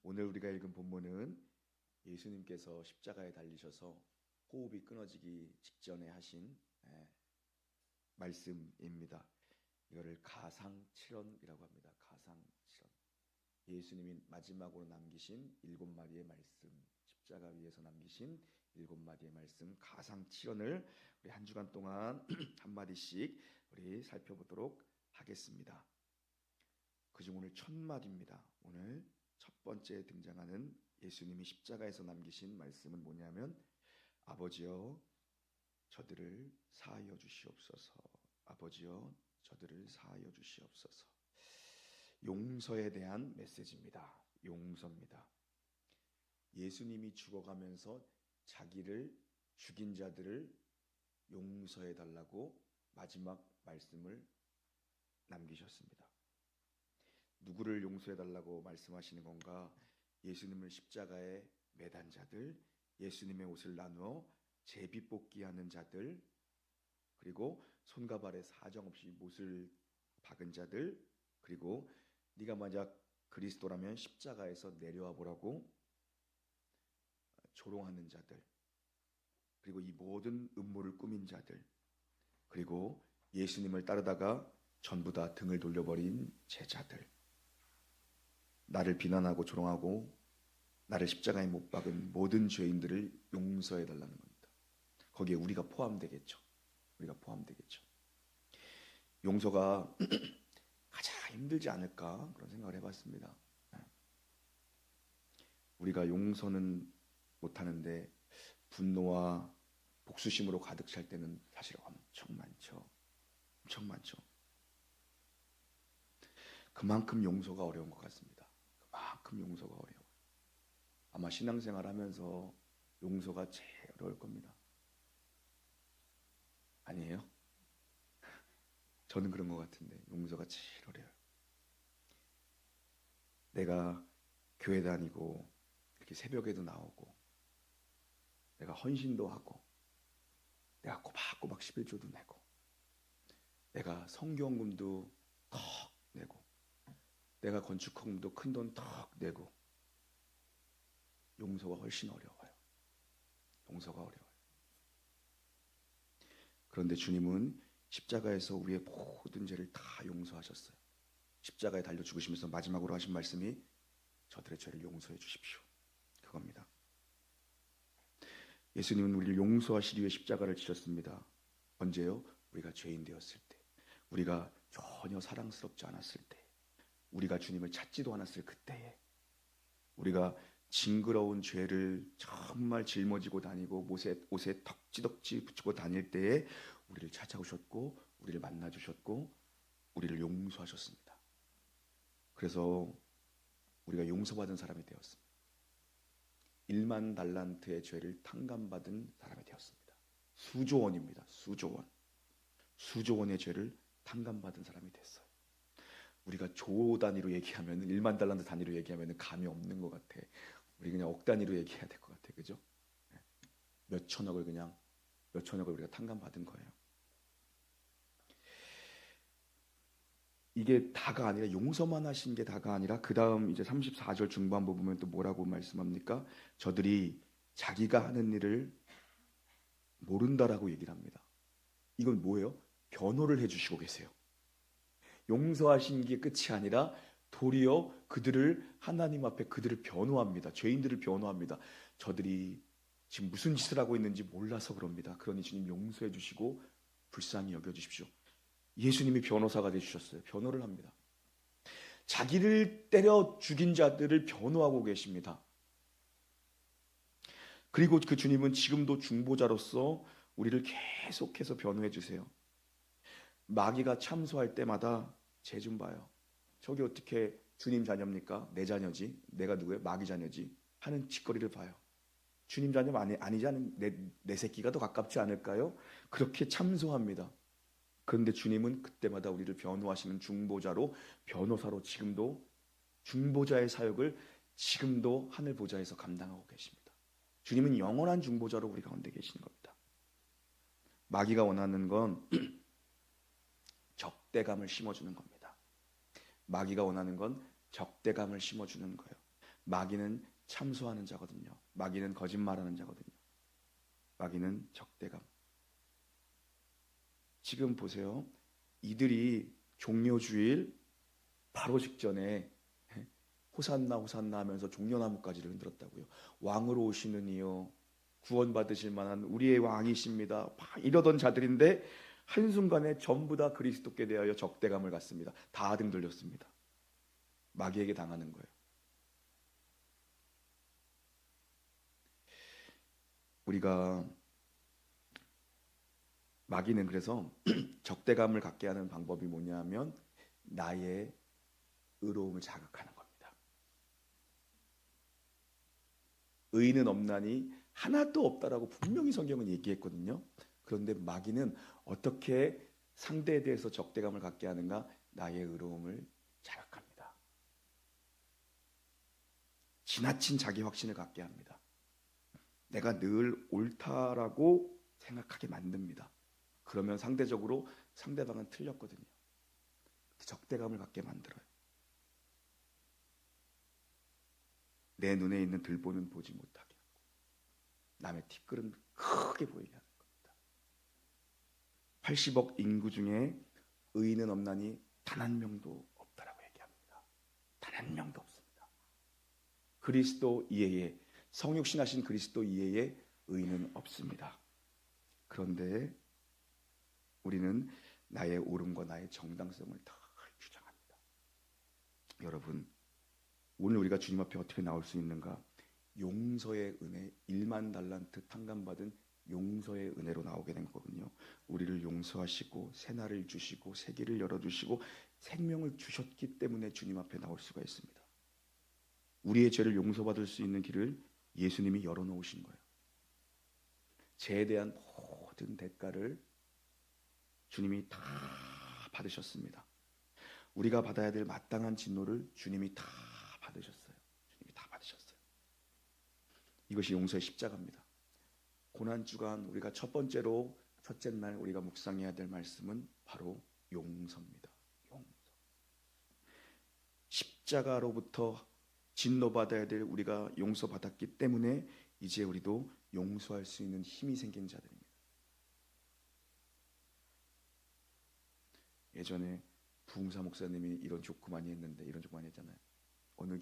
오늘 우리가 읽은 본문은 예수님께서 십자가에 달리셔서 호흡이 끊어지기 직전에 하신 말씀입니다. 이거를 가상칠언이라고 합니다. 가상칠언. 예수님이 마지막으로 남기신 7마디의 말씀, 십자가 위에서 남기신 7마디의 말씀, 가상칠언을 우리 한 주간 동안 한 마디씩 우리 살펴보도록 하겠습니다. 그중 오늘 첫 마디입니다. 오늘 첫 번째 등장하는 예수님이 십자가에서 남기신 말씀은 뭐냐면, 아버지여 저들을 사하여 주시옵소서. 아버지여 저들을 사하여 주시옵소서. 용서에 대한 메시지입니다. 용서입니다. 예수님이 죽어가면서 자기를 죽인 자들을 용서해 달라고 마지막 말씀을 남기셨습니다. 누구를 용서해 달라고 말씀하시는 건가? 예수님을 십자가에 매단 자들, 예수님의 옷을 나누어 제비 뽑기 하는 자들, 그리고 손과 발에 사정없이 못을 박은 자들, 그리고 네가 만약 그리스도라면 십자가에서 내려와 보라고 조롱하는 자들, 그리고 이 모든 음모를 꾸민 자들, 그리고 예수님을 따르다가 전부 다 등을 돌려버린 제자들, 나를 비난하고 조롱하고 나를 십자가에 못 박은 모든 죄인들을 용서해 달라는 겁니다. 거기에 우리가 포함되겠죠. 우리가 포함되겠죠. 용서가 가장 힘들지 않을까 그런 생각을 해봤습니다. 우리가 용서는 못하는데 분노와 복수심으로 가득 찰 때는 사실 엄청 많죠. 엄청 많죠. 그만큼 용서가 어려운 것 같습니다. 그만큼 용서가 어려워요. 아마 신앙생활 하면서 용서가 제일 어려울 겁니다. 아니에요? 저는 그런 것 같은데 용서가 제일 어려워요. 내가 교회 다니고 이렇게 새벽에도 나오고 내가 헌신도 하고 내가 꼬박꼬박 11조도 내고 내가 성경금도 턱 내고 내가 건축허금도 큰 돈 턱 내고 용서가 훨씬 어려워요. 용서가 어려워요. 그런데 주님은 십자가에서 우리의 모든 죄를 다 용서하셨어요. 십자가에 달려 죽으시면서 마지막으로 하신 말씀이 저들의 죄를 용서해 주십시오. 그겁니다. 예수님은 우리를 용서하시기 위해 십자가를 지셨습니다. 언제요? 우리가 죄인 되었을 때, 우리가 전혀 사랑스럽지 않았을 때, 우리가 주님을 찾지도 않았을 그때에, 우리가 징그러운 죄를 정말 짊어지고 다니고 옷에 덕지덕지 붙이고 다닐 때에 우리를 찾아오셨고 우리를 만나주셨고 우리를 용서하셨습니다. 그래서 우리가 용서받은 사람이 되었습니다. 1만 달란트의 죄를 탕감받은 사람이 되었습니다. 수조 원입니다. 수조 원의 죄를 탕감받은 사람이 됐어요. 우리가 조 단위로 얘기하면 1만 달란트 단위로 얘기하면 감이 없는 것 같아. 우리 그냥 억 단위로 얘기해야 될 것 같아. 그죠? 몇 천억을 우리가 탕감받은 거예요. 이게 다가 아니라 용서만 하신 게 다가 아니라 그 다음 이제 34절 중반부 보면 또 뭐라고 말씀합니까? 저들이 자기가 하는 일을 모른다라고 얘기를 합니다. 이건 뭐예요? 변호를 해주시고 계세요. 용서하신 게 끝이 아니라 도리어 그들을 하나님 앞에 그들을 변호합니다. 죄인들을 변호합니다. 저들이 지금 무슨 짓을 하고 있는지 몰라서 그럽니다. 그러니 주님 용서해 주시고 불쌍히 여겨 주십시오. 예수님이 변호사가 되주셨어요. 변호를 합니다. 자기를 때려 죽인 자들을 변호하고 계십니다. 그리고 그 주님은 지금도 중보자로서 우리를 계속해서 변호해 주세요. 마귀가 참소할 때마다 쟤 좀 봐요. 저기 어떻게 주님 자녀입니까? 내 자녀지. 내가 누구예요? 마귀 자녀지. 하는 짓거리를 봐요. 주님 자녀 아니지 않은 내 새끼가 더 가깝지 않을까요? 그렇게 참소합니다. 그런데 주님은 그때마다 우리를 변호하시는 중보자로, 변호사로 지금도 중보자의 사역을 지금도 하늘 보좌에서 감당하고 계십니다. 주님은 영원한 중보자로 우리 가운데 계시는 겁니다. 마귀가 원하는 건 적대감을 심어주는 겁니다. 마귀가 원하는 건 적대감을 심어주는 거예요. 마귀는 참소하는 자거든요. 마귀는 거짓말하는 자거든요. 마귀는 적대감. 지금 보세요. 이들이 종려주일 바로 직전에 호산나 호산나 하면서 종려나무까지를 흔들었다고요. 왕으로 오시는 이요 구원받으실 만한 우리의 왕이십니다. 막 이러던 자들인데 한순간에 전부 다 그리스도께 대하여 적대감을 갖습니다. 다 등 돌렸습니다. 마귀에게 당하는 거예요. 우리가 마귀는 그래서 적대감을 갖게 하는 방법이 뭐냐면 나의 의로움을 자극하는 겁니다. 의인은 없나니 하나도 없다라고 분명히 성경은 얘기했거든요. 그런데 마귀는 어떻게 상대에 대해서 적대감을 갖게 하는가? 나의 의로움을 자극합니다. 지나친 자기 확신을 갖게 합니다. 내가 늘 옳다라고 생각하게 만듭니다. 그러면 상대적으로 상대방은 틀렸거든요. 적대감을 갖게 만들어요. 내 눈에 있는 들보는 보지 못하게 하고 남의 티끌은 크게 보이게 하는 겁니다. 80억 인구 중에 의인은 없나니 단 한 명도 없다라고 얘기합니다. 단 한 명도 없습니다. 그리스도 이외에 성육신하신 그리스도 이외에 의인은 없습니다. 그런데 우리는 나의 옳음과 나의 정당성을 다 주장합니다. 여러분, 오늘 우리가 주님 앞에 어떻게 나올 수 있는가? 용서의 은혜, 1만 달란트 탕감받은 용서의 은혜로 나오게 된 거거든요. 우리를 용서하시고 새날을 주시고 세계를 열어주시고 생명을 주셨기 때문에 주님 앞에 나올 수가 있습니다. 우리의 죄를 용서받을 수 있는 길을 예수님이 열어놓으신 거예요. 죄에 대한 모든 대가를 주님이 다 받으셨습니다. 우리가 받아야 될 마땅한 진노를 주님이 다 받으셨어요. 주님이 다 받으셨어요. 이것이 용서의 십자가입니다. 고난주간 우리가 첫째 날 우리가 묵상해야 될 말씀은 바로 용서입니다. 용서. 십자가로부터 진노받아야 될 우리가 용서받았기 때문에 이제 우리도 용서할 수 있는 힘이 생긴 자들입니다. 예전에 부흥사 목사님이 이런 조크 많이 했는데, 이런 조크 많이 했잖아요. 어느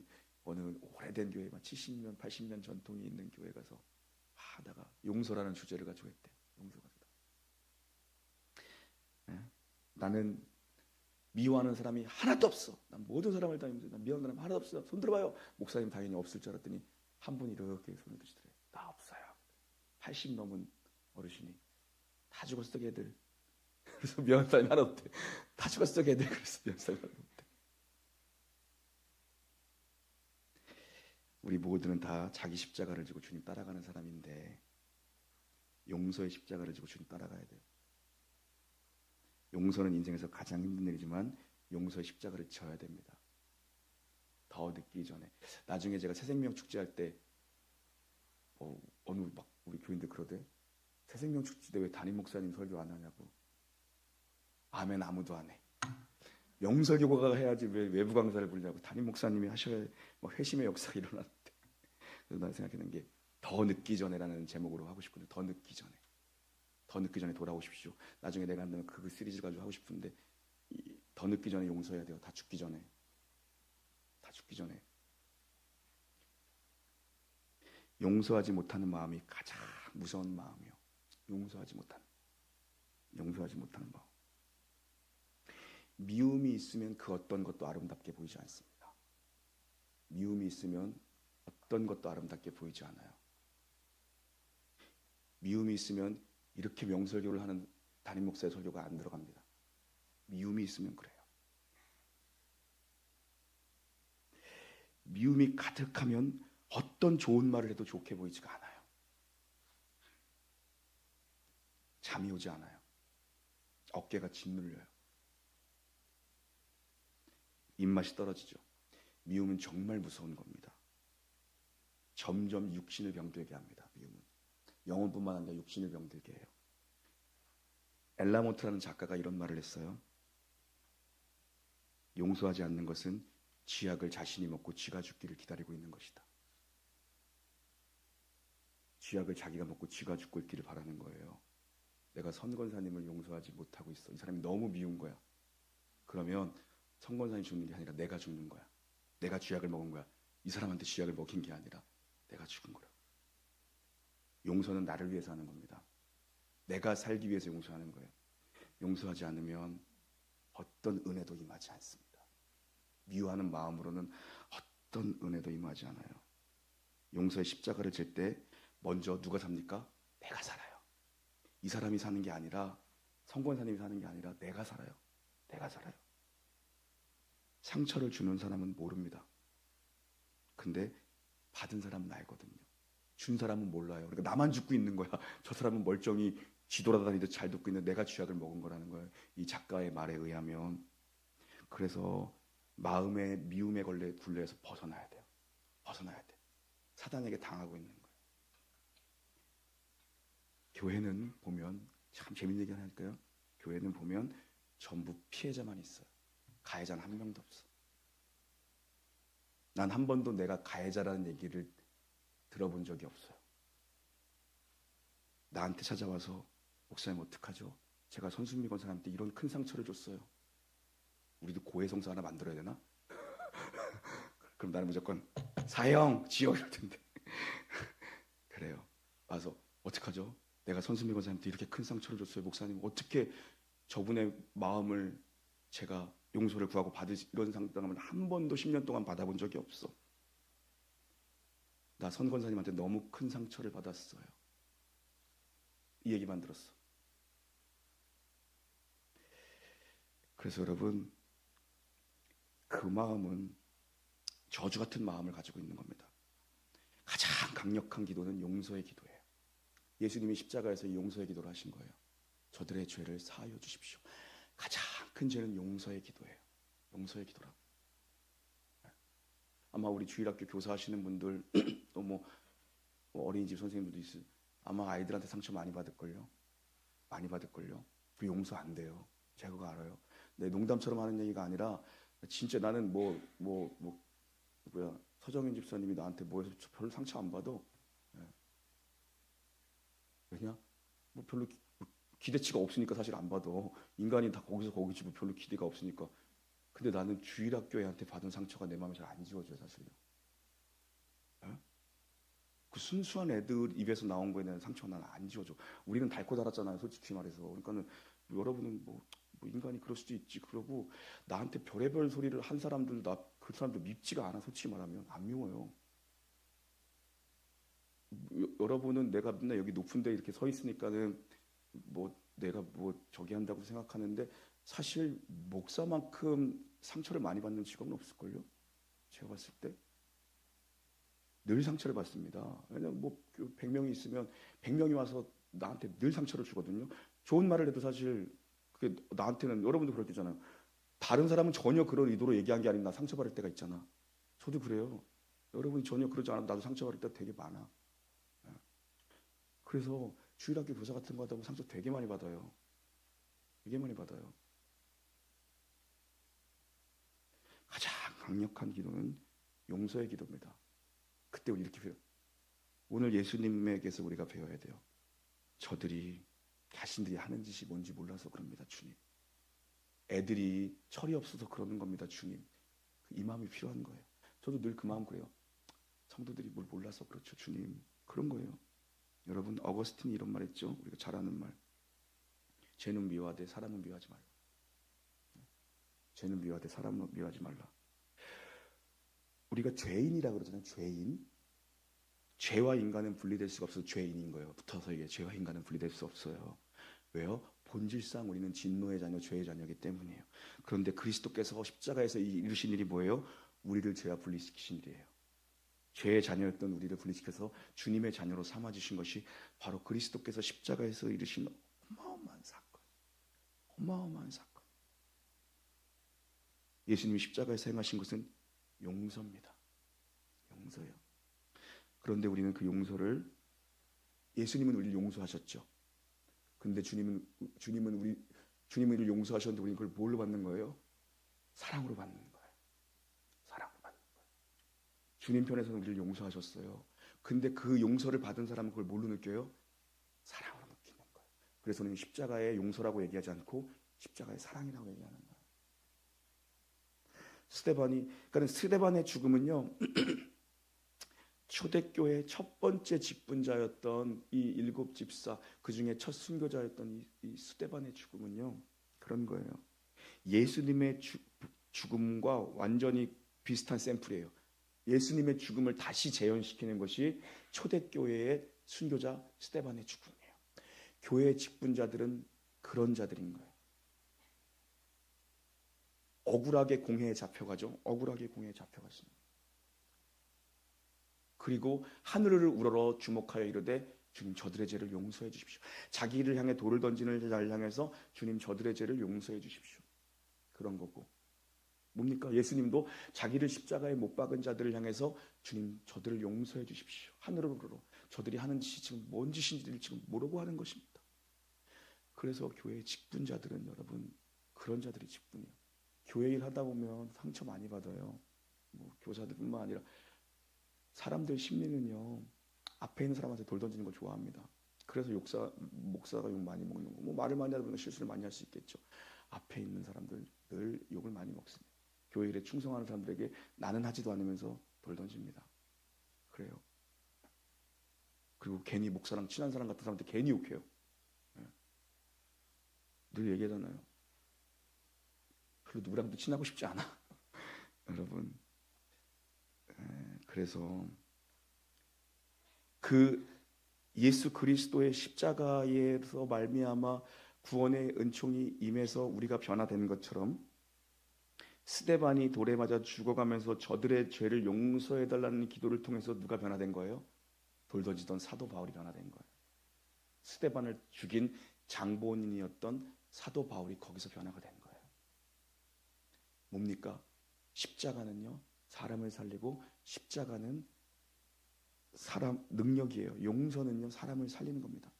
오래된 교회, 70년, 80년 전통이 있는 교회 가서 하다가 용서라는 주제를 가지고 했대요. 용서가 네? 나는 미워하는 사람이 하나도 없어. 난 모든 사람을 다 용서해. 난 미워하는 사람 하나도 없어. 손 들어봐요. 목사님 당연히 없을 줄 알았더니 한 분이 이렇게 손을 드시더래요. 나 없어요. 80 넘은 어르신이 다 죽었어 걔들. 그래서 미워하는 사람이 하나도 없대. 다 죽었어 걔들. 그래서 미워하는 사람이 하나도 없대. 우리 모두는 다 자기 십자가를 지고 주님 따라가는 사람인데 용서의 십자가를 지고 주님 따라가야 돼요. 용서는 인생에서 가장 힘든 일이지만 용서의 십자가를 져야 됩니다. 더 늦기 전에. 나중에 제가 새생명 축제할 때 어느 막 우리 교인들 그러대. 새생명 축제 때 왜 담임 목사님 설교 안 하냐고. 아멘. 아무도 안 해. 명설교가 해야지 왜 외부 강사를 부르냐고. 담임 목사님이 하셔야 막 회심의 역사가 일어나는데. 그래서 난 생각했는 게 더 늦기 전에라는 제목으로 하고 싶거든요. 더 늦기 전에. 더 늦기 전에 돌아오십시오. 나중에 내가 한다면 그 시리즈 가지고 하고 싶은데 더 늦기 전에 용서해야 돼요. 다 죽기 전에. 다 죽기 전에. 용서하지 못하는 마음이 가장 무서운 마음이요. 용서하지 못하는 마음. 미움이 있으면 그 어떤 것도 아름답게 보이지 않습니다. 미움이 있으면 어떤 것도 아름답게 보이지 않아요. 미움이 있으면 이렇게 명설교를 하는 담임 목사의 설교가 안 들어갑니다. 미움이 있으면 그래요. 미움이 가득하면 어떤 좋은 말을 해도 좋게 보이지가 않아요. 잠이 오지 않아요. 어깨가 짓눌려요. 입맛이 떨어지죠. 미움은 정말 무서운 겁니다. 점점 육신을 병들게 합니다. 미움은. 영혼뿐만 아니라 육신을 병들게 해요. 엘라모트라는 작가가 이런 말을 했어요. 용서하지 않는 것은 쥐약을 자신이 먹고 쥐가 죽기를 기다리고 있는 것이다. 쥐약을 자기가 먹고 쥐가 죽고 있기를 바라는 거예요. 내가 선권사님을 용서하지 못하고 있어. 이 사람이 너무 미운 거야. 그러면 선권사님이 죽는 게 아니라 내가 죽는 거야. 내가 쥐약을 먹은 거야. 이 사람한테 쥐약을 먹인 게 아니라 내가 죽은 거야. 용서는 나를 위해서 하는 겁니다. 내가 살기 위해서 용서하는 거예요. 용서하지 않으면 어떤 은혜도 임하지 않습니다. 미워하는 마음으로는 어떤 은혜도 임하지 않아요. 용서의 십자가를 질 때 먼저 누가 삽니까? 내가 살아요. 이 사람이 사는 게 아니라, 성권사님이 사는 게 아니라 내가 살아요. 내가 살아요. 상처를 주는 사람은 모릅니다. 근데 받은 사람은 알거든요. 준 사람은 몰라요. 그러니까 나만 죽고 있는 거야. 저 사람은 멀쩡히 쥐돌아다니듯 잘 듣고 있는 내가 쥐약을 먹은 거라는 거예요. 이 작가의 말에 의하면. 그래서 마음의 미움의 굴레에서 벗어나야 돼요. 벗어나야 돼. 사단에게 당하고 있는 거예요. 교회는 보면 참 재밌는 얘기 하나 할까요? 교회는 보면 전부 피해자만 있어요. 가해자는 한 명도 없어. 난 한 번도 내가 가해자라는 얘기를 들어본 적이 없어요. 나한테 찾아와서 목사님 어떡하죠? 제가 손순미 권사님한테 이런 큰 상처를 줬어요. 우리도 고해성사 하나 만들어야 되나? 그럼 나는 무조건 사형, 지옥 이럴 텐데. 그래요. 와서 어떡하죠? 내가 손순미 권사님한테 이렇게 큰 상처를 줬어요. 목사님 어떻게 저분의 마음을 제가 용서를 구하고 받으시 이런 상담을 한 번도 10년 동안 받아본 적이 없어. 나 선 권사님한테 너무 큰 상처를 받았어요. 이 얘기만 들었어. 그래서 여러분, 그 마음은 저주 같은 마음을 가지고 있는 겁니다. 가장 강력한 기도는 용서의 기도예요. 예수님이 십자가에서 이 용서의 기도를 하신 거예요. 저들의 죄를 사하여 주십시오. 가장 큰 죄는 용서의 기도예요. 용서의 기도라. 아마 우리 주일학교 교사하시는 분들 또 뭐 어린이집 선생님들도 있어요. 아마 아이들한테 상처 많이 받을걸요. 많이 받을걸요. 그 용서 안 돼요. 제가 그거 알아요. 내 농담처럼 하는 얘기가 아니라 진짜 나는 서정인 집사님이 나한테 뭐해서 별로 상처 안 받아. 왜냐? 뭐 별로 기대치가 없으니까 사실 안 받아. 인간이 다 거기서 거기지 뭐 별로 기대가 없으니까. 근데 나는 주일학교 애한테 받은 상처가 내 마음에 잘 안 지워져요, 사실요. 그 순수한 애들 입에서 나온 거에 대한 상처가 나는 안 지워져. 우리는 닳고 달았잖아요, 솔직히 말해서. 그러니까는 여러분은 뭐 인간이 그럴 수도 있지. 그러고 나한테 별의별 소리를 한 사람들 그 사람들 밉지가 않아. 솔직히 말하면 안 미워요. 여러분은 내가 맨날 여기 높은 데 이렇게 서 있으니까는 뭐 내가 뭐 저기 한다고 생각하는데 사실 목사만큼 상처를 많이 받는 직업은 없을걸요? 제가 봤을 때 늘 상처를 받습니다. 왜냐면 뭐 100명이 있으면 100명이 와서 나한테 늘 상처를 주거든요. 좋은 말을 해도 사실 그게 나한테는 여러분도 그렇겠잖아요. 다른 사람은 전혀 그런 의도로 얘기한 게 아니라 나 상처받을 때가 있잖아. 저도 그래요. 여러분이 전혀 그러지 않아도 나도 상처받을 때가 되게 많아. 그래서 주일학교 교사 같은 거 하다 보면 상처 되게 많이 받아요. 되게 많이 받아요. 가장 강력한 기도는 용서의 기도입니다. 그때 우리 이렇게 배워요. 오늘 예수님에게서 우리가 배워야 돼요. 저들이 자신들이 하는 짓이 뭔지 몰라서 그럽니다, 주님. 애들이 철이 없어서 그러는 겁니다, 주님. 이 마음이 필요한 거예요. 저도 늘 그 마음 그래요. 성도들이 뭘 몰라서 그렇죠, 주님. 그런 거예요. 여러분, 어거스틴이 이런 말 했죠. 우리가 잘 아는 말. 죄는 미워하되 사람은 미워하지 말라. 죄는 미워하되 사람은 미워하지 말라. 우리가 죄인이라고 그러잖아요. 죄인. 죄와 인간은 분리될 수가 없어서 죄인인 거예요. 붙어서 이게 죄와 인간은 분리될 수 없어요. 왜요? 본질상 우리는 진노의 자녀, 죄의 자녀이기 때문이에요. 그런데 그리스도께서 십자가에서 이루신 일이 뭐예요? 우리를 죄와 분리시키신 일이에요. 죄의 자녀였던 우리를 분리시켜서 주님의 자녀로 삼아주신 것이 바로 그리스도께서 십자가에서 이루신 어마어마한 사건. 어마어마한 사건. 예수님이 십자가에서 행하신 것은 용서입니다. 용서예요. 그런데 우리는 그 용서를, 예수님은 우리를 용서하셨죠. 근데 주님은 우리를 용서하셨는데 우리는 그걸 뭘로 받는 거예요? 사랑으로 받는 거예요. 주님 편에서는 우리를 용서하셨어요. 근데 그 용서를 받은 사람은 그걸 뭘로 느껴요? 사랑으로 느끼는 거예요. 그래서 우리는 십자가의 용서라고 얘기하지 않고 십자가의 사랑이라고 얘기하는 거예요. 그러니까 스데반의 죽음은요, 초대교회 첫 번째 직분자였던 이 일곱 집사, 그 중에 첫 순교자였던 이 스데반의 죽음은요, 그런 거예요. 예수님의 죽음과 완전히 비슷한 샘플이에요. 예수님의 죽음을 다시 재현시키는 것이 초대교회의 순교자 스데반의 죽음이에요. 교회의 직분자들은 그런 자들인 거예요. 억울하게 공회에 잡혀가죠. 억울하게 공회에 잡혀갔습니다. 그리고 하늘을 우러러 주목하여 이르되 주님 저들의 죄를 용서해 주십시오. 자기를 향해 돌을 던지는 자를 향해서 주님 저들의 죄를 용서해 주십시오. 그런 거고. 뭡니까? 예수님도 자기를 십자가에 못 박은 자들을 향해서 주님 저들을 용서해 주십시오. 하늘을 우러러 저들이 하는 짓이 지금 뭔 짓인지를 지금 모르고 하는 것입니다. 그래서 교회의 직분자들은 여러분 그런 자들이 직분이에요. 교회 일 하다 보면 상처 많이 받아요. 뭐 교사들뿐만 아니라 사람들 심리는요, 앞에 있는 사람한테 돌 던지는 걸 좋아합니다. 그래서 목사가 욕 많이 먹는 거. 뭐 말을 많이 하다 보면 실수를 많이 할 수 있겠죠. 앞에 있는 사람들 늘 욕을 많이 먹습니다. 교회 일에 충성하는 사람들에게 나는 하지도 않으면서 돌 던집니다. 그래요. 그리고 괜히 목사랑 친한 사람 같은 사람한테 괜히 욕해요. 늘 얘기하잖아요. 별로 누구랑도 친하고 싶지 않아. 여러분. 그래서 그 예수 그리스도의 십자가에서 말미암아 구원의 은총이 임해서 우리가 변화된 것처럼 스데반이 돌에 맞아 죽어가면서 저들의 죄를 용서해달라는 기도를 통해서 누가 변화된 거예요? 돌 던지던 사도 바울이 변화된 거예요. 스데반을 죽인 장본인이었던 사도 바울이 거기서 변화가 된 거예요. 뭡니까? 십자가는요, 사람을 살리고 십자가는 사람 능력이에요. 용서는요, 사람을 살리는 겁니다.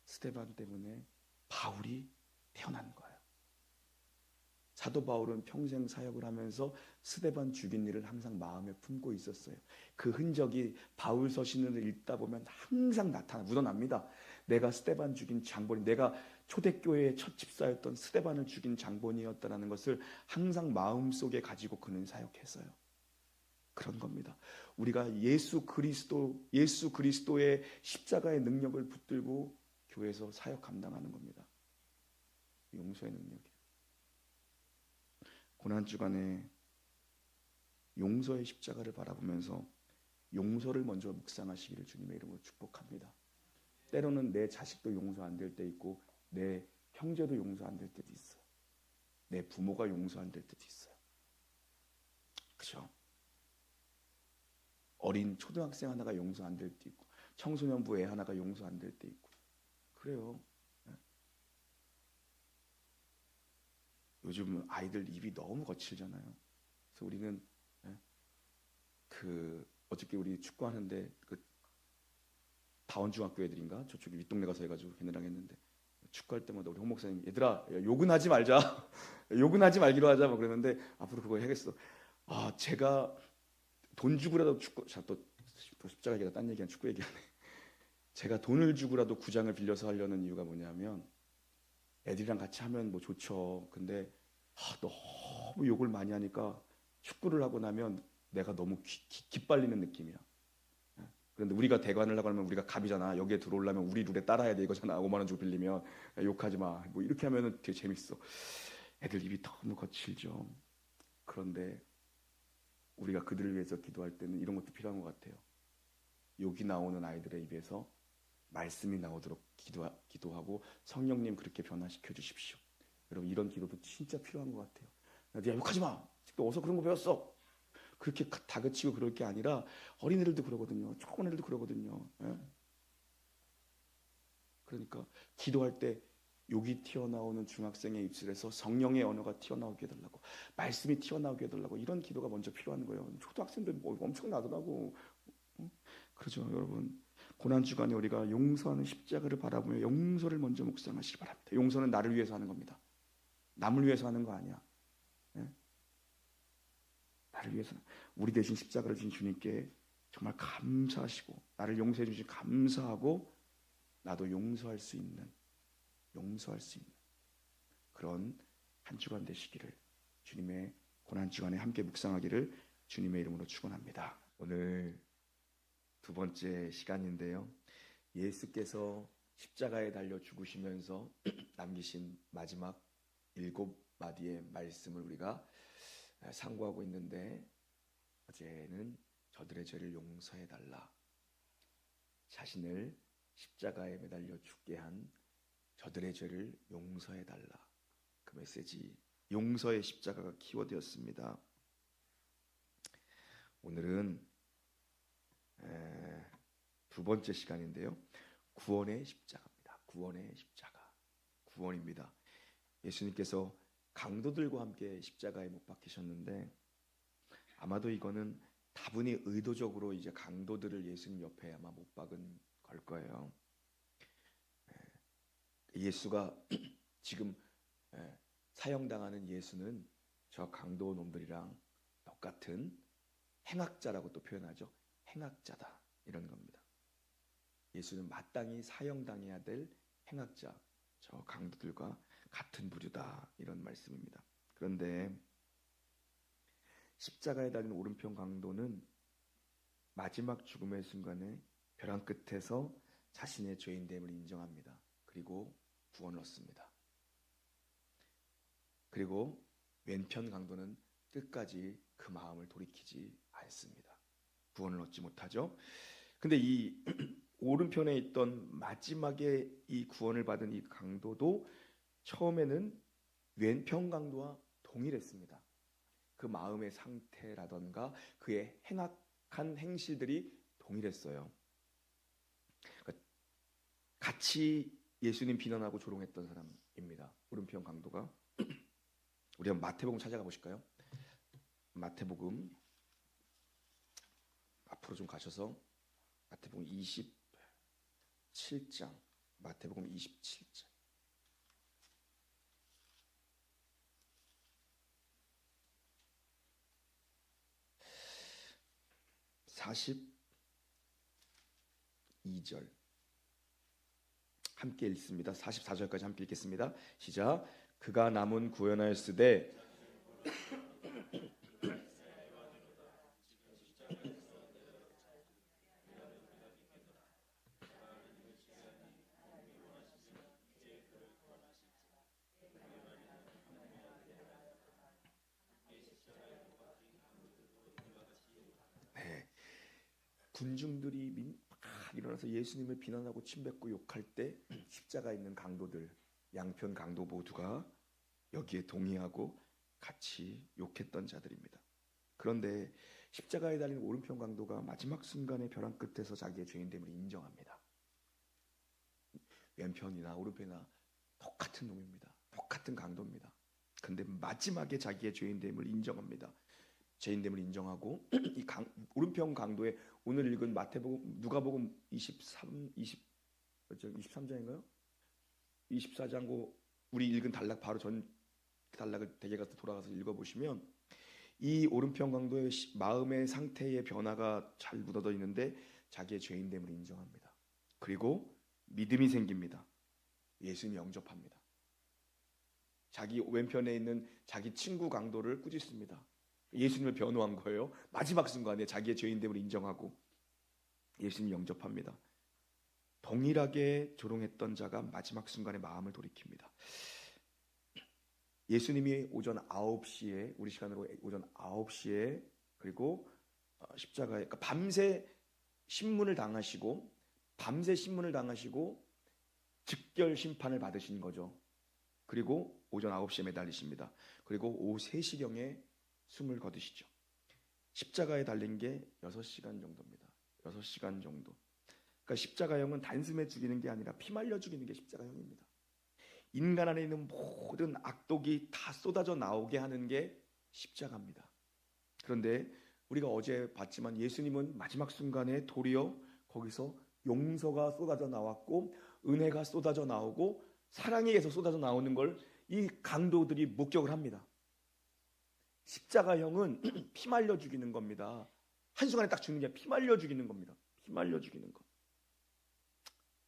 스데반 때문에 바울이 태어난 거예요. 사도 바울은 평생 사역을 하면서 스데반 죽인 일을 항상 마음에 품고 있었어요. 그 흔적이 바울 서신을 읽다 보면 항상 묻어납니다. 내가 스데반 죽인 장본인, 내가 초대교회의 첫 집사였던 스데반을 죽인 장본이었다는 것을 항상 마음속에 가지고 그는 사역했어요. 그런 겁니다. 우리가 예수 그리스도의 십자가의 능력을 붙들고 교회에서 사역 감당하는 겁니다. 용서의 능력이에요. 고난주간에 용서의 십자가를 바라보면서 용서를 먼저 묵상하시기를 주님의 이름으로 축복합니다. 때로는 내 자식도 용서 안 될 때 있고 내 형제도 용서 안 될 때도 있어요. 내 부모가 용서 안 될 때도 있어요. 그렇죠? 어린 초등학생 하나가 용서 안 될 때 있고 청소년부 애 하나가 용서 안 될 때 있고 그래요. 요즘 아이들 입이 너무 거칠잖아요. 그래서 우리는 어저께 우리 축구하는데 다원중학교 애들인가 저쪽에 윗동네 가서 해가지고 걔네랑 했는데 축구할 때마다 우리 홍 목사님 얘들아 욕은 하지 말자 욕은 하지 말기로 하자 뭐 그러는데 앞으로 그거 해야겠어. 제가 돈 주고라도 또 십자가 얘기가 딴 얘기한 축구 얘기하네. 제가 돈을 주고라도 구장을 빌려서 하려는 이유가 뭐냐면 애들이랑 같이 하면 뭐 좋죠. 근데 너무 욕을 많이 하니까 축구를 하고 나면 내가 너무 기빨리는 느낌이야. 그런데 우리가 대관을 하고 하면 우리가 갑이잖아. 여기에 들어오려면 우리 룰에 따라야 돼 이거잖아. 5만 원 주고 빌리면 욕하지 마. 뭐 이렇게 하면은 되게 재밌어. 애들 입이 너무 거칠죠. 그런데 우리가 그들을 위해서 기도할 때는 이런 것도 필요한 것 같아요. 욕이 나오는 아이들의 입에서 말씀이 나오도록 기도하고 성령님 그렇게 변화시켜 주십시오. 여러분 이런 기도도 진짜 필요한 것 같아요. 야 욕하지 마. 또 어디서 그런 거 배웠어. 그렇게 다그치고 그럴 게 아니라 어린애들도 그러거든요. 조그만 애들도 그러거든요. 그러니까 기도할 때 욕이 튀어나오는 중학생의 입술에서 성령의 언어가 튀어나오게 해달라고, 말씀이 튀어나오게 해달라고, 이런 기도가 먼저 필요한 거예요. 초등학생들 뭐 엄청나더라고. 그렇죠, 여러분. 고난주간에 우리가 용서하는 십자가를 바라보며 용서를 먼저 묵상하시기 바랍니다. 용서는 나를 위해서 하는 겁니다. 남을 위해서 하는 거 아니야. 나를 위해서 우리 대신 십자가를 진 주님께 정말 감사하시고 나를 용서해 주신 감사하고 나도 용서할 수 있는 그런 한 주간 되시기를 주님의 고난주간에 함께 묵상하기를 주님의 이름으로 축원합니다. 오늘 두 번째 시간인데요. 예수께서 십자가에 달려 죽으시면서 남기신 마지막 7마디의 말씀을 우리가 상고하고 있는데, 어제는 저들의 죄를 용서해달라, 자신을 십자가에 매달려 죽게 한 저들의 죄를 용서해달라, 그 메시지, 용서의 십자가가 키워드였습니다. 오늘은 두 번째 시간인데요. 구원의 십자가입니다. 구원의 십자가, 구원입니다. 예수님께서 강도들과 함께 십자가에 못 박히셨는데, 아마도 이거는 다분히 의도적으로 이제 강도들을 예수님 옆에 아마 못 박은 걸 거예요. 예수가 지금 사형당하는 예수는 저 강도 놈들이랑 똑같은 행악자라고 또 표현하죠. 행악자다, 이런 겁니다. 예수는 마땅히 사형당해야 될 행악자, 저 강도들과 같은 부류다, 이런 말씀입니다. 그런데 십자가에 달린 오른편 강도는 마지막 죽음의 순간에 벼랑 끝에서 자신의 죄인됨을 인정합니다. 그리고 구원을 얻습니다. 그리고 왼편 강도는 끝까지 그 마음을 돌이키지 않습니다. 구원을 얻지 못하죠. 근데 이 오른편에 있던 마지막에 이 구원을 받은 이 강도도 처음에는 왼편 강도와 동일했습니다. 그 마음의 상태라던가 그의 행악한 행실들이 동일했어요. 같이 예수님 비난하고 조롱했던 사람입니다. 오른편 강도가. 우리 한번 마태복음 찾아가 보실까요? 마태복음 앞으로 좀 가셔서 마태복음 27장, 마태복음 27장. (42절) 함께 읽습니다. 44절까지 함께 읽겠습니다. 시작. 그가 남은 구원하였으되 군중들이 막 일어나서 예수님을 비난하고 침뱉고 욕할 때 십자가에 있는 강도들, 양편 강도 모두가 여기에 동의하고 같이 욕했던 자들입니다. 그런데 십자가에 달린 오른편 강도가 마지막 순간에 벼랑 끝에서 자기의 죄인됨을 인정합니다. 왼편이나 오른편이나 똑같은 놈입니다. 똑같은 강도입니다. 근데 마지막에 자기의 죄인됨을 인정합니다. 죄인됨을 인정하고 이 오른편 강도의 오늘 읽은 마태복음, 누가복음 23장인가요? 24장고 우리 읽은 단락 바로 전 단락을 댁에 가서 돌아가서 읽어보시면 이 오른편 강도의 마음의 상태의 변화가 잘 묻어져 있는데 자기의 죄인됨을 인정합니다. 그리고 믿음이 생깁니다. 예수님 영접합니다. 자기 왼편에 있는 자기 친구 강도를 꾸짖습니다. 예수님을 변호한 거예요. 마지막 순간에 자기의 죄인됨을 인정하고 예수님 영접합니다. 동일하게 조롱했던 자가 마지막 순간에 마음을 돌이킵니다. 예수님이 오전 9시에, 우리 시간으로 오전 9시에, 그리고 십자가에, 그러니까 밤새 신문을 당하시고 즉결 심판을 받으신 거죠. 그리고 오전 9시에 매달리십니다. 그리고 오후 3시경에 숨을 거두시죠. 십자가에 달린 게 6시간 정도입니다. 6시간 정도. 그러니까 십자가형은 단숨에 죽이는 게 아니라 피말려 죽이는 게 십자가형입니다. 인간 안에 있는 모든 악독이 다 쏟아져 나오게 하는 게 십자가입니다. 그런데 우리가 어제 봤지만 예수님은 마지막 순간에 도리어 거기서 용서가 쏟아져 나왔고 은혜가 쏟아져 나오고 사랑에서 쏟아져 나오는 걸 이 강도들이 목격을 합니다. 십자가형은 피 말려 죽이는 겁니다. 한순간에 딱 죽는 게 피 말려 죽이는 겁니다. 피 말려 죽이는 거.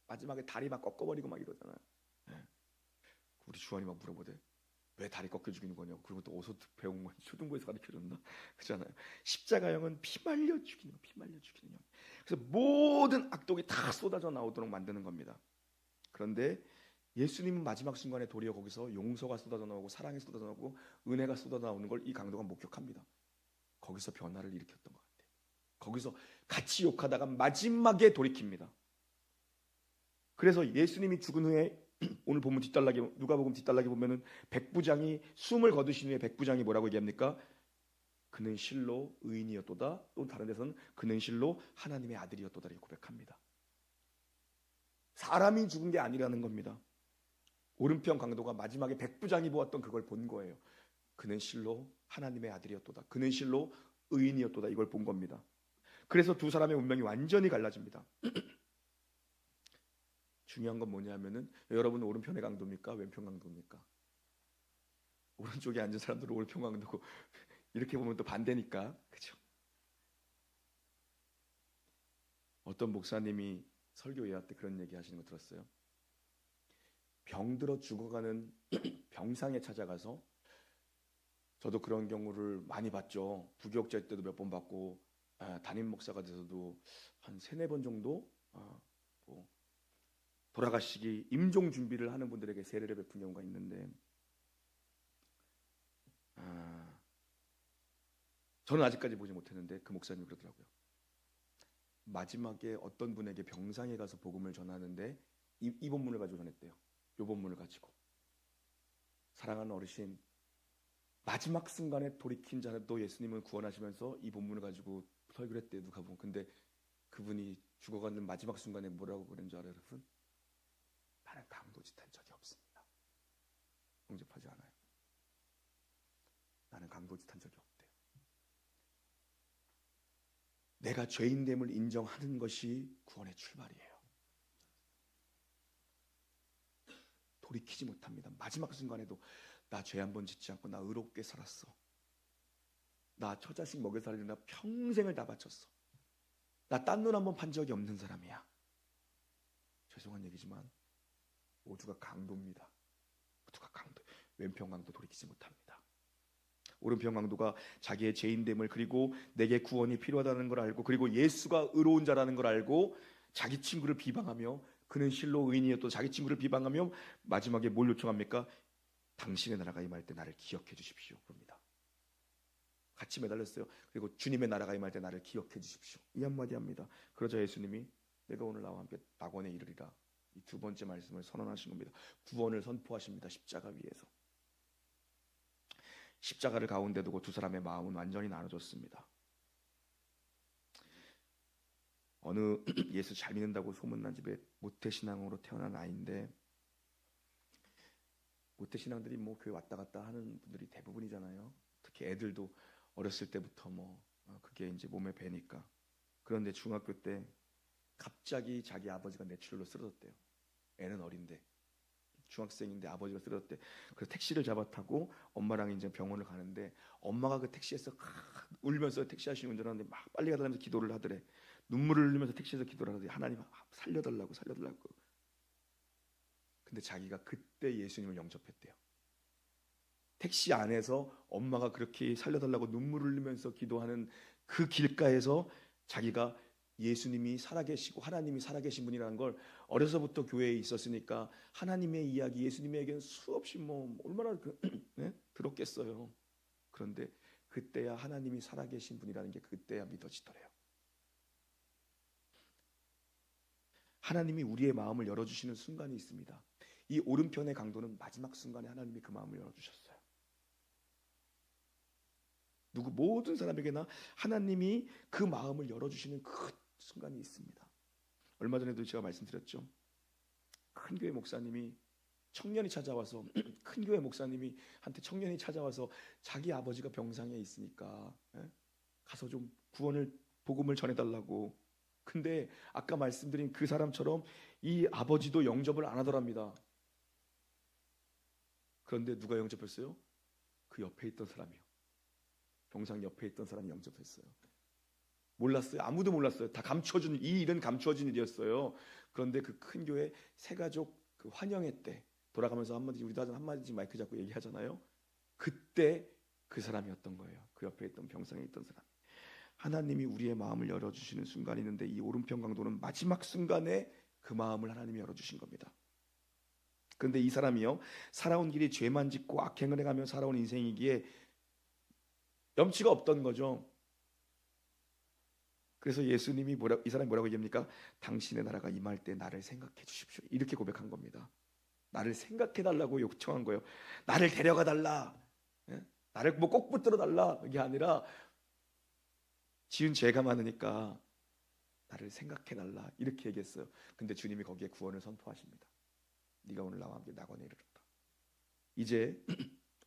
마지막에 다리 막 꺾어버리고 막 이러잖아요. 네. 우리 주원이 막 물어보대. 왜 다리 꺾여 죽이는 거냐고. 그리고 또 어디서 배운 거야? 초등부에서 가르쳐줬나? 그렇잖아요. 십자가형은 피 말려 죽이는 거, 피 말려 죽이는 형. 그래서 모든 악독이 다 쏟아져 나오도록 만드는 겁니다. 그런데 예수님은 마지막 순간에 도리어 거기서 용서가 쏟아져 나오고 사랑이 쏟아져 나오고 은혜가 쏟아져 나오는 걸 이 강도가 목격합니다. 거기서 변화를 일으켰던 것 같아요. 거기서 같이 욕하다가 마지막에 돌이킵니다. 그래서 예수님이 죽은 후에 오늘 본문 뒷달락에 누가복음 뒷달락에 보면은 백부장이 숨을 거두신 후에 백부장이 뭐라고 얘기합니까? 그는 실로 의인이었도다. 또 다른 데서는 그는 실로 하나님의 아들이었도다 이렇게 고백합니다. 사람이 죽은 게 아니라는 겁니다. 오른편 강도가 마지막에 백부장이 보았던 그걸 본 거예요. 그는 실로 하나님의 아들이었도다. 그는 실로 의인이었도다. 이걸 본 겁니다. 그래서 두 사람의 운명이 완전히 갈라집니다. 중요한 건 뭐냐면은 여러분은 오른편의 강도입니까? 왼편 강도입니까? 오른쪽에 앉은 사람들은 오른편 강도고 이렇게 보면 또 반대니까. 그렇죠? 어떤 목사님이 설교 예화 때 그런 얘기 하시는 거 들었어요. 병들어 죽어가는 병상에 찾아가서 저도 그런 경우를 많이 봤죠. 부교육자 때도 몇 번 봤고 담임 목사가 돼서도 한 3-4번 정도 뭐 돌아가시기 임종 준비를 하는 분들에게 세례를 베푼 경우가 있는데 저는 아직까지 보지 못했는데 그 목사님이 그러더라고요. 마지막에 어떤 분에게 병상에 가서 복음을 전하는데 이 본문을 가지고 전했대요. 이 본문을 가지고 사랑하는 어르신 마지막 순간에 돌이킨 자도 예수님을 구원하시면서 이 본문을 가지고 설교를 했대요. 누가 보면. 근데 그분이 죽어가는 마지막 순간에 뭐라고 그런 줄 알아요, 여러분? 나는 강도짓한 적이 없습니다. 용접하지 않아요. 나는 강도짓한 적이 없대요. 내가 죄인됨을 인정하는 것이 구원의 출발이에요. 돌이키지 못합니다. 마지막 순간에도 나 죄 한 번 짓지 않고 나 의롭게 살았어. 나 처자식 먹여 살리는 나 평생을 다 바쳤어. 나 딴 눈 한 번 판 적이 없는 사람이야. 죄송한 얘기지만 모두가 강도입니다. 모두가 강도. 왼편 강도 돌이키지 못합니다. 오른편 강도가 자기의 죄인됨을 그리고 내게 구원이 필요하다는 걸 알고 그리고 예수가 의로운 자라는 걸 알고 자기 친구를 비방하며 그는 실로 의인이었도 자기 친구를 비방하며 마지막에 뭘 요청합니까? 당신의 나라가 임할 때 나를 기억해 주십시오. 그럽니다. 같이 매달렸어요. 그리고 주님의 나라가 임할 때 나를 기억해 주십시오. 이 한마디 합니다. 그러자 예수님이 내가 오늘 나와 함께 낙원에 이르리라. 이 두 번째 말씀을 선언하신 겁니다. 구원을 선포하십니다. 십자가 위에서. 십자가를 가운데 두고 두 사람의 마음은 완전히 나눠졌습니다. 어느 예수 잘 믿는다고 소문난 집에 모태신앙으로 태어난 아이인데 모태신앙들이 뭐 교회 왔다 갔다 하는 분들이 대부분이잖아요. 특히 애들도 어렸을 때부터 그게 이제 몸에 배니까. 그런데 중학교 때 갑자기 자기 아버지가 뇌출혈로 쓰러졌대요. 애는 어린데 중학생인데 아버지가 쓰러졌대. 그래서 택시를 잡아 타고 엄마랑 이제 병원을 가는데 엄마가 그 택시에서 울면서 택시 아저씨 운전하는데 막 빨리 가달라면서 기도를 하더래. 눈물을 흘리면서 택시에서 기도를 하더래. 하나님 살려달라고. 근데 자기가 그때 예수님을 영접했대요. 택시 안에서 엄마가 그렇게 살려달라고 눈물을 흘리면서 기도하는 그 길가에서 자기가 예수님이 살아계시고 하나님이 살아계신 분이라는 걸 어려서부터 교회에 있었으니까 하나님의 이야기, 예수님의 얘기는 수없이 얼마나 들었겠어요. 그런데 그때야 하나님이 살아계신 분이라는 게 그때야 믿어지더래요. 하나님이 우리의 마음을 열어주시는 순간이 있습니다. 이 오른편의 강도는 마지막 순간에 하나님이 그 마음을 열어주셨어요. 모든 사람에게나 하나님이 그 마음을 열어주시는 그 순간이 있습니다. 얼마 전에도 제가 말씀드렸죠. 큰 교회 목사님이 청년이 찾아와서 큰 교회 목사님이 한테 청년이 찾아와서 자기 아버지가 병상에 있으니까 가서 좀 복음을 전해달라고. 근데 아까 말씀드린 그 사람처럼 이 아버지도 영접을 안 하더랍니다. 그런데 누가 영접했어요? 그 옆에 있던 사람이요. 병상 옆에 있던 사람이 영접했어요. 몰랐어요. 아무도 몰랐어요. 다 감춰준, 이 일은 감춰진 일이었어요. 그런데 그 큰 교회 새가족 그 환영회 때 돌아가면서 한마디, 우리도 한마디씩 마이크 잡고 얘기하잖아요. 그때 그 사람이었던 거예요. 그 옆에 있던 병상에 있던 사람. 하나님이 우리의 마음을 열어주시는 순간이 있는데, 이 오른편 강도는 마지막 순간에 그 마음을 하나님이 열어주신 겁니다. 그런데 이 사람이요, 살아온 길이 죄만 짓고 악행을 해가며 살아온 인생이기에 염치가 없던 거죠. 그래서 예수님이 이 사람이 뭐라고 얘기합니까? 당신의 나라가 임할 때 나를 생각해 주십시오. 이렇게 고백한 겁니다. 나를 생각해 달라고 요청한 거예요. 나를 데려가 달라. 나를 뭐 꼭 붙들어 달라. 이게 아니라 지은 죄가 많으니까 나를 생각해 달라. 이렇게 얘기했어요. 근데 주님이 거기에 구원을 선포하십니다. 네가 오늘 나와 함께 낙원에 이르렀다. 이제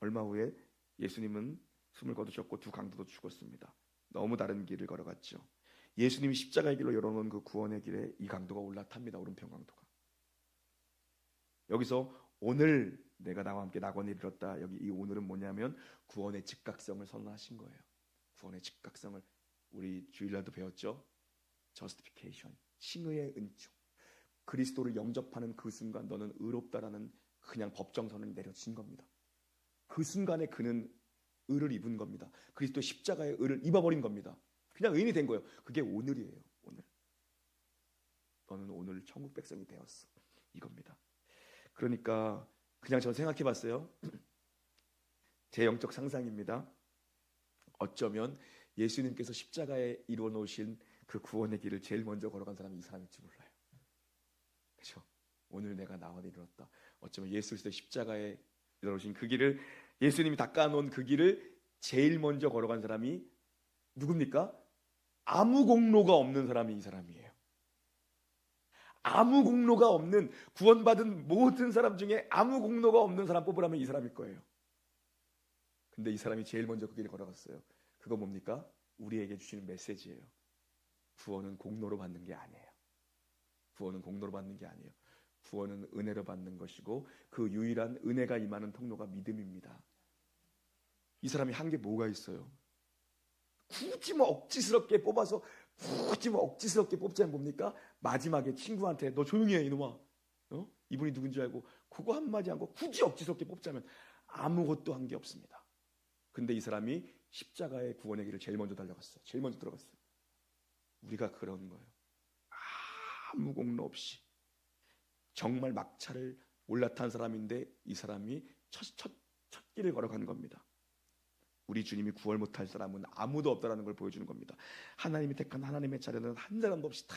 얼마 후에 예수님은 숨을 거두셨고 두 강도도 죽었습니다. 너무 다른 길을 걸어갔죠. 예수님이 십자가의 길로 열어놓은 그 구원의 길에 이 강도가 올라탑니다. 오른편 강도가. 여기서 오늘 내가 나와 함께 낙원에 이르렀다. 여기 이 오늘은 뭐냐면 구원의 즉각성을 선언하신 거예요. 구원의 즉각성을 우리 주일날도 배웠죠. Justification, 칭의의 은총. 그리스도를 영접하는 그 순간 너는 의롭다라는 그냥 법정선언이 내려진 겁니다. 그 순간에 그는 의를 입은 겁니다. 그리스도 십자가의 의를 입어버린 겁니다. 그냥 의인이 된 거예요. 그게 오늘이에요. 오늘. 너는 오늘 천국 백성이 되었어. 이겁니다. 그러니까 그냥 저 생각해 봤어요. 제 영적 상상입니다. 어쩌면 예수님께서 십자가에 이루어 놓으신 그 구원의 길을 제일 먼저 걸어간 사람이 이 사람일지 몰라요. 그렇죠? 오늘 내가 나와서 이르렀다. 어쩌면 예수 그리스도 십자가에 이루어 놓으신 그 길을, 예수님이 닦아놓은 그 길을 제일 먼저 걸어간 사람이 누굽니까? 아무 공로가 없는 사람이 이 사람이에요. 아무 공로가 없는, 구원받은 모든 사람 중에 아무 공로가 없는 사람 뽑으라면 이 사람일 거예요. 근데 이 사람이 제일 먼저 그 길을 걸어갔어요. 그거 뭡니까? 우리에게 주시는 메시지예요. 구원은 공로로 받는 게 아니에요. 구원은 공로로 받는 게 아니에요. 구원은 은혜로 받는 것이고 그 유일한 은혜가 임하는 통로가 믿음입니다. 이 사람이 한 게 뭐가 있어요? 굳이 뭐 억지스럽게 뽑아서, 굳이 뭐 억지스럽게 뽑자면 뭡니까? 마지막에 친구한테 너 조용히 해 이놈아, 이분이 누군지 알고 그거 한마디 한 거 굳이 억지스럽게 뽑자면 아무것도 한 게 없습니다. 근데 이 사람이 십자가의 구원의 길을 제일 먼저 달려갔어요. 제일 먼저 들어갔어요. 우리가 그런 거예요. 아무 공로 없이 정말 막차를 올라탄 사람인데 이 사람이 첫 길을 걸어간 겁니다. 우리 주님이 구원 못할 사람은 아무도 없다라는 걸 보여주는 겁니다. 하나님이 택한 하나님의 자녀는 한 사람도 없이 다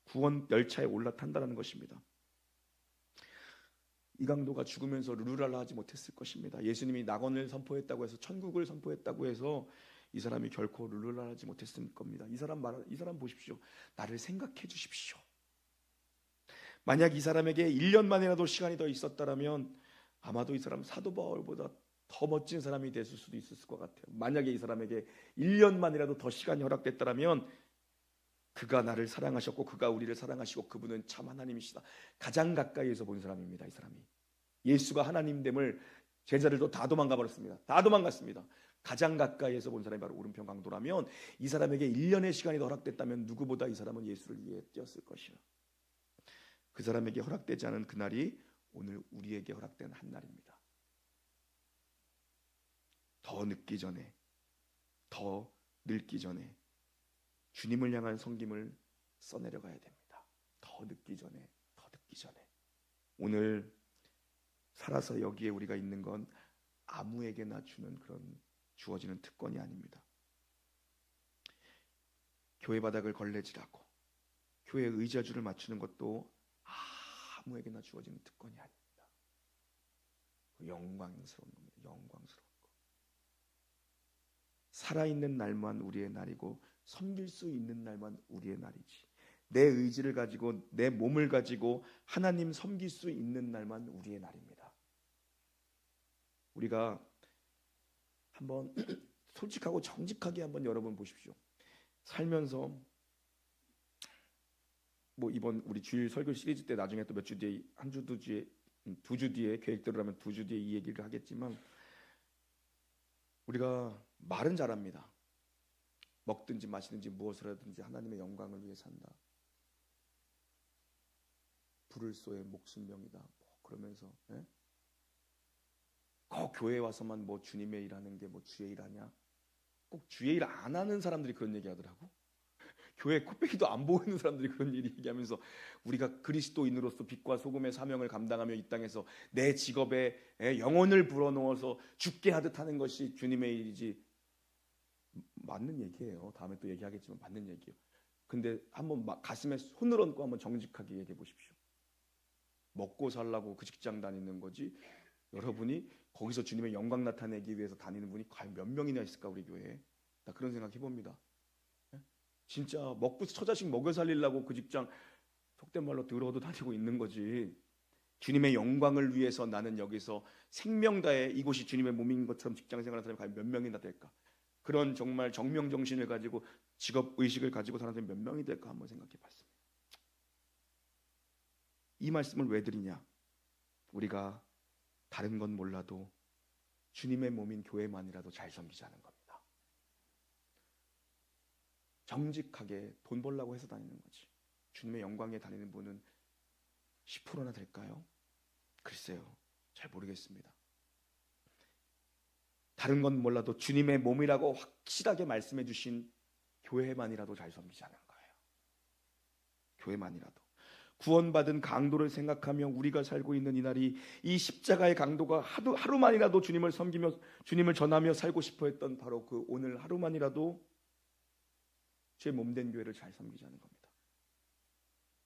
구원 열차에 올라탄다라는 것입니다. 이 강도가 죽으면서 룰루랄라 하지 못했을 것입니다. 예수님이 낙원을 선포했다고 해서, 천국을 선포했다고 해서 이 사람이 결코 룰루랄라 하지 못했을 겁니다. 이 사람 보십시오. 나를 생각해 주십시오. 만약 이 사람에게 1년만이라도 시간이 더 있었다면 아마도 이 사람 사도 바울보다 더 멋진 사람이 됐을 수도 있었을 것 같아요. 만약에 이 사람에게 1년만이라도 더 시간이 허락됐다면 그가 나를 사랑하셨고 그가 우리를 사랑하시고 그분은 참 하나님이시다. 가장 가까이에서 본 사람입니다. 이 사람이 예수가 하나님됨을 제자들도 다 도망가 버렸습니다. 다 도망갔습니다. 가장 가까이에서 본 사람이 바로 오른편 강도라면 이 사람에게 1년의 시간이 더 허락됐다면 누구보다 이 사람은 예수를 위해 뛰었을 것이요. 그 사람에게 허락되지 않은 그날이 오늘 우리에게 허락된 한 날입니다. 더 늦기 전에, 더 늙기 전에 주님을 향한 섬김을 써내려가야 됩니다. 더 늦기 전에, 더 늦기 전에. 오늘 살아서 여기에 우리가 있는 건 아무에게나 주는 그런 주어지는 특권이 아닙니다. 교회 바닥을 걸레질하고 교회 의자줄을 맞추는 것도 아무에게나 주어지는 특권이 아닙니다. 영광스러운 겁니다. 영광스러운 것. 살아있는 날만 우리의 날이고 섬길 수 있는 날만 우리의 날이지, 내 의지를 가지고 내 몸을 가지고 하나님 섬길 수 있는 날만 우리의 날입니다. 우리가 한번 솔직하고 정직하게 한번 여러분 보십시오. 살면서 뭐 이번 우리 주일 설교 시리즈 때 나중에 또 몇 주 뒤에, 한 주, 두 주 뒤에 계획대로 하면 2주 뒤에 이 얘기를 하겠지만 우리가 말은 잘합니다. 먹든지 마시든지 무엇을 하든지 하나님의 영광을 위해 산다. 불을 쏘에 목숨명이다. 뭐 그러면서 꼭 교회 와서만 뭐 주님의 일하는 게 뭐 주의 일하냐? 꼭 주의 일 안 하는 사람들이 그런 얘기하더라고. 교회 코빼기도 안 보이는 사람들이 그런 일 얘기하면서 우리가 그리스도인으로서 빛과 소금의 사명을 감당하며 이 땅에서 내 직업에 영혼을 불어넣어서 죽게 하듯 하는 것이 주님의 일이지. 맞는 얘기예요. 다음에 또 얘기하겠지만 맞는 얘기예요. 근데 한번 가슴에 손을 얹고 한번 정직하게 얘기해 보십시오. 먹고 살라고 그 직장 다니는 거지. 여러분이 거기서 주님의 영광 나타내기 위해서 다니는 분이 과연 몇 명이나 있을까 우리 교회에. 나 그런 생각 해봅니다. 진짜 먹고 처자식 먹여 살리려고 그 직장 속된 말로 더러워도 다니고 있는 거지. 주님의 영광을 위해서 나는 여기서 생명 다해 이곳이 주님의 몸인 것처럼 직장 생활하는 사람이 과연 몇 명이나 될까? 그런 정말 정명 정신을 가지고 직업 의식을 가지고 사는 사람이 몇 명이 될까 한번 생각해 봤습니다. 이 말씀을 왜 드리냐? 우리가 다른 건 몰라도 주님의 몸인 교회만이라도 잘 섬기자는 겁니다. 정직하게 돈 벌라고 해서 다니는 거지. 주님의 영광에 다니는 분은 10%나 될까요? 글쎄요. 잘 모르겠습니다. 다른 건 몰라도 주님의 몸이라고 확실하게 말씀해 주신 교회만이라도 잘 섬기자는 거예요. 교회만이라도. 구원받은 강도를 생각하며 우리가 살고 있는 이 날이 이 십자가의 강도가 하루만이라도 주님을 섬기며 주님을 전하며 살고 싶어 했던 바로 그 오늘 하루만이라도 제 몸된 교회를 잘 섬기자는 겁니다.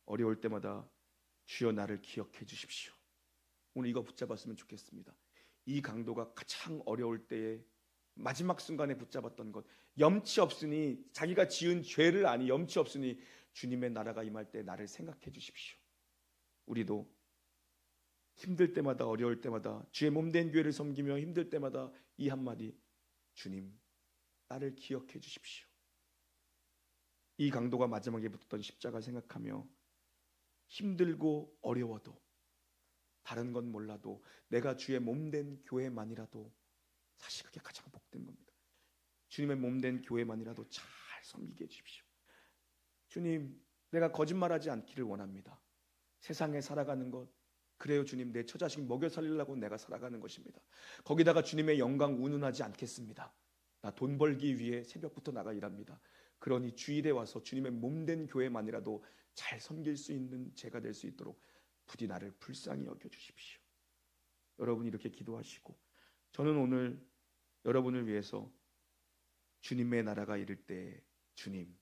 어려울 때마다 주여 나를 기억해 주십시오. 오늘 이거 붙잡았으면 좋겠습니다. 이 강도가 가장 어려울 때에 마지막 순간에 붙잡았던 것, 염치 없으니 자기가 지은 죄를 아니 염치 없으니 주님의 나라가 임할 때 나를 생각해 주십시오. 우리도 힘들 때마다 어려울 때마다 주의 몸된 교회를 섬기며 힘들 때마다 이 한마디, 주님 나를 기억해 주십시오. 이 강도가 마지막에 붙었던 십자가 생각하며 힘들고 어려워도 다른 건 몰라도 내가 주의 몸된 교회만이라도 사실 그게 가장 복된 겁니다. 주님의 몸된 교회만이라도 잘 섬기게 해주십시오. 주님, 내가 거짓말하지 않기를 원합니다. 세상에 살아가는 것, 그래요 주님, 내 처자식 먹여 살리려고 내가 살아가는 것입니다. 거기다가 주님의 영광 운운하지 않겠습니다. 나 돈 벌기 위해 새벽부터 나가 일합니다. 그러니 주일에 와서 주님의 몸된 교회만이라도 잘 섬길 수 있는 제가 될 수 있도록 부디 나를 불쌍히 여겨주십시오. 여러분이 이렇게 기도하시고 저는 오늘 여러분을 위해서 주님의 나라가 이를 때 주님,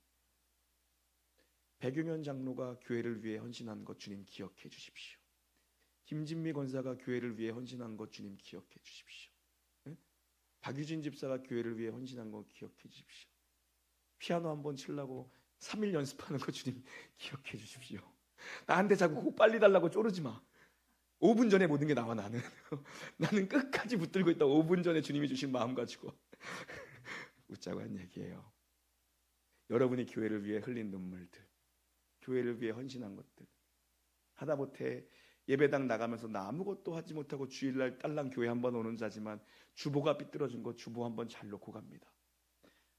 백유면 장로가 교회를 위해 헌신한 것 주님 기억해 주십시오. 김진미 권사가 교회를 위해 헌신한 것 주님 기억해 주십시오. 박유진 집사가 교회를 위해 헌신한 것 기억해 주십시오. 피아노 한번 치려고 3일 연습하는 거 주님 기억해 주십시오. 나한테 자꾸 꼭 빨리 달라고 쪼르지 마. 5분 전에 모든 게 나와 나는. 나는 끝까지 붙들고 있다. 5분 전에 주님이 주신 마음 가지고. 웃자고 한 얘기예요. 여러분이 교회를 위해 흘린 눈물들, 교회를 위해 헌신한 것들, 하다못해 예배당 나가면서 나 아무것도 하지 못하고 주일날 딸랑 교회 한번 오는 자지만 주보가 삐뚤어진 거 주보 한번 잘 놓고 갑니다.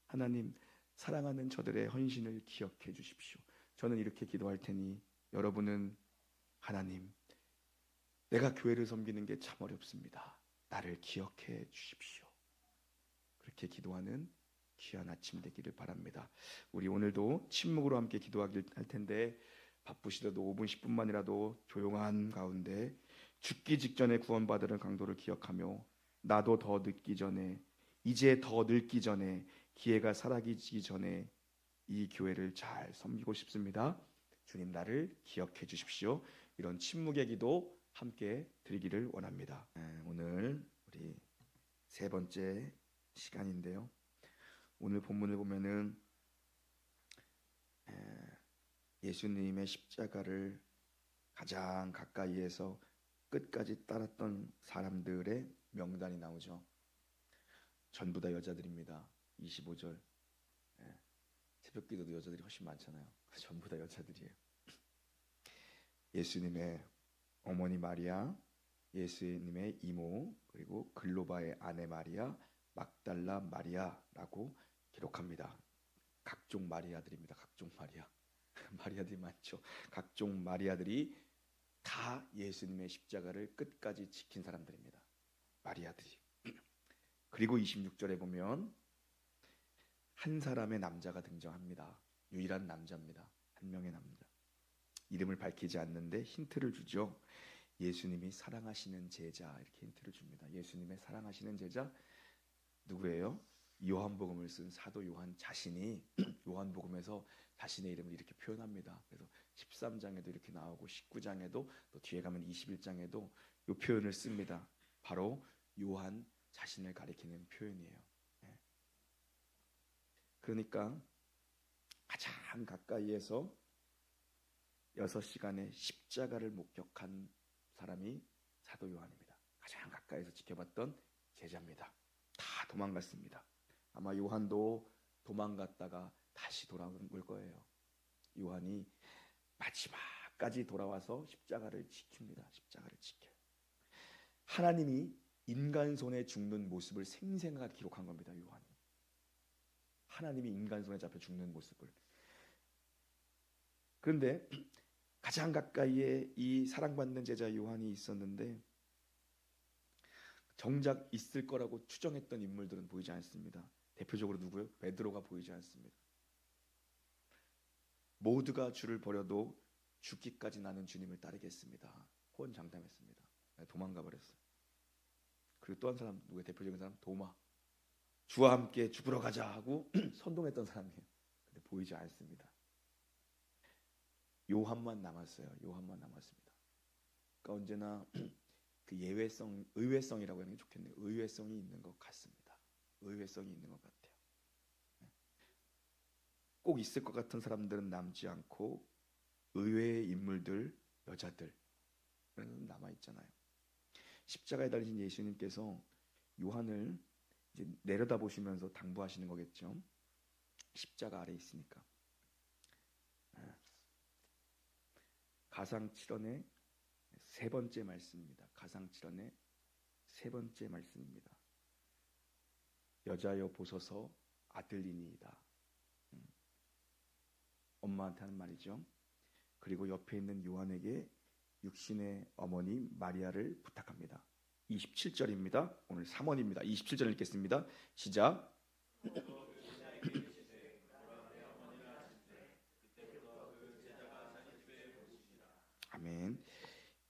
하나님, 사랑하는 저들의 헌신을 기억해 주십시오. 저는 이렇게 기도할 테니 여러분은 하나님, 내가 교회를 섬기는 게 참 어렵습니다. 나를 기억해 주십시오. 그렇게 기도하는 귀한 아침 되기를 바랍니다. 우리 오늘도 침묵으로 함께 기도하길 할 텐데 바쁘시더라도 5분 10분만이라도 조용한 가운데 죽기 직전에 구원받으는 강도를 기억하며 나도 더 늦기 전에, 이제 더 늙기 전에, 기회가 사라지기 전에 이 교회를 잘 섬기고 싶습니다. 주님 나를 기억해 주십시오. 이런 침묵의 기도 함께 드리기를 원합니다. 오늘 우리 세 번째 시간인데요. 오늘 본문을 보면은 예수님의 십자가를 가장 가까이에서 끝까지 따랐던 사람들의 명단이 나오죠. 전부 다 여자들입니다. 25절. 새벽기도도 여자들이 훨씬 많잖아요. 전부 다 여자들이에요. 예수님의 어머니 마리아, 예수님의 이모, 그리고 글로바의 아내 마리아, 막달라 마리아라고 기록합니다. 각종 마리아들입니다. 각종 마리아. 마리아들이 많죠. 각종 마리아들이 다 예수님의 십자가를 끝까지 지킨 사람들입니다. 마리아들이. 그리고 26절에 보면 한 사람의 남자가 등장합니다. 유일한 남자입니다. 한 명의 남자. 이름을 밝히지 않는데 힌트를 주죠. 예수님이 사랑하시는 제자, 이렇게 힌트를 줍니다. 예수님의 사랑하시는 제자 누구예요? 요한복음을 쓴 사도 요한 자신이 요한복음에서 자신의 이름을 이렇게 표현합니다. 그래서 13장에도 이렇게 나오고 19장에도 또 뒤에 가면 21장에도 이 표현을 씁니다. 바로 요한 자신을 가리키는 표현이에요. 네. 그러니까 가장 가까이에서 6시간의 십자가를 목격한 사람이 사도 요한입니다. 가장 가까이서 지켜봤던 제자입니다. 다 도망갔습니다. 아마 요한도 도망갔다가 다시 돌아올 거예요. 요한이 마지막까지 돌아와서 십자가를 지킵니다. 십자가를 지켜요. 하나님이 인간 손에 죽는 모습을 생생하게 기록한 겁니다. 요한이. 하나님이 인간 손에 잡혀 죽는 모습을. 그런데 가장 가까이에 이 사랑받는 제자 요한이 있었는데 정작 있을 거라고 추정했던 인물들은 보이지 않습니다. 대표적으로 누구요? 베드로가 보이지 않습니다. 모두가 주를 버려도 죽기까지 나는 주님을 따르겠습니다. 호언장담했습니다. 도망가 버렸어요. 그리고 또 한 사람, 누구의 대표적인 사람? 도마. 주와 함께 죽으러 가자 하고 선동했던 사람이에요. 근데 보이지 않습니다. 요한만 남았어요. 요한만 남았습니다. 그러니까 언제나 그 의외성이라고 하는 게 좋겠네요. 의외성이 있는 것 같습니다. 의외성이 있는 것 같아요. 꼭 있을 것 같은 사람들은 남지 않고 의외의 인물들, 여자들 남아 있잖아요. 십자가에 달리신 예수님께서 요한을 이제 내려다보시면서 당부하시는 거겠죠. 십자가 아래 있으니까. 가상칠언의 세 번째 말씀입니다. 가상칠언의 세 번째 말씀입니다. 여자여 보소서 아들이니이다. 엄마한테 하는 말이죠. 그리고 옆에 있는 요한에게 육신의 어머니 마리아를 부탁합니다. 27절입니다. 오늘 3원입니다. 27절 읽겠습니다. 시작. 아멘.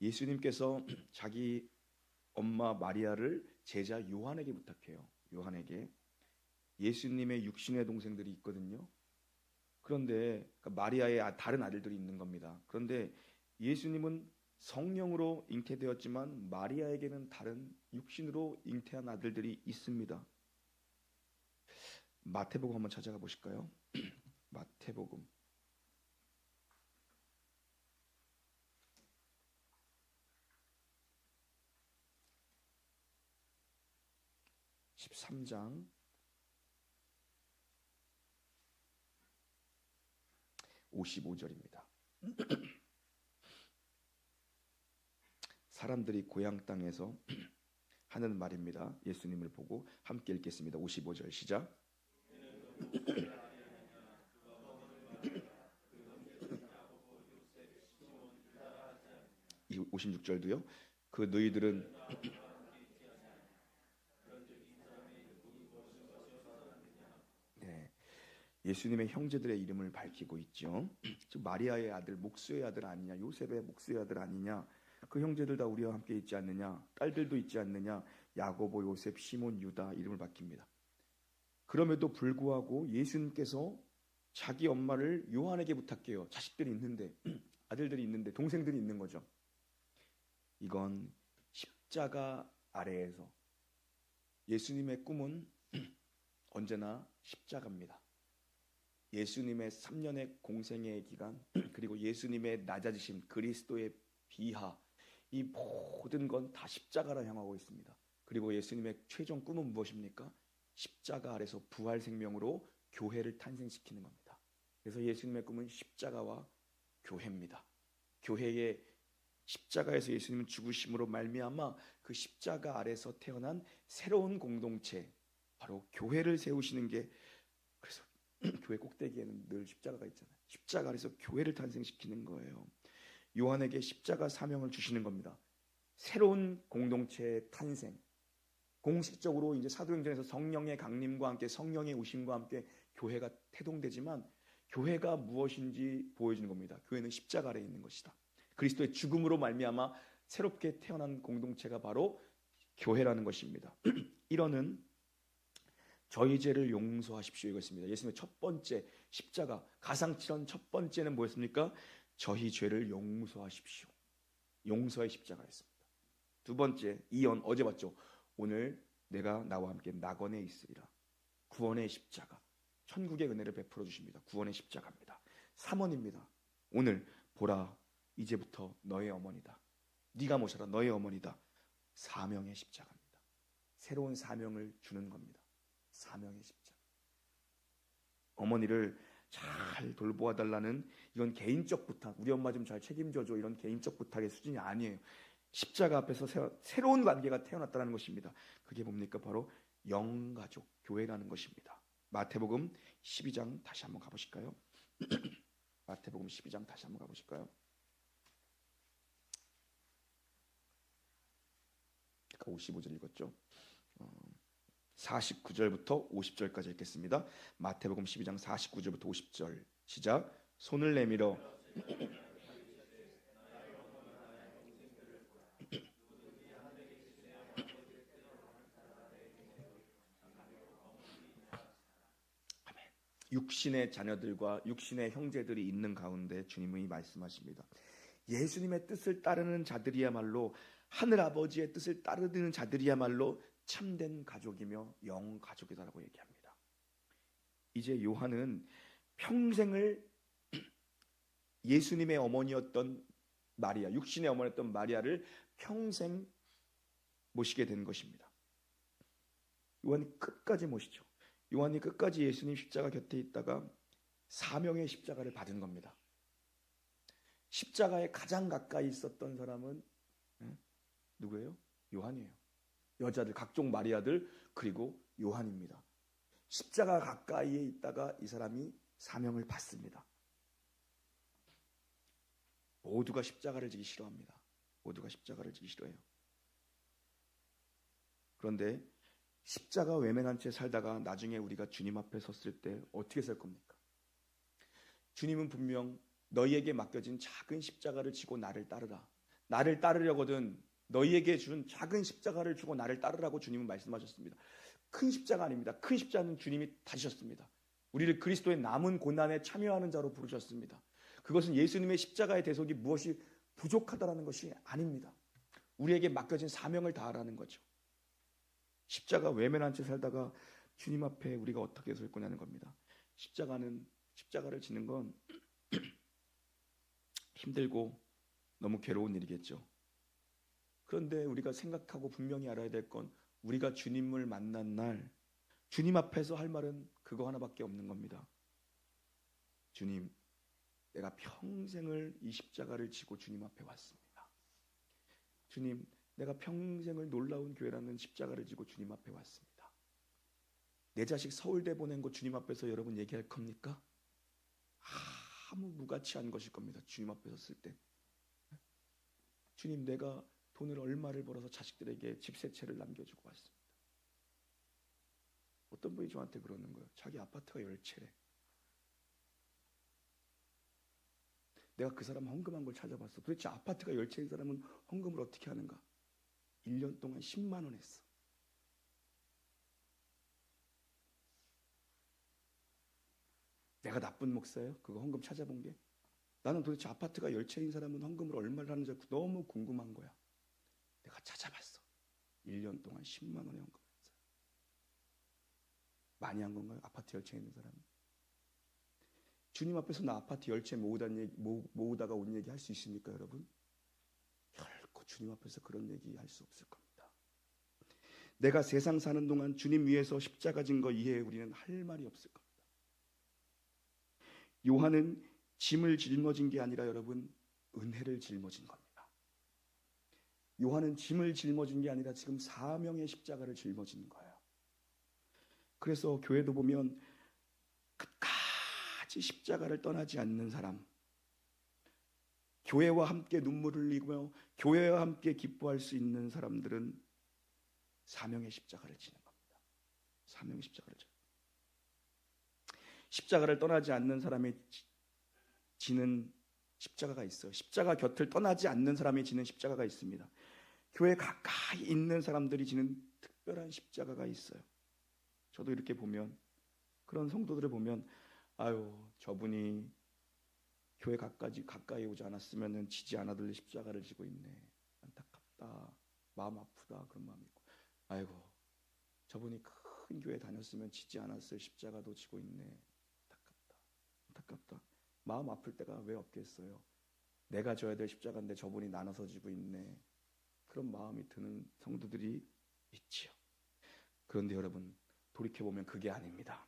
예수님께서 자기 엄마 마리아를 제자 요한에게 부탁해요. 요한에게. 예수님의 육신의 동생들이 있거든요. 그런데 마리아의 다른 아들들이 있는 겁니다. 그런데 예수님은 성령으로 잉태되었지만 마리아에게는 다른 육신으로 잉태한 아들들이 있습니다. 마태복음 한번 찾아가 보실까요? 마태복음 13장 55절입니다. 사람들이 고향 땅에서 하는 말입니다. 예수님을 보고 함께 읽겠습니다. 55절 시작. 56절도요. 그 너희들은 네, 예수님의 형제들의 이름을 밝히고 있죠. 즉 마리아의 아들, 목수의 아들 아니냐, 요셉의 목수의 아들 아니냐, 그 형제들 다 우리와 함께 있지 않느냐, 딸들도 있지 않느냐, 야고보, 요셉, 시몬, 유다 이름을 밝힙니다. 그럼에도 불구하고 예수님께서 자기 엄마를 요한에게 부탁해요. 자식들이 있는데, 아들들이 있는데, 동생들이 있는 거죠. 이건 십자가 아래에서 예수님의 꿈은 언제나 십자가입니다. 예수님의 3년의 공생의 기간, 그리고 예수님의 낮아지심, 그리스도의 비하, 이 모든 건 다 십자가로 향하고 있습니다. 그리고 예수님의 최종 꿈은 무엇입니까? 십자가 아래서 부활 생명으로 교회를 탄생시키는 겁니다. 그래서 예수님의 꿈은 십자가와 교회입니다. 교회의 십자가에서 예수님은 죽으심으로 말미암아 그 십자가 아래서 태어난 새로운 공동체, 바로 교회를 세우시는 게, 그래서 교회 꼭대기에는 늘 십자가가 있잖아요. 십자가 아래서 교회를 탄생시키는 거예요. 요한에게 십자가 사명을 주시는 겁니다. 새로운 공동체의 탄생. 공식적으로 이제 사도행전에서 성령의 강림과 함께 성령의 오심과 함께 교회가 태동되지만, 교회가 무엇인지 보여주는 겁니다. 교회는 십자가 아래에 있는 것이다. 그리스도의 죽음으로 말미암아 새롭게 태어난 공동체가 바로 교회라는 것입니다. 1어는 저희 죄를 용서하십시오, 이것입니다. 예수님의 첫 번째 십자가 가상칠언 첫 번째는 뭐였습니까? 저희 죄를 용서하십시오. 용서의 십자가였습니다. 두 번째 2연 어제 봤죠. 오늘 내가 나와 함께 낙원에 있으리라. 구원의 십자가, 천국의 은혜를 베풀어 주십니다. 구원의 십자가입니다. 3원입니다. 오늘 보라, 이제부터 너의 어머니다. 네가 모셔라, 너의 어머니다. 사명의 십자가입니다. 새로운 사명을 주는 겁니다. 사명의 십자가. 어머니를 잘 돌보아 달라는, 이건 개인적 부탁, 우리 엄마 좀 잘 책임져줘, 이런 개인적 부탁의 수준이 아니에요. 십자가 앞에서 새로운 관계가 태어났다는 것입니다. 그게 뭡니까? 바로 영가족, 교회라는 것입니다. 마태복음 12장 다시 한번 가보실까요? 마태복음 12장 다시 한번 가보실까요? 55절 읽었죠? 49절부터 50절까지 읽겠습니다. 마태복음 12장 49절부터 50절 시작. 손을 내밀어 육신의 자녀들과 육신의 형제들이 있는 가운데 주님이 말씀하십니다. 예수님의 뜻을 따르는 자들이야말로, 하늘 아버지의 뜻을 따르는 자들이야말로 참된 가족이며 영 가족이다라고 얘기합니다. 이제 요한은 평생을 예수님의 어머니였던 마리아, 육신의 어머니였던 마리아를 평생 모시게 된 것입니다. 요한이 끝까지 모시죠. 요한이 끝까지 예수님 십자가 곁에 있다가 사명의 십자가를 받은 겁니다. 십자가에 가장 가까이 있었던 사람은 누구예요? 요한이에요. 여자들, 각종 마리아들, 그리고 요한입니다. 십자가 가까이에 있다가 이 사람이 사명을 받습니다. 모두가 십자가를 지기 싫어합니다. 모두가 십자가를 지기 싫어해요. 그런데 십자가 외면한 채 살다가 나중에 우리가 주님 앞에 섰을 때 어떻게 살 겁니까? 주님은 분명 너희에게 맡겨진 작은 십자가를 지고 나를 따르라. 나를 따르려거든 너희에게 준 작은 십자가를 주고 나를 따르라고 주님은 말씀하셨습니다. 큰 십자가 아닙니다. 큰 십자가는 주님이 다지셨습니다. 우리를 그리스도의 남은 고난에 참여하는 자로 부르셨습니다. 그것은 예수님의 십자가의 대속이 무엇이 부족하다라는 것이 아닙니다. 우리에게 맡겨진 사명을 다하라는 거죠. 십자가 외면한 채 살다가 주님 앞에 우리가 어떻게 설 거냐는 겁니다. 십자가를 지는 건 힘들고 너무 괴로운 일이겠죠. 그런데 우리가 생각하고 분명히 알아야 될 건, 우리가 주님을 만난 날 주님 앞에서 할 말은 그거 하나밖에 없는 겁니다. 주님, 내가 평생을 이 십자가를 지고 주님 앞에 왔습니다. 주님, 내가 평생을 놀라운 교회라는 십자가를 지고 주님 앞에 왔습니다. 내 자식 서울대 보낸 거 주님 앞에서 여러분 얘기할 겁니까? 아무 무가치한 것일 겁니다. 주님 앞에 섰을 때. 주님, 내가 돈을 얼마를 벌어서 자식들에게 집 세 채를 남겨주고 왔습니다. 어떤 분이 저한테 그러는 거예요. 자기 아파트가 10채래. 내가 그 사람 헌금한 걸 찾아봤어. 도대체 아파트가 10채인 사람은 헌금을 어떻게 하는가? 1년 동안 10만 원 했어. 내가 나쁜 목사예요? 그거 헌금 찾아본 게? 나는 도대체 아파트가 10채인 사람은 헌금을 얼마를 하는지 너무 궁금한 거야. 내가 찾아봤어. 1년 동안 10만 원의 헌금을 했어요. 많이 한 건가요? 아파트 10채 있는 사람은? 주님 앞에서 나 아파트 10채 모으다가 온 얘기 할 수 있습니까, 여러분? 결코 주님 앞에서 그런 얘기 할 수 없을 겁니다. 내가 세상 사는 동안 주님 위해서 십자가 진 거 이해해 우리는 할 말이 없을 겁니다. 요한은 짐을 짊어진 게 아니라 여러분, 은혜를 짊어진 겁니다. 요한은 짐을 짊어진 게 아니라 지금 사명의 십자가를 짊어진 거예요. 그래서 교회도 보면 끝까지 십자가를 떠나지 않는 사람, 교회와 함께 눈물을 흘리며 교회와 함께 기뻐할 수 있는 사람들은 사명의 십자가를 지는 겁니다. 사명의 십자가를 져요. 십자가를 떠나지 않는 사람이 지는 십자가가 있어요. 십자가 곁을 떠나지 않는 사람이 지는 십자가가 있습니다. 교회 가까이 있는 사람들이 지는 특별한 십자가가 있어요. 저도 이렇게 보면, 그런 성도들을 보면, 아유, 저분이 교회 가까이 오지 않았으면 지지 않아둘 십자가를 지고 있네. 안타깝다. 마음 아프다. 그런 마음이 있고, 아이고, 저분이 큰 교회 다녔으면 지지 않았을 십자가도 지고 있네. 안타깝다. 마음 아플 때가 왜 없겠어요. 내가 져야 될 십자가인데 저분이 나눠서 지고 있네. 그런 마음이 드는 성도들이 있지요. 그런데 여러분, 돌이켜보면 그게 아닙니다.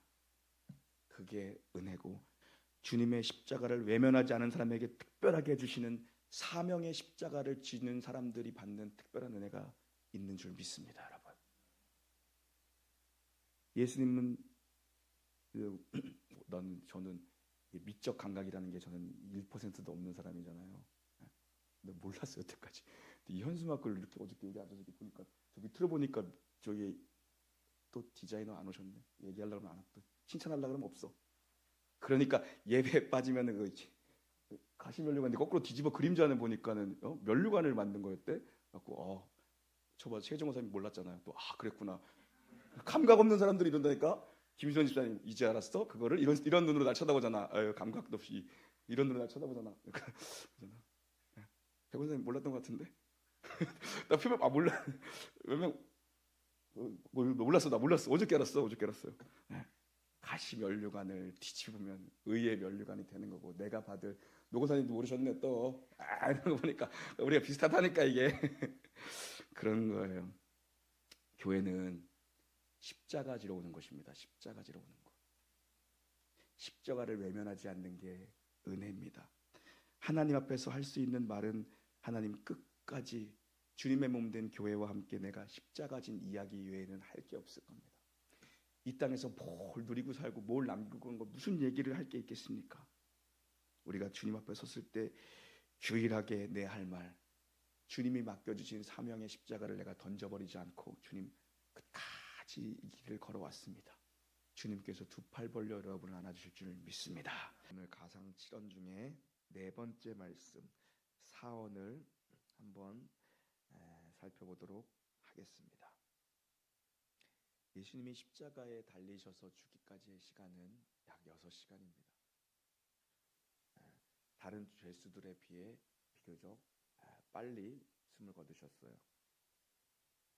그게 은혜고, 주님의 십자가를 외면하지 않은 사람에게 특별하게 해주시는 사명의 십자가를 지는 사람들이 받는 특별한 은혜가 있는 줄 믿습니다. 여러분, 예수님은 저는 미적 감각이라는 게 저는 1%도 없는 사람이잖아요. 근데 몰랐어요, 여태까지. 이 현수막 을 이렇게 어저께 여기 앉아서 보니까, 저기 틀어보니까 저기 또 디자이너 안 오셨네. 얘기하려고 하면 안 왔고, 칭찬하려고 하면 없어. 그러니까 예배에 빠지면은 가시면류관인데 거꾸로 뒤집어 그림자는 보니까는 면류관을 만든 거였대. 갖고 저봐, 최정호 사람이 몰랐잖아요. 또 그랬구나. 감각 없는 사람들이 이런다니까. 김수현 집사님 이제 알았어? 그거를 이런 눈으로 날 쳐다보잖아. 감각도 없이 이런 눈으로 날 쳐다보잖아. 백원사님 몰랐던 것 같은데. 나 표면 몰라. 몰랐어. 나 몰랐어. 어저께 알았어요. 가시 면류관을 뒤집으면 의의 면류관이 되는 거고, 내가 받을, 노고사님도 모르셨네 또. 이런 거 보니까 우리가 비슷하다니까 이게. 그런 거예요. 교회는 십자가 지러 오는 것입니다. 십자가 지러 오는 것. 십자가를 외면하지 않는 게 은혜입니다. 하나님 앞에서 할 수 있는 말은, 하나님 끝까지 주님의 몸 된 교회와 함께 내가 십자가 진 이야기 외에는 할 게 없을 겁니다. 이 땅에서 뭘 누리고 살고 뭘 남기고 그런 거 무슨 얘기를 할 게 있겠습니까? 우리가 주님 앞에 섰을 때 유일하게 내 할 말, 주님이 맡겨주신 사명의 십자가를 내가 던져버리지 않고 주님 끝까지 이 길을 걸어왔습니다. 주님께서 두 팔 벌려 여러분을 안아주실 줄 믿습니다. 오늘 가상 7원 중에 네 번째 말씀, 사언을 한번 살펴보도록 하겠습니다. 예수님이 십자가에 달리셔서 죽기까지의 시간은 약 6시간입니다. 다른 죄수들에 비해 비교적 빨리 숨을 거두셨어요.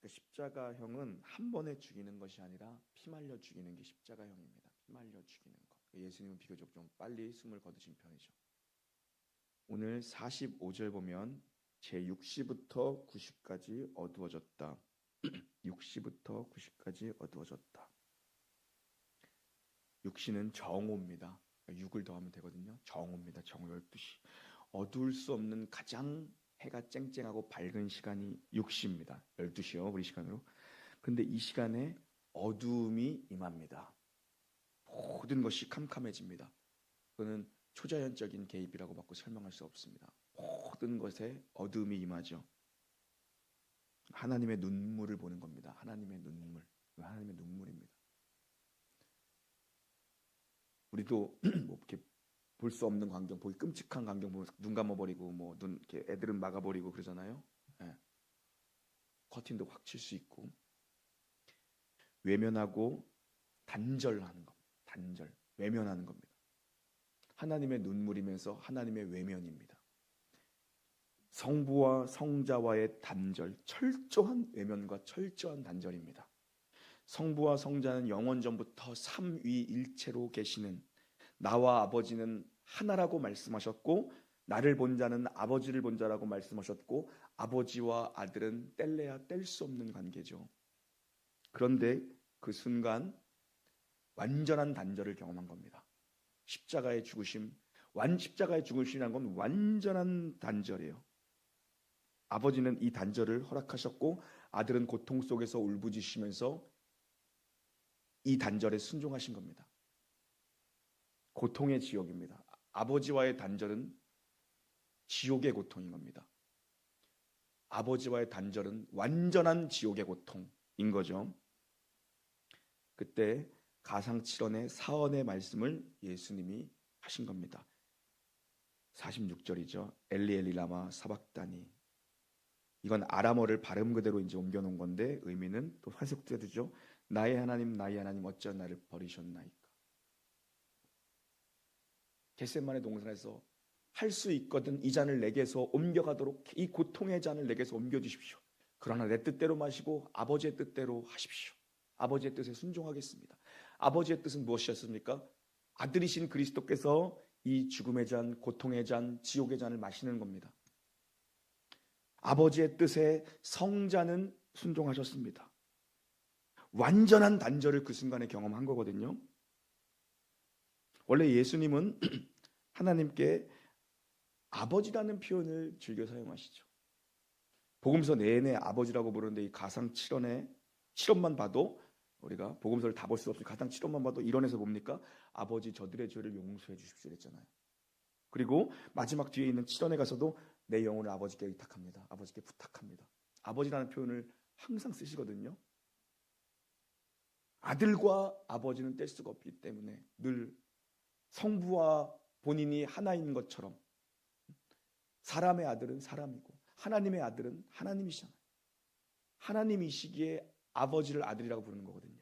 십자가형은 한 번에 죽이는 것이 아니라 피말려 죽이는 게 십자가형입니다. 피말려 죽이는 것. 예수님은 비교적 좀 빨리 숨을 거두신 편이죠. 오늘 45절 보면 제6시부터 9시까지 어두워졌다. 6시부터 9시까지 어두워졌다. 6시는 정오입니다. 6을 더하면 되거든요. 정오입니다. 정오 12시. 어두울 수 없는 가장 해가 쨍쨍하고 밝은 시간이 6시입니다. 12시요, 우리 시간으로. 근데 이 시간에 어두움이 임합니다. 모든 것이 캄캄해집니다. 그거는 초자연적인 개입이라고 받고 설명할 수 없습니다. 모든 것에 어두움이 임하죠. 하나님의 눈물을 보는 겁니다. 하나님의 눈물. 하나님의 눈물입니다. 우리도 뭐 이렇게 볼 수 없는 광경, 보기 끔찍한 광경 보면 눈 감아버리고 뭐 눈 이렇게 애들은 막아버리고 그러잖아요. 커튼도 확 칠 수 있고. 외면하고 단절하는 겁니다. 단절, 외면하는 겁니다. 하나님의 눈물이면서 하나님의 외면입니다. 성부와 성자와의 단절, 철저한 외면과 철저한 단절입니다. 성부와 성자는 영원전부터 삼위일체로 계시는, 나와 아버지는 하나라고 말씀하셨고 나를 본 자는 아버지를 본 자라고 말씀하셨고, 아버지와 아들은 뗄래야 뗄 수 없는 관계죠. 그런데 그 순간 완전한 단절을 경험한 겁니다. 십자가의 죽으심이라는 건 완전한 단절이에요. 아버지는 이 단절을 허락하셨고 아들은 고통 속에서 울부짖으면서 이 단절에 순종하신 겁니다. 고통의 지옥입니다. 아버지와의 단절은 지옥의 고통인 겁니다. 아버지와의 단절은 완전한 지옥의 고통인 거죠. 그때 가상칠언의 사언의 말씀을 예수님이 하신 겁니다. 46절이죠. 엘리 엘리 라마 사박다니. 이건 아람어를 발음 그대로 이제 옮겨놓은 건데 의미는 또 해석되죠. 나의 하나님 어찌 나를 버리셨나이까. 겟세마네 동산에서 할 수 있거든 이 잔을 내게서 옮겨가도록 이 고통의 잔을 내게서 옮겨주십시오. 그러나 내 뜻대로 마시고 아버지의 뜻대로 하십시오. 아버지의 뜻에 순종하겠습니다. 아버지의 뜻은 무엇이었습니까? 아들이신 그리스도께서 이 죽음의 잔, 고통의 잔, 지옥의 잔을 마시는 겁니다. 아버지의 뜻에 성자는 순종하셨습니다. 완전한 단절을 그 순간에 경험한 거거든요. 원래 예수님은 하나님께 아버지라는 표현을 즐겨 사용하시죠. 복음서 내내 아버지라고 부르는데 이 가상 7원의 7원만 봐도 우리가 복음서를 다 볼 수 없으니 가상 7원만 봐도 이론에서 뭡니까? 아버지 저들의 죄를 용서해 주십시오 그랬잖아요. 그리고 마지막 뒤에 있는 7원에 가서도 내 영혼을 아버지께 의탁합니다. 아버지께 부탁합니다. 아버지라는 표현을 항상 쓰시거든요. 아들과 아버지는 뗄 수가 없기 때문에 늘 성부와 본인이 하나인 것처럼 사람의 아들은 사람이고 하나님의 아들은 하나님이시잖아요. 하나님이시기에 아버지를 아들이라고 부르는 거거든요.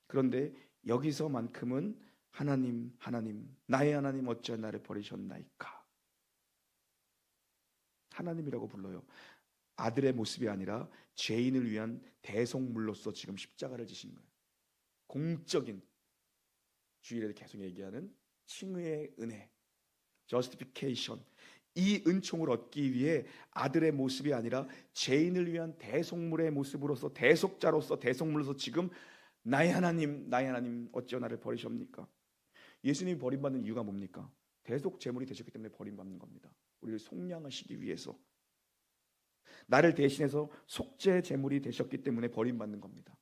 그런데 여기서만큼은 하나님 나의 하나님 어찌하여 나를 버리셨나이까. 하나님이라고 불러요. 아들의 모습이 아니라 죄인을 위한 대속물로서 지금 십자가를 지신 거예요. 공적인 주일에 계속 얘기하는 칭의의 은혜, justification. 이 은총을 얻기 위해 아들의 모습이 아니라 죄인을 위한 대속물의 모습으로서 대속자로서 대속물로서 지금 나의 하나님 어찌어 나를 버리십니까? 예수님이 버림받는 이유가 뭡니까? 대속 제물이 되셨기 때문에 버림받는 겁니다. 우리를 속량하시기 위해서 나를 대신해서 속죄 제물이 되셨기 때문에 버림받는 겁니다.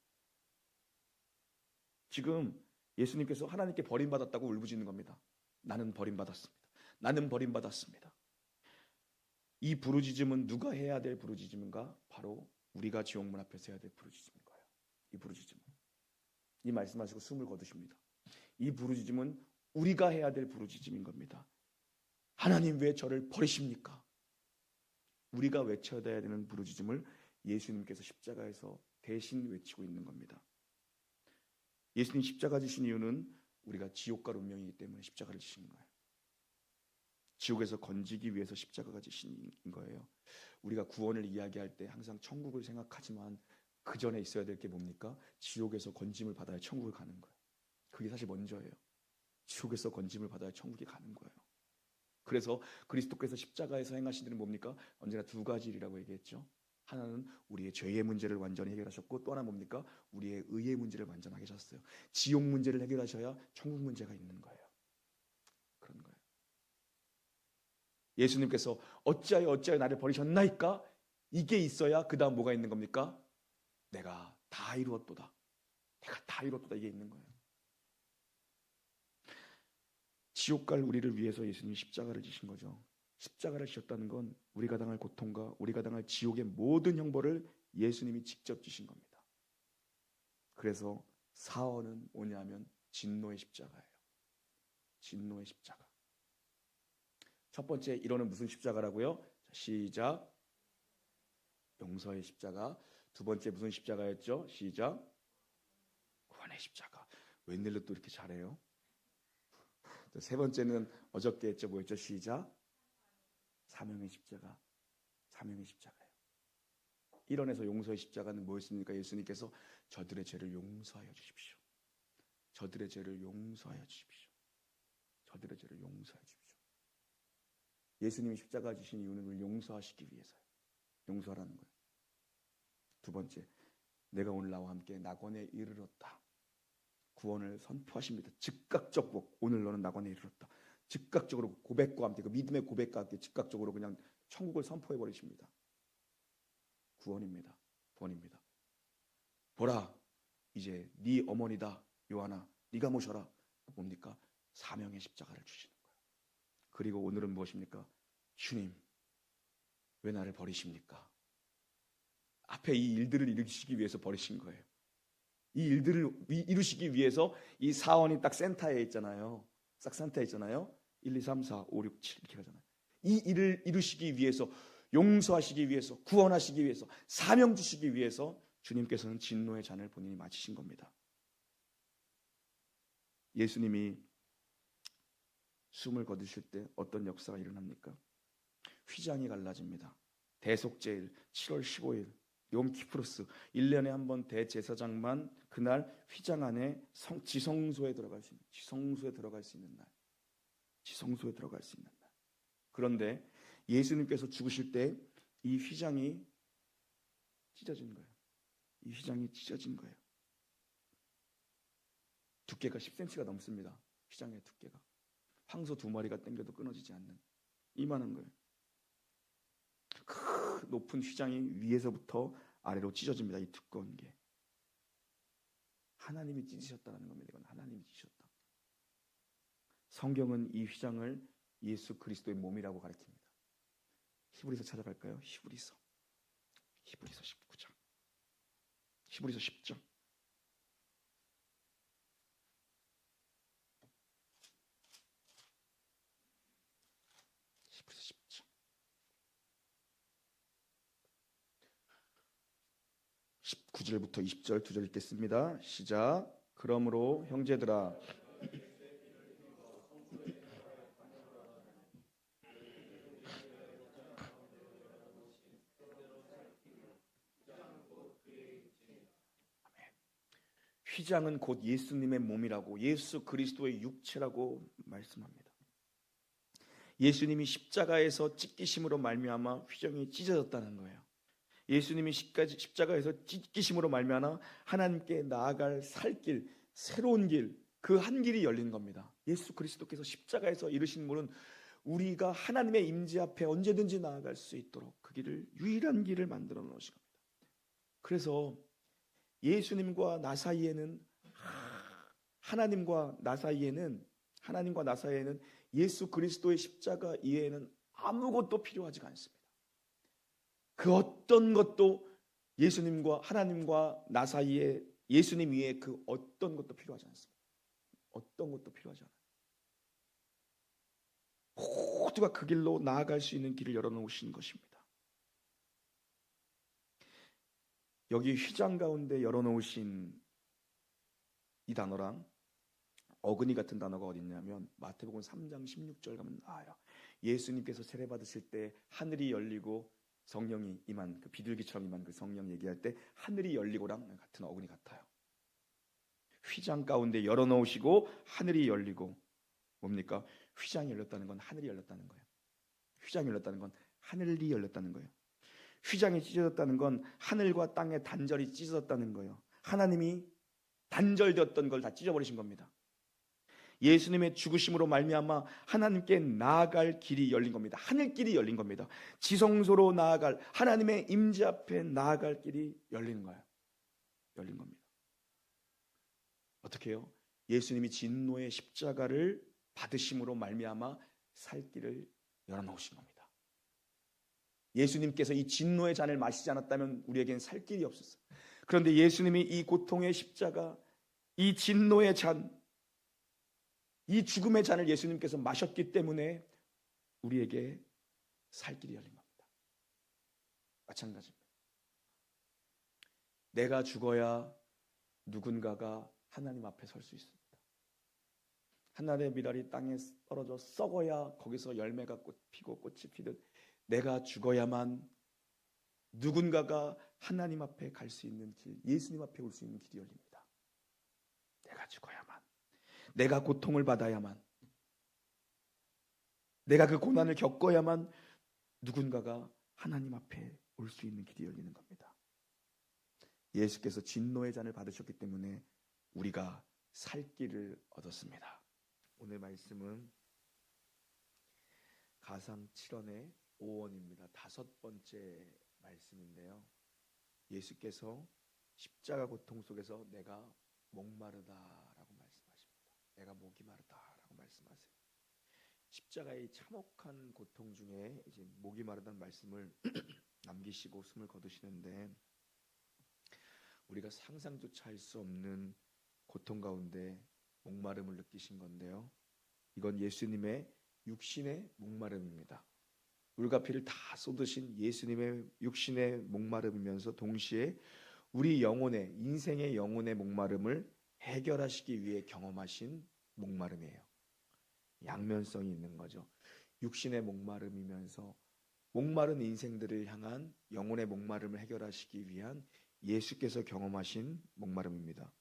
지금 예수님께서 하나님께 버림받았다고 울부짖는 겁니다. 나는 버림받았습니다. 나는 버림받았습니다. 이 부르짖음은 누가 해야 될 부르짖음인가? 바로 우리가 지옥문 앞에서 해야 될 부르짖음인 거예요. 이 부르짖음은. 이 말씀하시고 숨을 거두십니다. 이 부르짖음은 우리가 해야 될 부르짖음인 겁니다. 하나님 왜 저를 버리십니까? 우리가 외쳐야 되는 부르짖음을 예수님께서 십자가에서 대신 외치고 있는 겁니다. 예수님 십자가 지신 이유는 우리가 지옥갈 운명이기 때문에 십자가를 지신 거예요. 지옥에서 건지기 위해서 십자가가 지신 거예요. 우리가 구원을 이야기할 때 항상 천국을 생각하지만 그 전에 있어야 될 게 뭡니까? 지옥에서 건짐을 받아야 천국을 가는 거예요. 그게 사실 먼저예요. 지옥에서 건짐을 받아야 천국에 가는 거예요. 그래서 그리스도께서 십자가에서 행하신 일은 뭡니까? 언제나 두 가지 일이라고 얘기했죠. 하나는 우리의 죄의 문제를 완전히 해결하셨고 또 하나 뭡니까? 우리의 의의 문제를 완전하게 하셨어요. 지옥 문제를 해결하셔야 천국 문제가 있는 거예요. 그런 거예요. 예수님께서 어찌하여 나를 버리셨나이까? 이게 있어야 그 다음 뭐가 있는 겁니까? 내가 다 이루었도다. 내가 다 이루었도다. 이게 있는 거예요. 지옥 갈 우리를 위해서 예수님이 십자가를 지신 거죠. 십자가를 지셨다는 건 우리가 당할 고통과 우리가 당할 지옥의 모든 형벌을 예수님이 직접 지신 겁니다. 그래서 사언은 뭐냐면 진노의 십자가예요. 진노의 십자가. 첫 번째 이론은 무슨 십자가라고요? 시작. 용서의 십자가. 두 번째 무슨 십자가였죠? 시작. 구원의 십자가. 웬일로 또 이렇게 잘해요? 세 번째는 어저께 했죠. 뭐였죠? 시작. 사명의 십자가. 사명의 십자가예요. 이론에서 용서의 십자가는 뭐였습니까? 예수님께서 저들의 죄를 용서하여 주십시오. 저들의 죄를 용서하여 주십시오. 저들의 죄를 용서하여 주십시오. 예수님이 십자가 지신 이유는 우리를 용서하시기 위해서요. 용서하라는 거예요. 두 번째, 내가 오늘 나와 함께 낙원에 이르렀다. 구원을 선포하십니다. 즉각적 복. 오늘 너는 낙원에 이르렀다. 즉각적으로 고백과 함께 그 믿음의 고백과 함께 즉각적으로 그냥 천국을 선포해 버리십니다. 구원입니다. 구원입니다. 보라, 이제 네 어머니다. 요한아 네가 모셔라. 뭡니까? 사명의 십자가를 주시는 거예요. 그리고 오늘은 무엇입니까? 주님 왜 나를 버리십니까? 앞에 이 일들을 이루시기 위해서 버리신 거예요. 이 일들을 이루시기 위해서 이 사원이 딱 센터에 있잖아요. 싹 센터에 있잖아요. 1, 2, 3, 4, 5, 6, 7 이렇게 가잖아요. 이 일을 이루시기 위해서, 용서하시기 위해서, 구원하시기 위해서, 사명 주시기 위해서 주님께서는 진노의 잔을 본인이 마치신 겁니다. 예수님이 숨을 거두실 때 어떤 역사가 일어납니까? 휘장이 갈라집니다. 대속제일 7월 15일 욤키프로스 1년에 한 번 대제사장만 그날 휘장 안에 지성소에 들어갈 수 있는 날. 지성소에 들어갈 수 있는 날. 그런데 예수님께서 죽으실 때 이 휘장이 찢어진 거예요. 이 휘장이 찢어진 거예요. 두께가 10cm가 넘습니다. 휘장의 두께가. 황소 2마리가 당겨도 끊어지지 않는 이만한 거예요. 그 높은 휘장이 위에서부터 아래로 찢어집니다. 이 두꺼운 게. 하나님이 찢으셨다는 겁니다. 이건 하나님이 찢으셨다. 성경은 이 휘장을 예수 그리스도의 몸이라고 가르칩니다. 히브리서 찾아갈까요? 히브리서 19장. 히브리서 10장. 히브리서 10장. 19절부터 20절 2절 읽겠습니다. 시작. 그러므로 형제들아 휘장은 곧 예수님의 몸이라고, 예수 그리스도의 육체라고 말씀합니다. 예수님이 십자가에서 찢기심으로 말미암아 휘장이 찢어졌다는 거예요. 예수님이 십자가에서 찢기심으로 말미암아 하나님께 나아갈 살 길, 새로운 길, 그 한 길이 열린 겁니다. 예수 그리스도께서 십자가에서 이루신 물은 우리가 하나님의 임재 앞에 언제든지 나아갈 수 있도록 그 길을, 유일한 길을 만들어 놓으신 겁니다. 그래서 예수님과 나 사이에는, 하나님과 나 사이에는 예수 그리스도의 십자가 이외에는 아무것도 필요하지가 않습니다. 그 어떤 것도 예수님과 하나님과 나 사이에, 예수님 위에 그 어떤 것도 필요하지 않습니다. 어떤 것도 필요하지 않아요. 모두가 그 길로 나아갈 수 있는 길을 열어놓으신 것입니다. 여기 휘장 가운데 열어놓으신 이 단어랑 어근이 같은 단어가 어디 있냐면 마태복음 3장 16절 가면 나와요. 예수님께서 세례 받으실 때 하늘이 열리고 성령이 임한, 그 비둘기처럼 임한 그 성령 얘기할 때 하늘이 열리고랑 같은 어근이 같아요. 휘장 가운데 열어놓으시고 하늘이 열리고, 뭡니까? 휘장이 열렸다는 건 하늘이 열렸다는 거예요. 휘장이 열렸다는 건 하늘이 열렸다는 거예요. 휘장이 찢어졌다는 건 하늘과 땅의 단절이 찢어졌다는 거예요. 하나님이 단절되었던 걸 다 찢어버리신 겁니다. 예수님의 죽으심으로 말미암아 하나님께 나아갈 길이 열린 겁니다. 하늘길이 열린 겁니다. 지성소로 나아갈, 하나님의 임재 앞에 나아갈 길이 열리는 거예요. 열린 겁니다. 어떻게 해요? 예수님이 진노의 십자가를 받으심으로 말미암아 살 길을 열어놓으신 겁니다. 예수님께서 이 진노의 잔을 마시지 않았다면 우리에겐 살 길이 없었어요. 그런데 예수님이 이 고통의 십자가, 이 진노의 잔, 이 죽음의 잔을 예수님께서 마셨기 때문에 우리에게 살 길이 열린 겁니다. 마찬가지입니다. 내가 죽어야 누군가가 하나님 앞에 설 수 있습니다. 하늘의 미랄이 땅에 떨어져 썩어야 거기서 열매가 피고 꽃이 피듯 내가 죽어야만 누군가가 하나님 앞에 갈 수 있는 길, 예수님 앞에 올 수 있는 길이 열립니다. 내가 죽어야만, 내가 고통을 받아야만, 내가 그 고난을 겪어야만 누군가가 하나님 앞에 올 수 있는 길이 열리는 겁니다. 예수께서 진노의 잔을 받으셨기 때문에 우리가 살 길을 얻었습니다. 오늘 말씀은 가상 7원의 5원입니다. 5번째 말씀인데요. 예수께서 십자가 고통 속에서 내가 목마르다라고 목이 마르다라고 말씀하세요. 십자가의 참혹한 고통 중에 이제 목이 마르다는 말씀을 남기시고 숨을 거두시는데, 우리가 상상조차 할 수 없는 고통 가운데 목마름을 느끼신 건데요. 이건 예수님의 육신의 목마름입니다. 물과 피를 다 쏟으신 예수님의 육신의 목마름이면서 동시에 우리 영혼의, 인생의 영혼의 목마름을 해결하시기 위해 경험하신 목마름이에요. 양면성이 있는 거죠. 육신의 목마름이면서 목마른 인생들을 향한 영혼의 목마름을 해결하시기 위한 예수께서 경험하신 목마름입니다.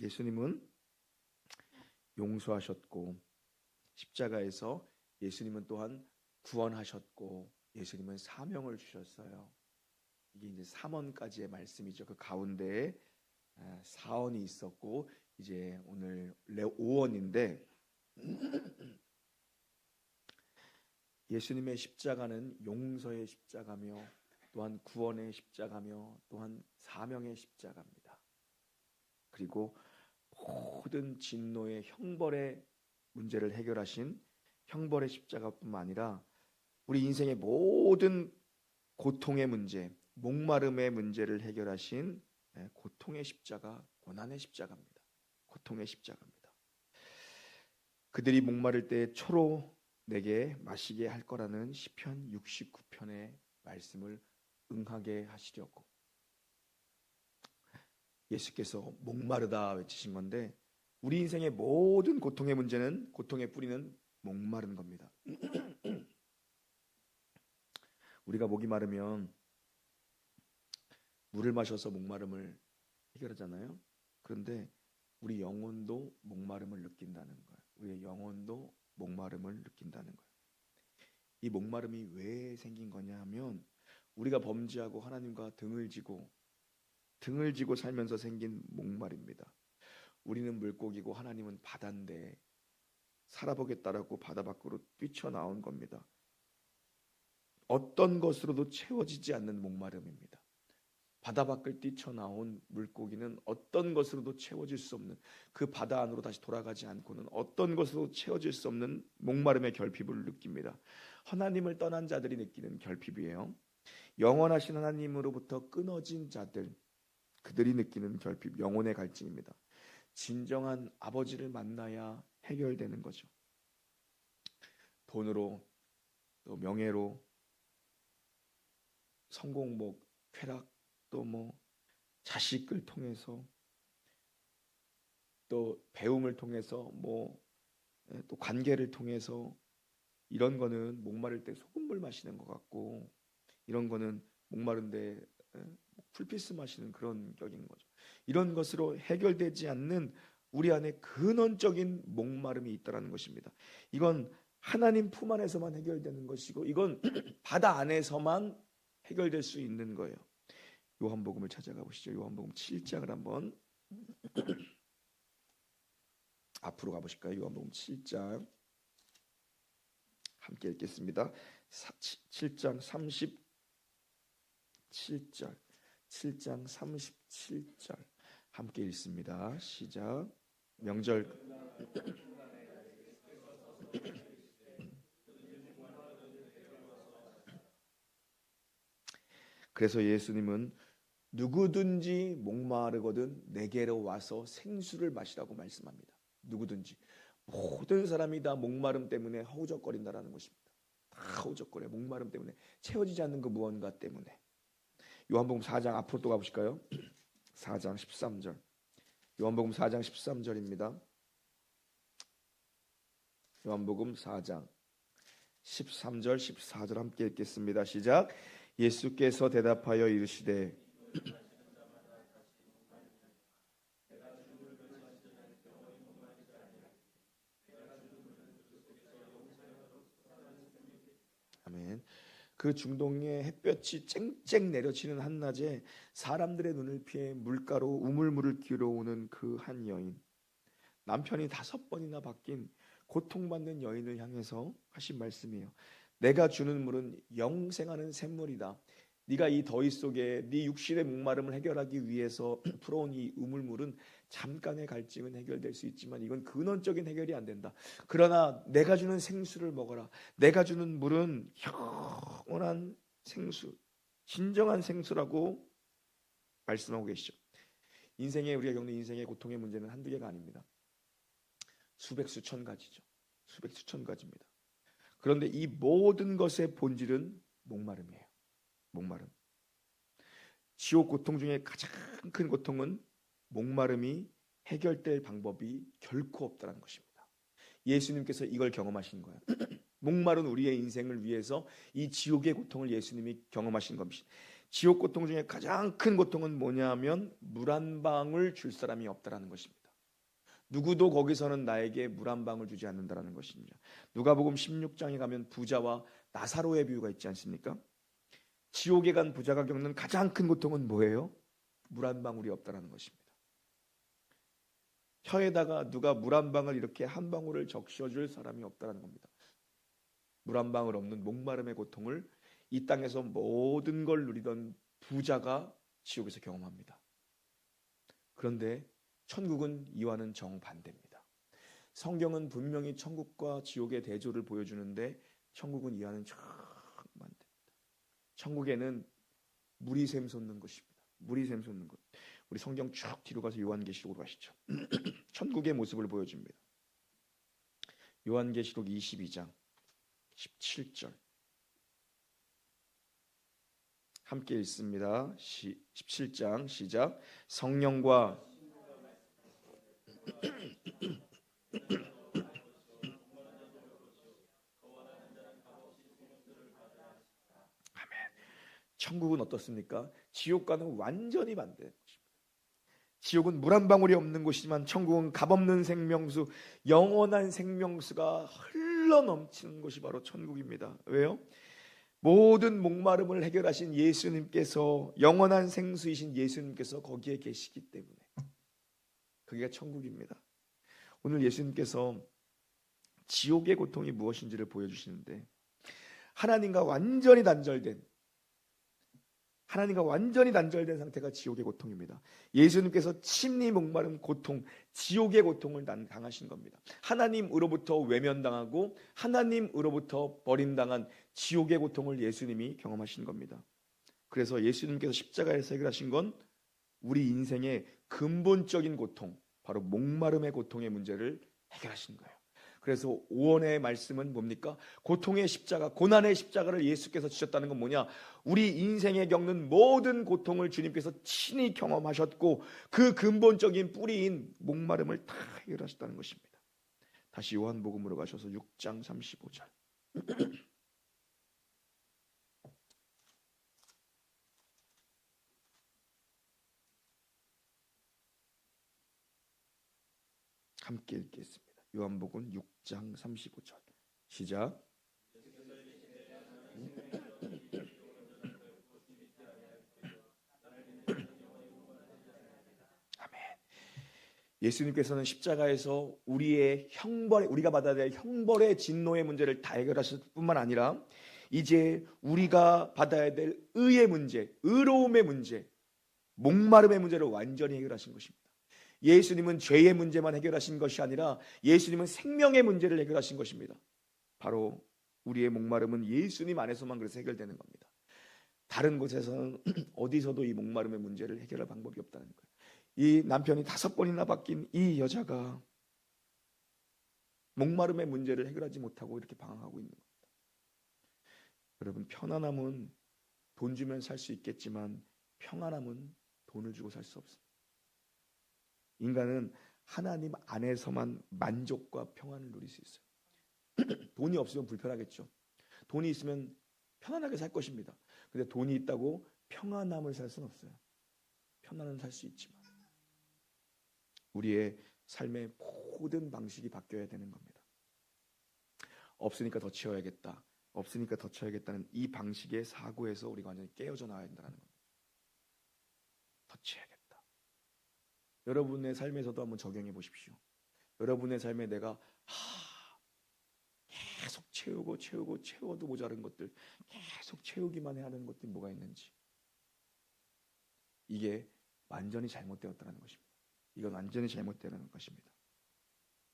예수님은 용서하셨고, 십자가에서 예수님은 또한 구원하셨고, 예수님은 사명을 주셨어요. 이게 이제 3원까지의 말씀이죠. 그 가운데에 4원이 있었고, 이제 오늘 5원인데, 예수님의 십자가는 용서의 십자가며 또한 구원의 십자가며 또한 사명의 십자가입니다. 그리고 모든 진노의 형벌의 문제를 해결하신 형벌의 십자가뿐만 아니라 우리 인생의 모든 고통의 문제, 목마름의 문제를 해결하신 고통의 십자가, 고난의 십자가입니다. 고통의 십자가입니다. 그들이 목마를 때 초로 내게 마시게 할 거라는 시편 69편의 말씀을 응하게 하시려고 예수께서 목마르다 외치신 건데, 우리 인생의 모든 고통의 문제는, 고통의 뿌리는 목마른 겁니다. 우리가 목이 마르면 물을 마셔서 목마름을 해결하잖아요. 그런데 우리 영혼도 목마름을 느낀다는 거예요. 우리의 영혼도 목마름을 느낀다는 거예요. 이 목마름이 왜 생긴 거냐 하면, 우리가 범죄하고 하나님과 등을 지고 살면서 생긴 목마름입니다. 우리는 물고기고 하나님은 바다인데 살아보겠다라고 바다 밖으로 뛰쳐나온 겁니다. 어떤 것으로도 채워지지 않는 목마름입니다. 바다 밖을 뛰쳐나온 물고기는 어떤 것으로도 채워질 수 없는, 그 바다 안으로 다시 돌아가지 않고는 어떤 것으로도 채워질 수 없는 목마름의 결핍을 느낍니다. 하나님을 떠난 자들이 느끼는 결핍이에요. 영원하신 하나님으로부터 끊어진 자들, 그들이 느끼는 결핍, 영혼의 갈증입니다. 진정한 아버지를 만나야 해결되는 거죠. 돈으로, 또 명예로, 성공, 쾌락, 또 자식을 통해서, 또 배움을 통해서, 또 관계를 통해서, 이런 거는 목마를 때 소금물 마시는 것 같고, 이런 거는 목마른데 풀피스 마시는 그런 격인 거죠. 이런 것으로 해결되지 않는 우리 안에 근원적인 목마름이 있다는 것입니다. 이건 하나님 품 안에서만 해결되는 것이고, 이건 바다 안에서만 해결될 수 있는 거예요. 요한복음을 찾아가 보시죠. 요한복음 7장을 한번 앞으로 가보실까요? 요한복음 7장 함께 읽겠습니다. 7장 37절 함께 읽습니다. 시작. 명절 그래서 예수님은 누구든지 목마르거든 내게로 와서 생수를 마시라고 말씀합니다. 누구든지, 모든 사람이 다 목마름 때문에 허우적거린다라는 것입니다. 다 허우적거려. 목마름 때문에, 채워지지 않는 그 무언가 때문에. 요한복음 4장 앞으로 또 가보실까요? 4장 13절. 요한복음 4장 13절입니다. 요한복음 4장 13절 14절 함께 읽겠습니다. 시작. 예수께서 대답하여 이르시되 아멘. 그 중동의 햇볕이 쨍쨍 내려치는 한낮에 사람들의 눈을 피해 물가로 우물물을 길어오는 그 한 여인, 남편이 5번이나 바뀐 고통받는 여인을 향해서 하신 말씀이에요. 내가 주는 물은 영생하는 샘물이다. 네가 이 더위 속에 네 육신의 목마름을 해결하기 위해서 풀어온 이 우물물은 잠깐의 갈증은 해결될 수 있지만 이건 근원적인 해결이 안 된다. 그러나 내가 주는 생수를 먹어라. 내가 주는 물은 영원한 생수, 진정한 생수라고 말씀하고 계시죠. 인생에 우리가 겪는 인생의 고통의 문제는 한두 개가 아닙니다. 수백 수천 가지죠. 수백 수천 가지입니다. 그런데 이 모든 것의 본질은 목마름이에요. 목마름. 지옥 고통 중에 가장 큰 고통은 목마름이 해결될 방법이 결코 없다는 것입니다. 예수님께서 이걸 경험하신 거예요. 목마른 우리의 인생을 위해서 이 지옥의 고통을 예수님이 경험하신 겁니다. 지옥 고통 중에 가장 큰 고통은 뭐냐면 물 한 방울 줄 사람이 없다라는 것입니다. 누구도 거기서는 나에게 물 한 방울 주지 않는다라는 것입니다. 누가복음 16장에 가면 부자와 나사로의 비유가 있지 않습니까? 지옥에 간 부자가 겪는 가장 큰 고통은 뭐예요? 물 한 방울이 없다라는 것입니다. 혀에다가 누가 물 한 방울 이렇게 한 방울을 적셔줄 사람이 없다라는 겁니다. 물 한 방울 없는 목마름의 고통을 이 땅에서 모든 걸 누리던 부자가 지옥에서 경험합니다. 그런데 천국은 이와는 정반대입니다. 성경은 분명히 천국과 지옥의 대조를 보여주는데 천국은 이와는 정반대입니다. 천국에는 물이 샘솟는 것입니다. 물이 샘솟는 것. 우리 성경 쭉 뒤로 가서 요한계시록으로 가시죠. 천국의 모습을 보여줍니다. 요한계시록 22장 17절 함께 읽습니다. 17장 시작. 성령과 천국은 어떻습니까? 지옥과는 완전히 반대인 것입니다. 지옥은 물 한 방울이 없는 곳이지만 천국은 값없는 생명수, 영원한 생명수가 흘러 넘치는 곳이 바로 천국입니다. 왜요? 모든 목마름을 해결하신 예수님께서, 영원한 생수이신 예수님께서 거기에 계시기 때문에 그게 천국입니다. 오늘 예수님께서 지옥의 고통이 무엇인지를 보여주시는데 하나님과 완전히 단절된 상태가 지옥의 고통입니다. 예수님께서 친히 목마른 고통, 지옥의 고통을 당하신 겁니다. 하나님으로부터 외면당하고 하나님으로부터 버림당한 지옥의 고통을 예수님이 경험하신 겁니다. 그래서 예수님께서 십자가에서 해결하신 건 우리 인생의 근본적인 고통, 바로 목마름의 고통의 문제를 해결하신 거예요. 그래서 오원의 말씀은 뭡니까? 고통의 십자가, 고난의 십자가를 예수께서 지셨다는 건 뭐냐? 우리 인생에 겪는 모든 고통을 주님께서 친히 경험하셨고 그 근본적인 뿌리인 목마름을 다 해결하셨다는 것입니다. 다시 요한복음으로 가셔서 6장 35절 함께 읽겠습니다. 요한복음 6장 35절 시작. 아멘. 예수님께서는 십자가에서 우리의 형벌, 우리가 받아야 될 형벌의 진노의 문제를 다 해결하실 뿐만 아니라 이제 우리가 받아야 될 의의 문제, 의로움의 문제, 목마름의 문제를 완전히 해결하신 것입니다. 예수님은 죄의 문제만 해결하신 것이 아니라 예수님은 생명의 문제를 해결하신 것입니다. 바로 우리의 목마름은 예수님 안에서만 그래서 해결되는 겁니다. 다른 곳에서는 어디서도 이 목마름의 문제를 해결할 방법이 없다는 거예요. 이 남편이 5번이나 바뀐 이 여자가 목마름의 문제를 해결하지 못하고 이렇게 방황하고 있는 겁니다. 여러분, 편안함은 돈 주면 살 수 있겠지만 평안함은 돈을 주고 살 수 없습니다. 인간은 하나님 안에서만 만족과 평안을 누릴 수 있어요. 돈이 없으면 불편하겠죠. 돈이 있으면 편안하게 살 것입니다. 근데 돈이 있다고 평안함을 살 수는 없어요. 편안은 살 수 있지만 우리의 삶의 모든 방식이 바뀌어야 되는 겁니다. 없으니까 더 채워야겠다. 없으니까 더 채워야겠다는 이 방식의 사고에서 우리가 완전히 깨어져 나와야 된다는 겁니다. 더 채워야겠다. 여러분의 삶에서도 한번 적용해 보십시오. 여러분의 삶에 내가 계속 채우고 채워도 모자른 것들, 계속 채우기만 해야 하는 것들이 뭐가 있는지, 이게 완전히 잘못되었다는 것입니다. 이건 완전히 잘못되는 것입니다.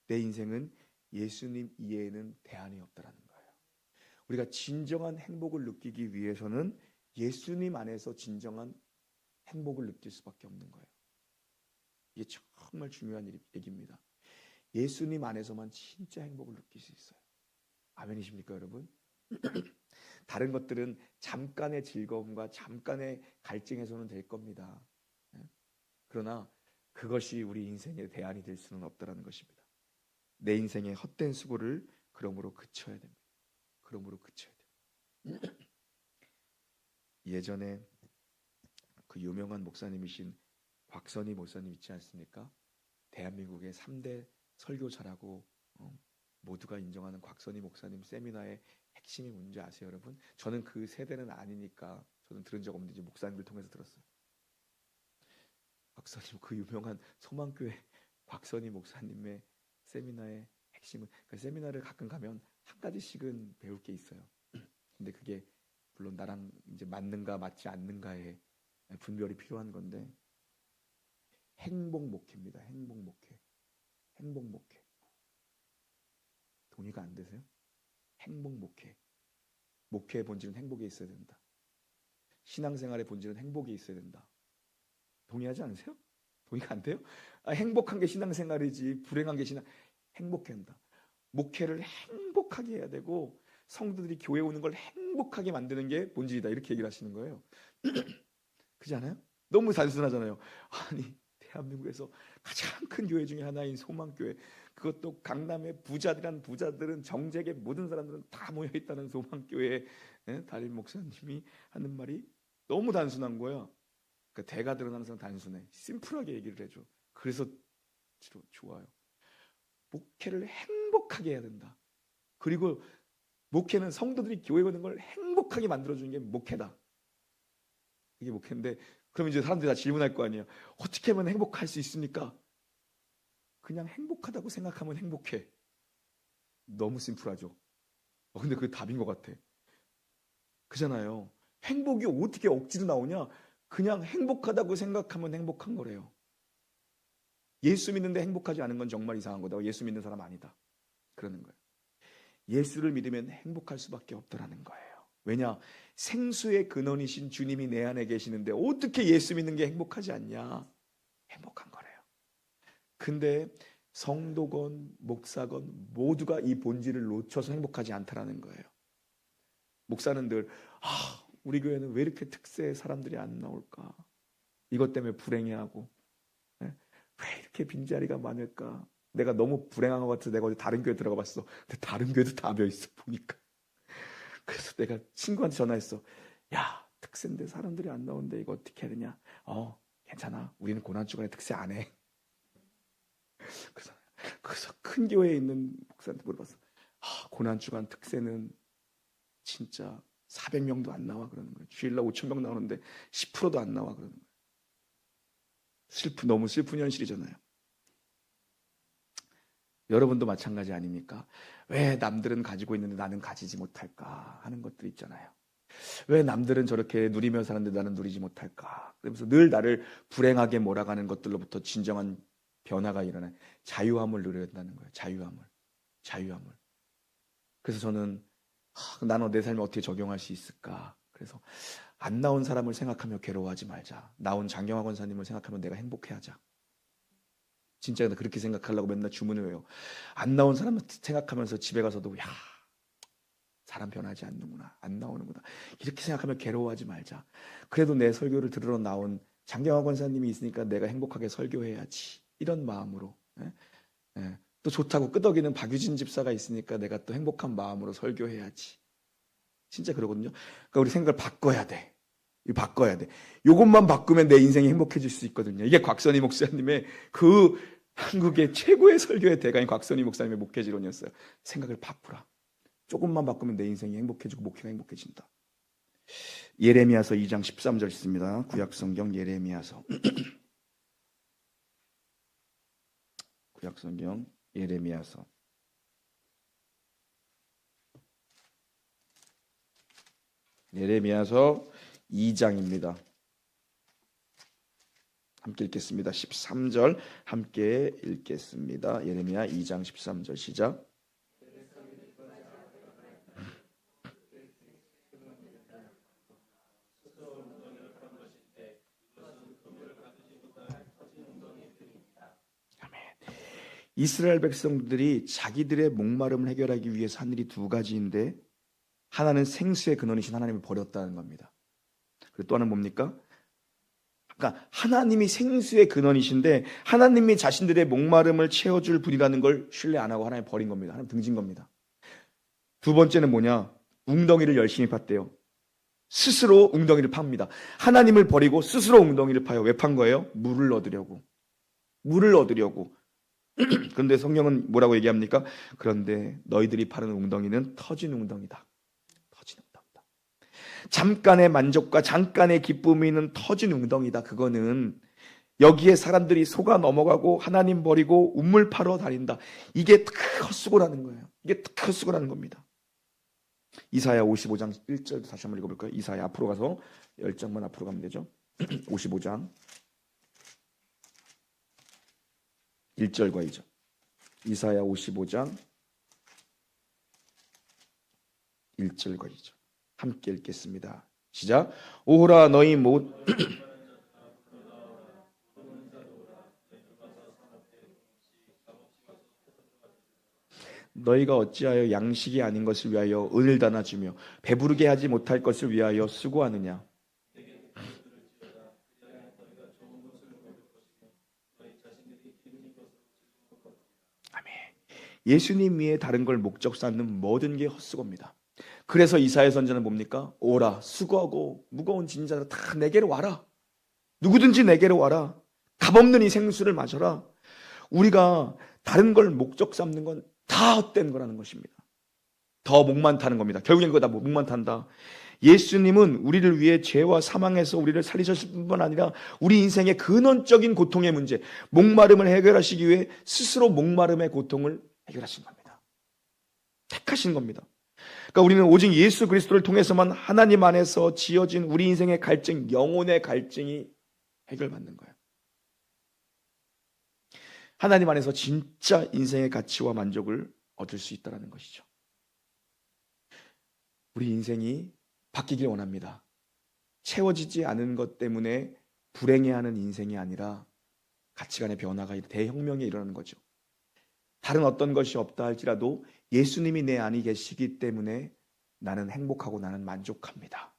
내 인생은 예수님 이외에는 대안이 없다라는 거예요. 우리가 진정한 행복을 느끼기 위해서는 예수님 안에서 진정한 행복을 느낄 수밖에 없는 거예요. 이게 정말 중요한 얘기입니다. 예수님 안에서만 진짜 행복을 느낄 수 있어요. 아멘이십니까, 여러분? 다른 것들은 잠깐의 즐거움과 잠깐의 갈증에서는 될 겁니다. 그러나 그것이 우리 인생의 대안이 될 수는 없다는 것입니다. 내 인생의 헛된 수고를 그러므로 그쳐야 됩니다. 그러므로 그쳐야 됩니다. 예전에 그 유명한 목사님이신 곽선희 목사님 있지 않습니까? 대한민국의 3대 설교자라고 모두가 인정하는 곽선희 목사님 세미나의 핵심이 뭔지 아세요, 여러분? 저는 그 세대는 아니니까 저는 들은 적 없는데 목사님들 통해서 들었어요. 곽선희 그 유명한 소망교회 곽선희 목사님의 세미나의 핵심은, 그 세미나를 가끔 가면 한 가지씩은 배울 게 있어요. 근데 그게 물론 나랑 이제 맞는가 맞지 않는가의 분별이 필요한 건데, 행복 목회입니다. 행복 목회. 행복 목회. 동의가 안 되세요? 행복 목회. 목회의 본질은 행복에 있어야 된다. 신앙생활의 본질은 행복에 있어야 된다. 동의하지 않으세요? 동의가 안 돼요? 행복한 게 신앙생활이지 불행한 게 행복해야 한다. 목회를 행복하게 해야 되고 성도들이 교회 오는 걸 행복하게 만드는 게 본질이다. 이렇게 얘기를 하시는 거예요. 그렇지 않아요? 너무 단순하잖아요. 아니, 대한민국에서 가장 큰 교회 중에 하나인 소망교회, 그것도 강남의 부자들은 정재계 모든 사람들은 다 모여있다는 소망교회 담임 목사님이 하는 말이 너무 단순한 거야. 그러니까 대가들은 항상 단순해. 심플하게 얘기를 해줘. 그래서 좋아요. 목회를 행복하게 해야 된다. 그리고 목회는 성도들이 교회 오는 걸 행복하게 만들어주는 게 목회다. 이게 목회인데, 그럼 이제 사람들이 다 질문할 거 아니에요. 어떻게 하면 행복할 수 있습니까? 그냥 행복하다고 생각하면 행복해. 너무 심플하죠. 근데 그게 답인 것 같아. 그잖아요. 행복이 어떻게 억지로 나오냐? 그냥 행복하다고 생각하면 행복한 거래요. 예수 믿는데 행복하지 않은 건 정말 이상한 거다. 예수 믿는 사람 아니다. 그러는 거예요. 예수를 믿으면 행복할 수밖에 없다라는 거예요. 왜냐? 생수의 근원이신 주님이 내 안에 계시는데 어떻게 예수 믿는 게 행복하지 않냐? 행복한 거래요. 근데 성도건 목사건 모두가 이 본질을 놓쳐서 행복하지 않다라는 거예요. 목사는 늘 우리 교회는 왜 이렇게 특세 사람들이 안 나올까? 이것 때문에 불행해하고 왜 이렇게 빈자리가 많을까? 내가 너무 불행한 것 같아서 내가 어디 다른 교회 들어가 봤어. 근데 다른 교회도 다 비어있어 보니까. 그래서 내가 친구한테 전화했어. 야, 특세인데 사람들이 안 나오는데 이거 어떻게 해야 되냐? 괜찮아. 우리는 고난주간에 특세 안 해. 그래서 큰 교회에 있는 목사한테 물어봤어. 고난주간 특세는 진짜 400명도 안 나와 그러는 거예요. 주일날 5,000명 나오는데 10%도 안 나와 그러는 거예요. 너무 슬픈 현실이잖아요. 여러분도 마찬가지 아닙니까? 왜 남들은 가지고 있는데 나는 가지지 못할까 하는 것들 있잖아요. 왜 남들은 저렇게 누리며 사는데 나는 누리지 못할까? 그러면서 늘 나를 불행하게 몰아가는 것들로부터 진정한 변화가 일어나요. 자유함을 누려야 된다는 거예요. 자유함을. 그래서 저는 나는 내 삶에 어떻게 적용할 수 있을까? 그래서 안 나온 사람을 생각하며 괴로워하지 말자. 나온 장경화 권사님을 생각하면 내가 행복해하자. 진짜 그렇게 생각하려고 맨날 주문을 해요. 안 나온 사람을 생각하면서 집에 가서도 사람 변하지 않는구나. 안 나오는구나. 이렇게 생각하면 괴로워하지 말자. 그래도 내 설교를 들으러 나온 장경화 권사님이 있으니까 내가 행복하게 설교해야지. 이런 마음으로. 또 좋다고 끄덕이는 박유진 집사가 있으니까 내가 또 행복한 마음으로 설교해야지. 진짜 그러거든요. 그러니까 우리 생각을 바꿔야 돼. 바꿔야 돼. 이것만 바꾸면 내 인생이 행복해질 수 있거든요. 이게 곽선희 목사님의 그 한국의 최고의 설교의 대가인 곽선희 목사님의 목회지론이었어요. 생각을 바꾸라. 조금만 바꾸면 내 인생이 행복해지고 목회가 행복해진다. 예레미야서 2장 13절 있습니다. 구약성경 예레미야서. 구약성경 예레미야서. 예레미야서 2장입니다. 함께 읽겠습니다. 13절 함께 읽겠습니다. 예레미야 2장 13절 시작. 이스라엘 백성들이 자기들의 목마름을 해결하기 위해서 한 일이 두 가지인데, 하나는 생수의 근원이신 하나님을 버렸다는 겁니다. 그리고 또 하나는 뭡니까? 그러니까 하나님이 생수의 근원이신데 하나님이 자신들의 목마름을 채워줄 분이라는 걸 신뢰 안 하고 하나님 버린 겁니다. 하나님 등진 겁니다. 두 번째는 뭐냐? 웅덩이를 열심히 팠대요. 스스로 웅덩이를 팝니다. 하나님을 버리고 스스로 웅덩이를 파요. 왜 판 거예요? 물을 얻으려고. 물을 얻으려고. 그런데 성경은 뭐라고 얘기합니까? 그런데 너희들이 파는 웅덩이는 터진 웅덩이다. 터진 웅덩이다. 잠깐의 만족과 잠깐의 기쁨이 있는 터진 웅덩이다. 그거는 여기에 사람들이 속아 넘어가고 하나님 버리고 우물 파러 다닌다. 이게 헛수고라는 거예요. 이게 헛수고라는 겁니다. 이사야 55장 1절 다시 한번 읽어볼까요? 이사야 앞으로 가서 10장만 앞으로 가면 되죠. 55장 1절과 2절. 이사야 55장 1절과 2절 함께 읽겠습니다. 시작. 오호라 너희 못 너희가 어찌하여 양식이 아닌 것을 위하여 은을 다나주며 배부르게 하지 못할 것을 위하여 수고하느냐. 예수님 위에 다른 걸 목적 삼는 모든 게 헛수고입니다. 그래서 이사야 선지자는 뭡니까? 오라 수고하고 무거운 짐진 자들아 다 내게로 와라. 누구든지 내게로 와라. 값없는 이 생수를 마셔라. 우리가 다른 걸 목적 삼는 건 다 헛된 거라는 것입니다. 더 목만 타는 겁니다. 결국엔 그거 다 목만 탄다. 예수님은 우리를 위해 죄와 사망에서 우리를 살리셨을 뿐만 아니라 우리 인생의 근원적인 고통의 문제, 목마름을 해결하시기 위해 스스로 목마름의 고통을 해결하신 겁니다. 택하신 겁니다. 그러니까 우리는 오직 예수 그리스도를 통해서만 하나님 안에서 지어진 우리 인생의 갈증, 영혼의 갈증이 해결받는 거예요. 하나님 안에서 진짜 인생의 가치와 만족을 얻을 수 있다는 것이죠. 우리 인생이 바뀌길 원합니다. 채워지지 않은 것 때문에 불행해하는 인생이 아니라 가치관의 변화가 대혁명이 일어나는 거죠. 다른 어떤 것이 없다 할지라도 예수님이 내 안에 계시기 때문에 나는 행복하고 나는 만족합니다.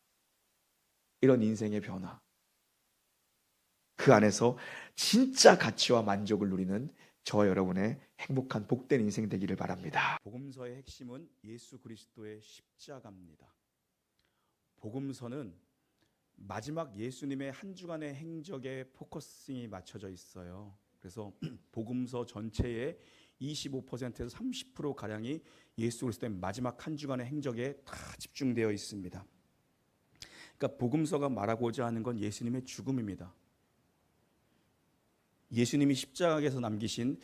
이런 인생의 변화. 그 안에서 진짜 가치와 만족을 누리는 저와 여러분의 행복한 복된 인생 되기를 바랍니다. 복음서의 핵심은 예수 그리스도의 십자가입니다. 복음서는 마지막 예수님의 한 주간의 행적에 포커싱이 맞춰져 있어요. 그래서 복음서 전체의 25%에서 30%가량이 예수 그리스도의 마지막 한 주간의 행적에 다 집중되어 있습니다. 그러니까 복음서가 말하고자 하는 건 예수님의 죽음입니다. 예수님이 십자가에서 남기신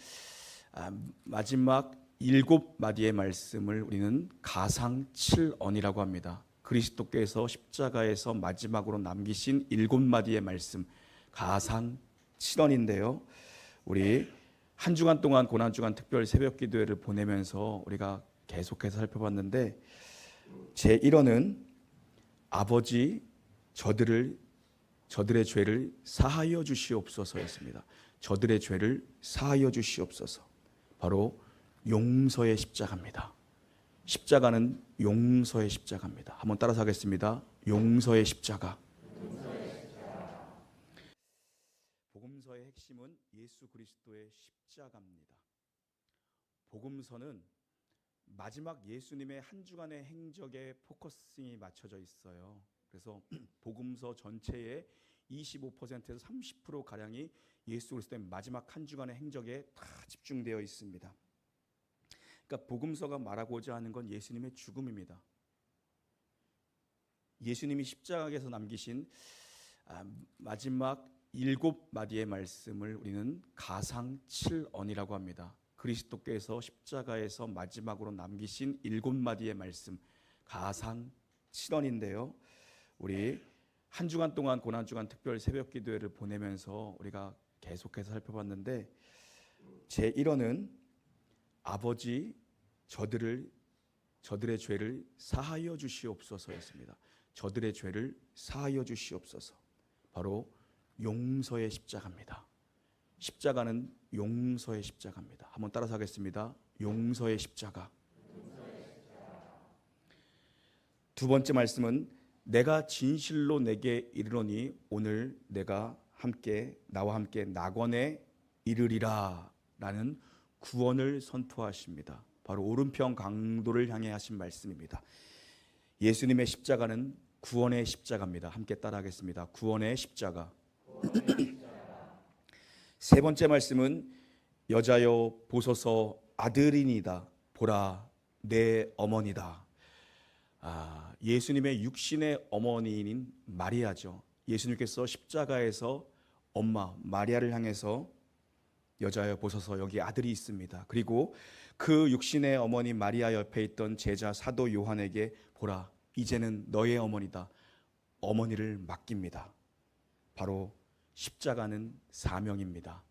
마지막 7마디의 말씀을 우리는 가상 7언이라고 합니다. 그리스도께서 십자가에서 마지막으로 남기신 7마디의 말씀, 가상 7언인데요. 우리 한 주간 동안 고난주간 특별 새벽 기도회를 보내면서 우리가 계속해서 살펴봤는데, 제1언은 아버지 저들의 죄를 사하여 주시옵소서였습니다. 저들의 죄를 사하여 주시옵소서. 바로 용서의 십자가입니다. 십자가는 용서의 십자가입니다. 한번 따라서 하겠습니다. 용서의 십자가. 복음서의 핵심은 예수 그리스도의 십자가입니다. 복음서는 마지막 예수님의 한 주간의 행적에 포커싱이 맞춰져 있어요. 그래서 복음서 전체의 25%에서 30%가량이 예수 그리스도의 마지막 한 주간의 행적에 다 집중되어 있습니다. 그러니까 복음서가 말하고자 하는 건 예수님의 죽음입니다. 예수님이 십자가에서 남기신 마지막 7마디의 말씀을 우리는 가상 7언이라고 합니다. 그리스도께서 십자가에서 마지막으로 남기신 7마디의 말씀, 가상 7언인데요. 우리 한 주간 동안 고난주간 특별 새벽 기도회를 보내면서 우리가 계속해서 살펴봤는데 제1호는 아버지 저들의 죄를 사하여 주시옵소서였습니다. 저들의 죄를 사하여 주시옵소서. 바로 용서의 십자가입니다. 십자가는 용서의 십자가입니다. 한번 따라서 하겠습니다. 용서의 십자가. 두 번째 말씀은 내가 진실로 내게 이르노니 오늘 내가 나와 함께 낙원에 이르리라 라는 구원을 선포하십니다. 바로 오른편 강도를 향해 하신 말씀입니다. 예수님의 십자가는 구원의 십자가입니다. 함께 따라하겠습니다. 구원의 십자가. 세 번째 말씀은 여자여 보소서 아들이니다 보라 내 어머니다. 예수님의 육신의 어머니인 마리아죠. 예수님께서 십자가에서 엄마 마리아를 향해서 여자여 보소서 여기 아들이 있습니다. 그리고 그 육신의 어머니 마리아 옆에 있던 제자 사도 요한에게 보라 이제는 너의 어머니다. 어머니를 맡깁니다. 바로 십자가는 사명입니다.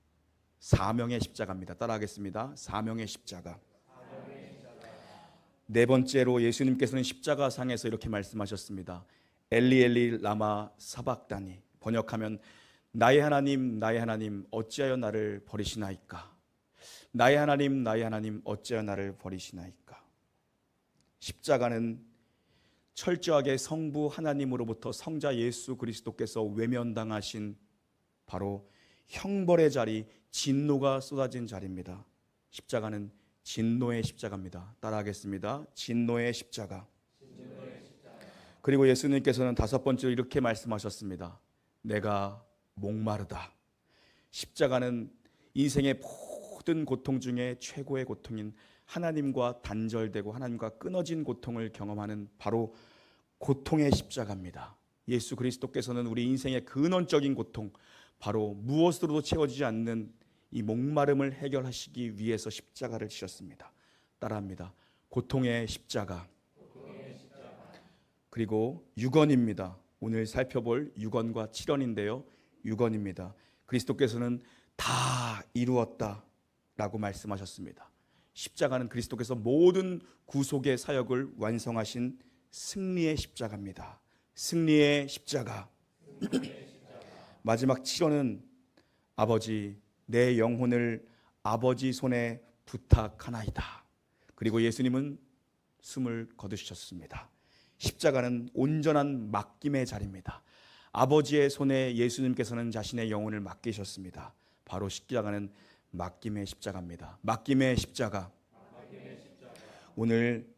사명의 십자가입니다. 따라하겠습니다. 사명의 십자가. 네 번째로 예수님께서는 십자가상에서 이렇게 말씀하셨습니다. 엘리 엘리 라마 사박다니, 번역하면 나의 하나님 어찌하여 나를 버리시나이까. 나의 하나님 어찌하여 나를 버리시나이까. 십자가는 철저하게 성부 하나님으로부터 성자 예수 그리스도께서 외면당하신 바로 형벌의 자리, 진노가 쏟아진 자리입니다. 십자가는 진노의 십자가입니다. 따라하겠습니다. 진노의 십자가. 그리고 예수님께서는 다섯 번째로 이렇게 말씀하셨습니다. 내가 목마르다. 십자가는 인생의 모든 고통 중에 최고의 고통인 하나님과 단절되고 하나님과 끊어진 고통을 경험하는 바로 고통의 십자가입니다. 예수 그리스도께서는 우리 인생의 근원적인 고통, 바로 무엇으로도 채워지지 않는 이 목마름을 해결하시기 위해서 십자가를 지셨습니다. 따라합니다. 고통의 십자가. 그리고 유건입니다. 오늘 살펴볼 유건과 7원인데요. 유건입니다. 그리스도께서는 다 이루었다 라고 말씀하셨습니다. 십자가는 그리스도께서 모든 구속의 사역을 완성하신 승리의 십자가입니다. 승리의 십자가. 마지막 7원은 아버지 내 영혼을 아버지 손에 부탁하나이다. 그리고 예수님은 숨을 거두셨습니다. 십자가는 온전한 맡김의 자리입니다. 아버지의 손에 예수님께서는 자신의 영혼을 맡기셨습니다. 바로 십자가는 맡김의 십자가입니다. 맡김의 십자가. 오늘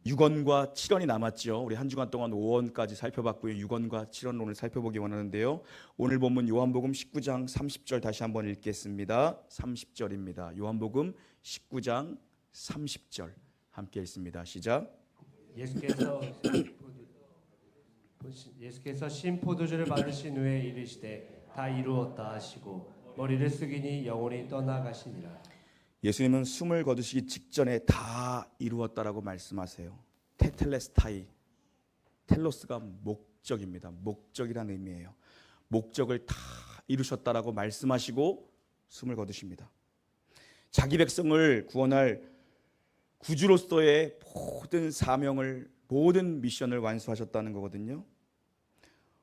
6원과 7원이 남았죠. 우리 한 주간 동안 5원까지 살펴봤고요. 6원과 7원 오늘 살펴보기 원하는데요. 오늘 본문 요한복음 19장 30절 다시 한번 읽겠습니다. 30절입니다. 요한복음 19장 30절 함께 읽습니다. 시작. 예수께서 신 포도주를 받으신 후에 이르시되 다 이루었다 하시고 머리를 숙이니 영혼이 떠나가시니라. 예수님은 숨을 거두시기 직전에 다 이루었다라고 말씀하세요. 테텔레스타이, 텔로스가 목적입니다. 목적이라는 의미예요. 목적을 다 이루셨다라고 말씀하시고 숨을 거두십니다. 자기 백성을 구원할 구주로서의 모든 사명을, 모든 미션을 완수하셨다는 거거든요.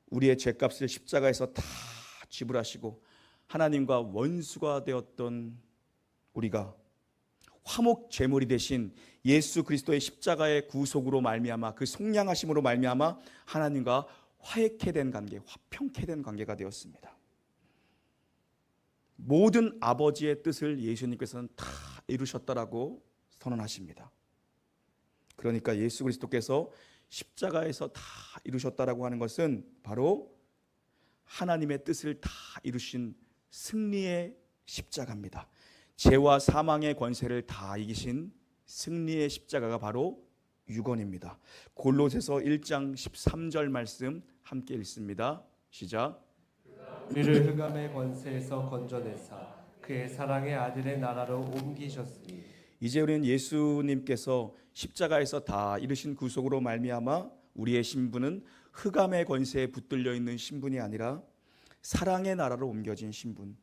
우리의 죄값을 십자가에서 다 지불하시고 하나님과 원수가 되었던 우리가 화목 제물이 되신 예수 그리스도의 십자가의 구속으로 말미암아 그 속량하심으로 말미암아 하나님과 화해케 된 관계, 화평케 된 관계가 되었습니다. 모든 아버지의 뜻을 예수님께서는 다 이루셨다라고 선언하십니다. 그러니까 예수 그리스도께서 십자가에서 다 이루셨다라고 하는 것은 바로 하나님의 뜻을 다 이루신 승리의 십자가입니다. 죄와 사망의 권세를 다 이기신 승리의 십자가가 바로 유건입니다. 골로새서 1장 13절 말씀 함께 읽습니다. 시작. 우리를 흑암의 권세에서 건져내사 그의 사랑의 아들의 나라로 옮기셨으니 이제 우리는 예수님께서 십자가에서 다 이루신 구속으로 말미암아 우리의 신분은 흑암의 권세에 붙들려 있는 신분이 아니라 사랑의 나라로 옮겨진 신분.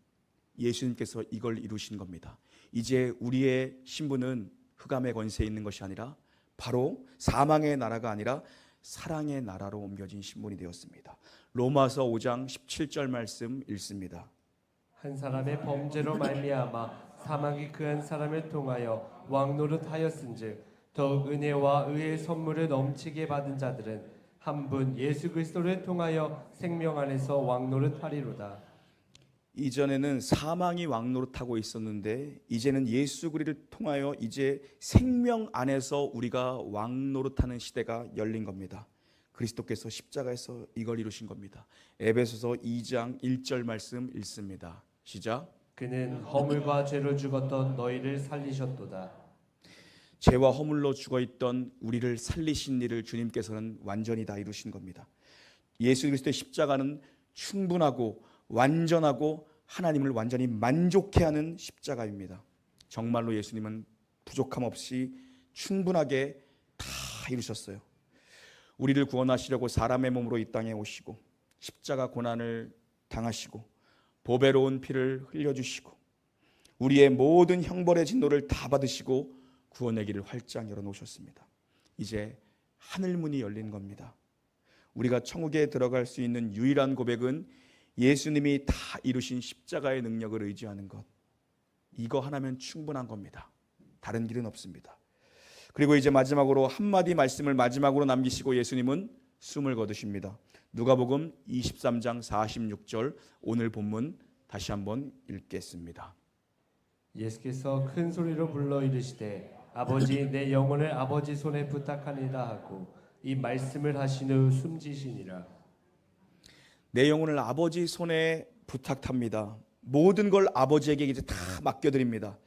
예수님께서 이걸 이루신 겁니다. 이제 우리의 신분은 흑암의 권세에 있는 것이 아니라 바로 사망의 나라가 아니라 사랑의 나라로 옮겨진 신분이 되었습니다. 로마서 5장 17절 말씀 읽습니다. 한 사람의 범죄로 말미암아 사망이 그 한 사람을 통하여 왕노릇하였은즉 더욱 은혜와 의의 선물을 넘치게 받은 자들은 한 분 예수 그리스도를 통하여 생명 안에서 왕노릇하리로다. 이전에는 사망이 왕노릇하고 있었는데 이제는 예수 그리스도를 통하여 이제 생명 안에서 우리가 왕노릇하는 시대가 열린 겁니다. 그리스도께서 십자가에서 이걸 이루신 겁니다. 에베소서 2장 1절 말씀 읽습니다. 시작. 그는 허물과 죄로 죽었던 너희를 살리셨도다. 죄와 허물로 죽어있던 우리를 살리신 일을 주님께서는 완전히 다 이루신 겁니다. 예수 그리스도의 십자가는 충분하고 완전하고 하나님을 완전히 만족해 하는 십자가입니다. 정말로 예수님은 부족함 없이 충분하게 다 이루셨어요. 우리를 구원하시려고 사람의 몸으로 이 땅에 오시고 십자가 고난을 당하시고 보배로운 피를 흘려주시고 우리의 모든 형벌의 진노를 다 받으시고 구원의 길을 활짝 열어놓으셨습니다. 이제 하늘문이 열린 겁니다. 우리가 천국에 들어갈 수 있는 유일한 고백은 예수님이 다 이루신 십자가의 능력을 의지하는 것. 이거 하나면 충분한 겁니다. 다른 길은 없습니다. 그리고 이제 마지막으로 한마디 말씀을 마지막으로 남기시고 예수님은 숨을 거두십니다. 누가복음 23장 46절 오늘 본문 다시 한번 읽겠습니다. 예수께서 큰 소리로 불러 이르시되 아버지 내 영혼을 아버지 손에 부탁하니다 하고 이 말씀을 하신 후 숨지시니라. 내 영혼을 아버지 손에 부탁합니다. 모든 걸 아버지에게 이제 다 맡겨드립니다.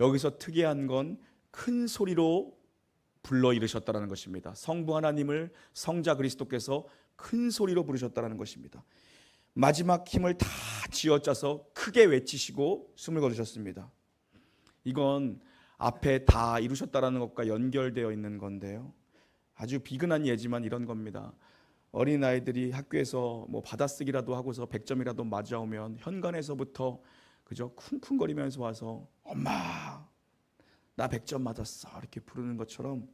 여기서 특이한 건 큰 소리로 불러 이르셨다라는 것입니다. 성부 하나님을 성자 그리스도께서 큰 소리로 부르셨다라는 것입니다. 마지막 힘을 다 쥐어짜서 크게 외치시고 숨을 거두셨습니다. 이건 앞에 다 이루셨다라는 것과 연결되어 있는 건데요. 아주 비근한 예지만 이런 겁니다. 어린아이들이 학교에서 뭐 받아쓰기라도 하고서 100점이라도 맞아오면 현관에서부터 그저 쿵쿵거리면서 와서 엄마 나 100점 맞았어 이렇게 부르는 것처럼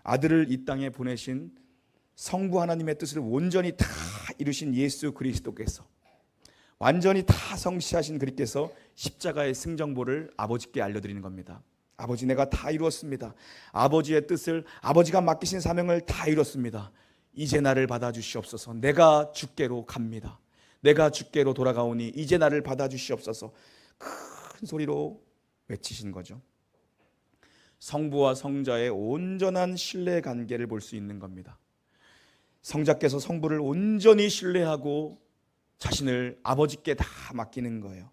아들을 이 땅에 보내신 성부 하나님의 뜻을 온전히 다 이루신 예수 그리스도께서 완전히 다 성취하신 그리스도께서 십자가의 승정보를 아버지께 알려드리는 겁니다. 아버지 내가 다 이루었습니다. 아버지의 뜻을 아버지가 맡기신 사명을 다 이뤘습니다. 이제 나를 받아주시옵소서. 내가 주께로 갑니다. 내가 주께로 돌아가오니 이제 나를 받아주시옵소서. 큰 소리로 외치신 거죠. 성부와 성자의 온전한 신뢰 관계를 볼 수 있는 겁니다. 성자께서 성부를 온전히 신뢰하고 자신을 아버지께 다 맡기는 거예요.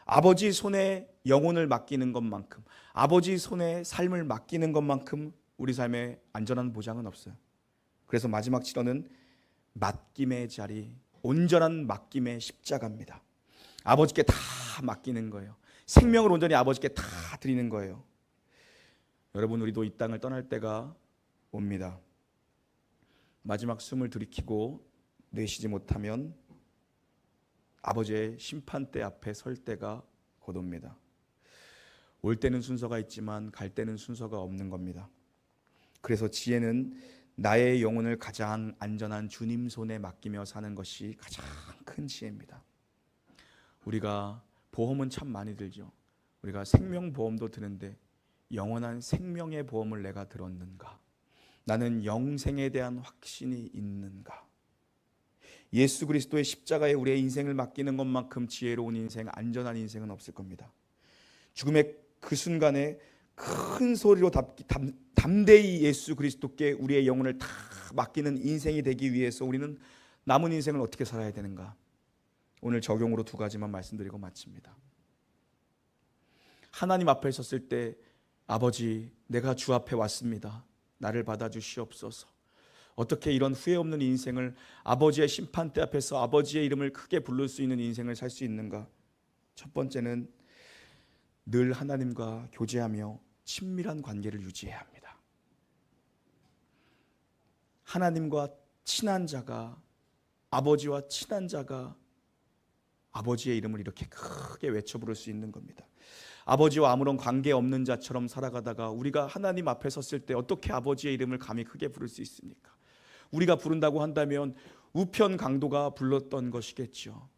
아버지 손에 영혼을 맡기는 것만큼 아버지 손에 삶을 맡기는 것만큼 우리 삶에 안전한 보장은 없어요. 그래서 마지막 치료는 맡김의 자리, 온전한 맡김의 십자가입니다. 아버지께 다 맡기는 거예요. 생명을 온전히 아버지께 다 드리는 거예요. 여러분 우리도 이 땅을 떠날 때가 옵니다. 마지막 숨을 들이키고 내쉬지 못하면 아버지의 심판대 앞에 설 때가 곧 옵니다. 올 때는 순서가 있지만 갈 때는 순서가 없는 겁니다. 그래서 지혜는 나의 영혼을 가장 안전한 주님 손에 맡기며 사는 것이 가장 큰 지혜입니다. 우리가 보험은 참 많이 들죠. 우리가 생명보험도 드는데 영원한 생명의 보험을 내가 들었는가? 나는 영생에 대한 확신이 있는가? 예수 그리스도의 십자가에 우리의 인생을 맡기는 것만큼 지혜로운 인생, 안전한 인생은 없을 겁니다. 죽음의 그 순간에 큰 소리로 담대히 예수 그리스도께 우리의 영혼을 다 맡기는 인생이 되기 위해서 우리는 남은 인생을 어떻게 살아야 되는가? 오늘 적용으로 2가지만 말씀드리고 마칩니다. 하나님 앞에 섰을 때 아버지 내가 주 앞에 왔습니다. 나를 받아주시옵소서. 어떻게 이런 후회 없는 인생을 아버지의 심판대 앞에서 아버지의 이름을 크게 부를 수 있는 인생을 살 수 있는가? 첫 번째는 늘 하나님과 교제하며 친밀한 관계를 유지해야 합니다. 하나님과 친한 자가, 아버지와 친한 자가 아버지의 이름을 이렇게 크게 외쳐 부를 수 있는 겁니다. 아버지와 아무런 관계 없는 자처럼 살아가다가 우리가 하나님 앞에 섰을 때 어떻게 아버지의 이름을 감히 크게 부를 수 있습니까? 우리가 부른다고 한다면 우편 강도가 불렀던 것이겠죠.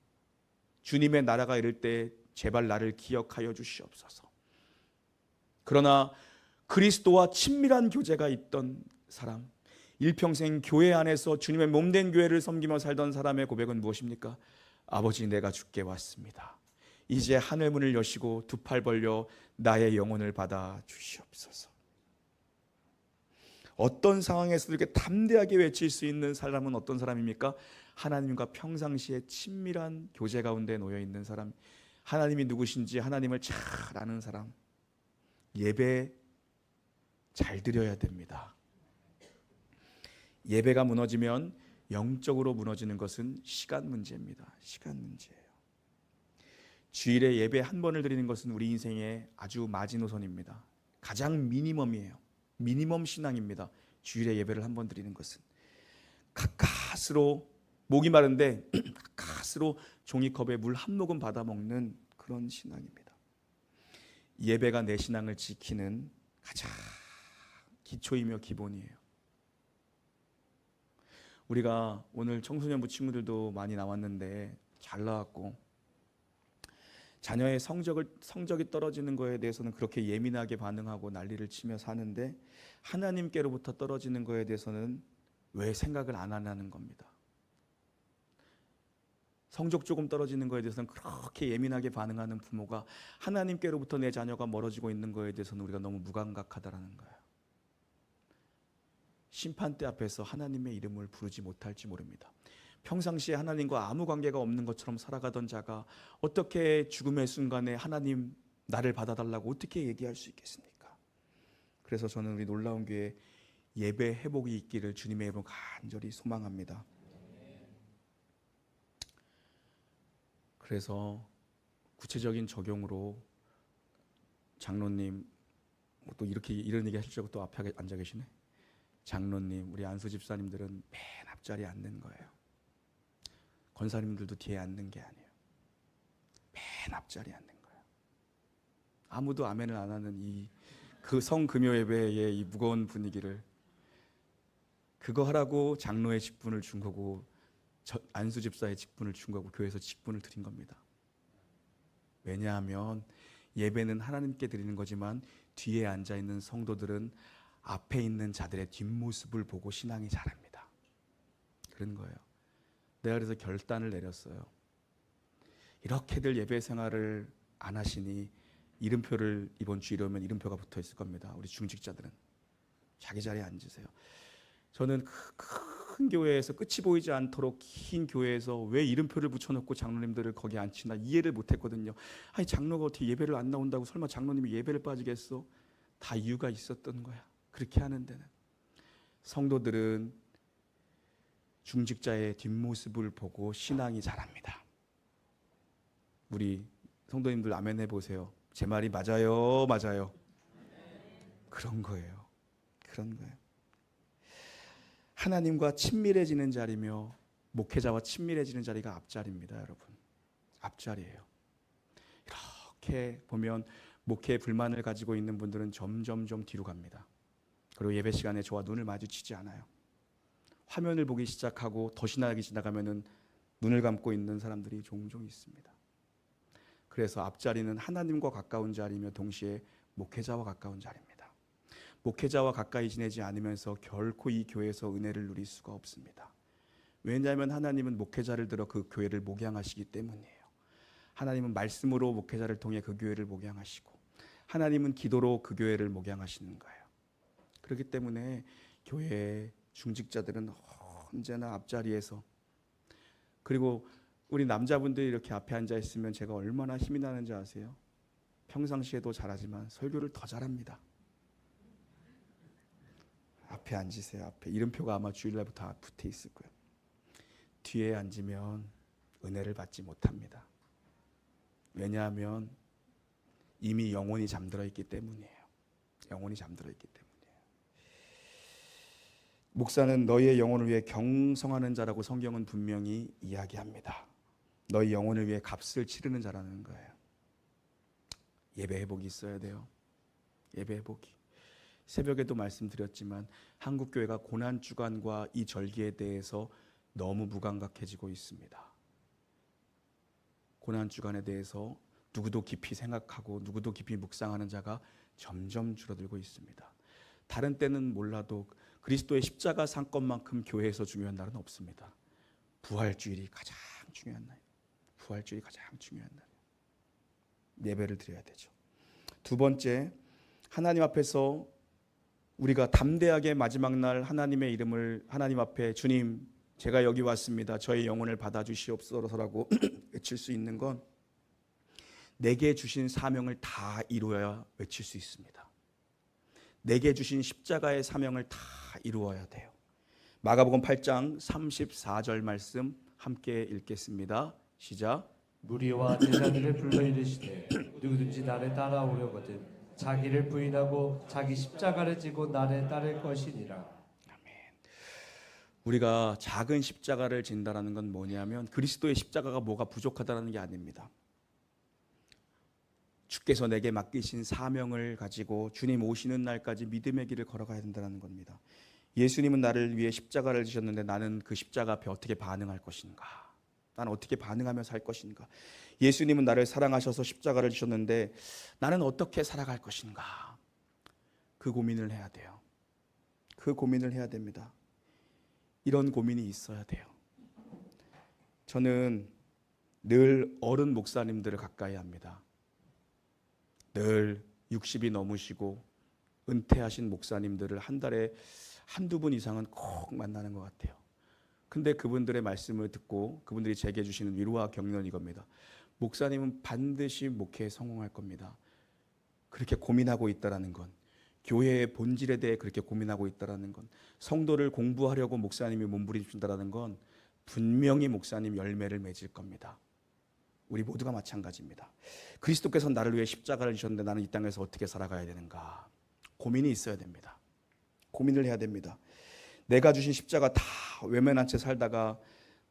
주님의 나라가 이를 때 제발 나를 기억하여 주시옵소서. 그러나 그리스도와 친밀한 교제가 있던 사람, 일평생 교회 안에서 주님의 몸된 교회를 섬기며 살던 사람의 고백은 무엇입니까? 아버지, 내가 주께 왔습니다. 이제 하늘 문을 여시고 두 팔 벌려 나의 영혼을 받아 주시옵소서. 어떤 상황에서도 이렇게 담대하게 외칠 수 있는 사람은 어떤 사람입니까? 하나님과 평상시에 친밀한 교제 가운데 놓여 있는 사람, 하나님이 누구신지 하나님을 잘 아는 사람. 예배 잘 드려야 됩니다. 예배가 무너지면 영적으로 무너지는 것은 시간 문제입니다. 시간 문제예요. 주일에 예배 한 번을 드리는 것은 우리 인생의 아주 마지노선입니다. 가장 미니멈이에요. 미니멈 신앙입니다. 주일에 예배를 한 번 드리는 것은 가까스로, 목이 마른데 가까스로 종이컵에 물 한 모금 받아 먹는 그런 신앙입니다. 예배가 내 신앙을 지키는 가장 기초이며 기본이에요. 우리가 오늘 청소년부 친구들도 많이 나왔는데 잘 나왔고, 자녀의 성적이 떨어지는 거에 대해서는 그렇게 예민하게 반응하고 난리를 치며 사는데, 하나님께로부터 떨어지는 거에 대해서는 왜 생각을 안 하냐는 겁니다. 성적 조금 떨어지는 거에 대해서는 그렇게 예민하게 반응하는 부모가 하나님께로부터 내 자녀가 멀어지고 있는 거에 대해서는 우리가 너무 무감각하다라는 거예요. 심판대 앞에서 하나님의 이름을 부르지 못할지 모릅니다. 평상시에 하나님과 아무 관계가 없는 것처럼 살아가던 자가 어떻게 죽음의 순간에 하나님 나를 받아달라고 어떻게 얘기할 수 있겠습니까? 그래서 저는 우리 놀라운 교회 예배 회복이 있기를 주님의 이름으로 간절히 소망합니다. 그래서 구체적인 적용으로 장로님, 또 이런 얘기 하실 줄 알고 또 앞에 앉아 계시네. 장로님, 우리 안수 집사님들은 맨 앞자리에 앉는 거예요. 권사님들도 뒤에 앉는 게 아니에요. 맨 앞자리에 앉는 거예요. 아무도 아멘을 안 하는 그 성금요 예배의 이 무거운 분위기를, 그거 하라고 장로의 직분을 준 거고 안수 집사의 직분을 준 거고 교회에서 직분을 드린 겁니다. 왜냐하면 예배는 하나님께 드리는 거지만 뒤에 앉아 있는 성도들은 앞에 있는 자들의 뒷모습을 보고 신앙이 자랍니다. 그런 거예요. 내가 그래서 결단을 내렸어요. 이렇게들 예배 생활을 안 하시니 이름표를 이번 주일에 오면 이름표가 붙어 있을 겁니다. 우리 중직자들은 자기 자리에 앉으세요. 저는 큰 교회에서 끝이 보이지 않도록 긴 교회에서 왜 이름표를 붙여놓고 장로님들을 거기 앉히나 이해를 못했거든요. 아니, 장로가 어떻게 예배를 안 나온다고 설마 장로님이 예배를 빠지겠어? 다 이유가 있었던 거야. 그렇게 하는 데는 성도들은 중직자의 뒷모습을 보고 신앙이 자랍니다. 우리 성도님들 아멘 해보세요. 제 말이 맞아요, 맞아요. 그런 거예요. 그런 거예요. 하나님과 친밀해지는 자리며 목회자와 친밀해지는 자리가 앞자리입니다, 여러분. 앞자리예요. 이렇게 보면 목회에 불만을 가지고 있는 분들은 점점 뒤로 갑니다. 그리고 예배 시간에 저와 눈을 마주치지 않아요. 화면을 보기 시작하고 더 신나게 지나가면은 눈을 감고 있는 사람들이 종종 있습니다. 그래서 앞자리는 하나님과 가까운 자리며 동시에 목회자와 가까운 자리입니다. 목회자와 가까이 지내지 않으면서 결코 이 교회에서 은혜를 누릴 수가 없습니다. 왜냐하면 하나님은 목회자를 들어 그 교회를 목양하시기 때문이에요. 하나님은 말씀으로 목회자를 통해 그 교회를 목양하시고, 하나님은 기도로 그 교회를 목양하시는 거예요. 그렇기 때문에 교회 중직자들은 언제나 앞자리에서, 그리고 우리 남자분들이 이렇게 앞에 앉아 있으면 제가 얼마나 힘이 나는지 아세요? 평상시에도 잘하지만 설교를 더 잘합니다. 앞에 앉으세요. 앞에 이름표가 아마 주일날부터 다 붙어 있을 거예요. 뒤에 앉으면 은혜를 받지 못합니다. 왜냐하면 이미 영혼이 잠들어 있기 때문이에요. 영혼이 잠들어 있기 때문이에요. 목사는 너희의 영혼을 위해 경성하는 자라고 성경은 분명히 이야기합니다. 너희 영혼을 위해 값을 치르는 자라는 거예요. 예배 회복이 있어야 돼요. 예배 회복이. 새벽에도 말씀드렸지만 한국 교회가 고난 주간과 이 절기에 대해서 너무 무감각해지고 있습니다. 고난 주간에 대해서 누구도 깊이 생각하고 누구도 깊이 묵상하는 자가 점점 줄어들고 있습니다. 다른 때는 몰라도 그리스도의 십자가 상권만큼 교회에서 중요한 날은 없습니다. 부활주일이 가장 중요한 날. 부활주일이 가장 중요한 날. 예배를 드려야 되죠. 두 번째, 하나님 앞에서 우리가 담대하게 마지막 날 하나님의 이름을 하나님 앞에 주님 제가 여기 왔습니다. 저의 영혼을 받아주시옵소서라고 외칠 수 있는 건 내게 주신 사명을 다 이루어야 외칠 수 있습니다. 내게 주신 십자가의 사명을 다 이루어야 돼요. 마가복음 8장 34절 말씀 함께 읽겠습니다. 시작. 무리와 제자들을 불러 이르시되 누구든지 나를 따라오려거든 자기를 부인하고 자기 십자가를 지고 나를 따를 것이니라. 우리가 작은 십자가를 진다라는 건 뭐냐면 그리스도의 십자가가 뭐가 부족하다는 게 아닙니다. 주께서 내게 맡기신 사명을 가지고 주님 오시는 날까지 믿음의 길을 걸어가야 된다는 겁니다. 예수님은 나를 위해 십자가를 지셨는데 나는 그 십자가 앞에 어떻게 반응할 것인가? 나는 어떻게 반응하며 살 것인가? 예수님은 나를 사랑하셔서 십자가를 지셨는데 나는 어떻게 살아갈 것인가? 그 고민을 해야 돼요. 그 고민을 해야 됩니다. 이런 고민이 있어야 돼요. 저는 늘 어른 목사님들을 가까이 합니다. 늘 60이 넘으시고 은퇴하신 목사님들을 한 달에 한두 분 이상은 꼭 만나는 것 같아요. 근데 그분들의 말씀을 듣고 그분들이 제게 주시는 위로와 격려는 이겁니다. 목사님은 반드시 목회에 성공할 겁니다. 그렇게 고민하고 있다라는 건, 교회의 본질에 대해 그렇게 고민하고 있다라는 건, 성도를 공부하려고 목사님이 몸부림친다라는 건 분명히 목사님 열매를 맺을 겁니다. 우리 모두가 마찬가지입니다. 그리스도께서 나를 위해 십자가를 지셨는데 나는 이 땅에서 어떻게 살아가야 되는가? 고민이 있어야 됩니다. 고민을 해야 됩니다. 내가 주신 십자가 다 외면한 채 살다가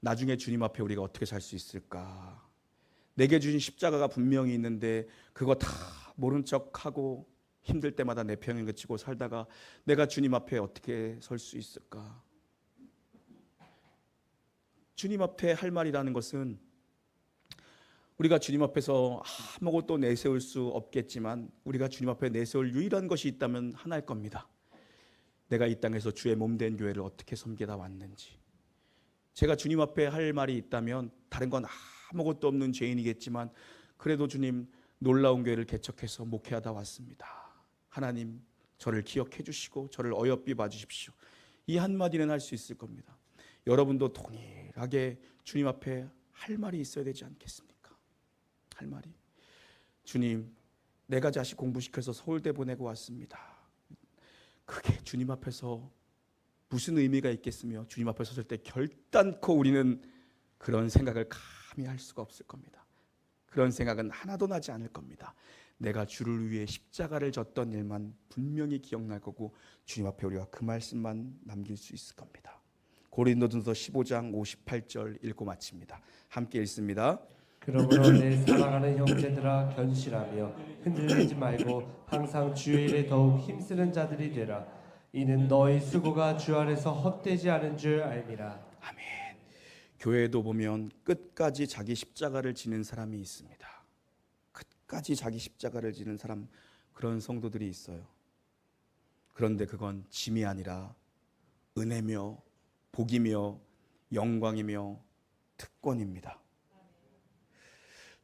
나중에 주님 앞에 우리가 어떻게 살 수 있을까? 내게 주신 십자가가 분명히 있는데 그거 다 모른 척하고 힘들 때마다 내 평을 그치고 살다가 내가 주님 앞에 어떻게 설 수 있을까? 주님 앞에 할 말이라는 것은 우리가 주님 앞에서 아무것도 내세울 수 없겠지만 우리가 주님 앞에 내세울 유일한 것이 있다면 하나일 겁니다. 내가 이 땅에서 주의 몸된 교회를 어떻게 섬기다 왔는지. 제가 주님 앞에 할 말이 있다면 다른 건 아무것도 없는 죄인이겠지만 그래도 주님 놀라운 교회를 개척해서 목회하다 왔습니다. 하나님 저를 기억해 주시고 저를 어여삐 봐주십시오. 이 한마디는 할 수 있을 겁니다. 여러분도 동일하게 주님 앞에 할 말이 있어야 되지 않겠습니까? 할 말이. 주님 내가 자식 공부시켜서 서울대 보내고 왔습니다. 그게 주님 앞에서 무슨 의미가 있겠으며 주님 앞에 섰을 때 결단코 우리는 그런 생각을 감히 할 수가 없을 겁니다. 그런 생각은 하나도 나지 않을 겁니다. 내가 주를 위해 십자가를 졌던 일만 분명히 기억날 거고 주님 앞에 우리가 그 말씀만 남길 수 있을 겁니다. 고린도전서 15장 58절 읽고 마칩니다. 함께 읽습니다. 그러므로 내 사랑하는 형제들아 견실하며 흔들리지 말고 항상 주의 일에 더욱 힘쓰는 자들이 되라. 이는 너희 수고가 주 안에서 헛되지 않은 줄 알미라. 아멘. 교회도 보면 끝까지 자기 십자가를 지는 사람이 있습니다. 끝까지 자기 십자가를 지는 사람, 그런 성도들이 있어요. 그런데 그건 짐이 아니라 은혜며 복이며 영광이며 특권입니다.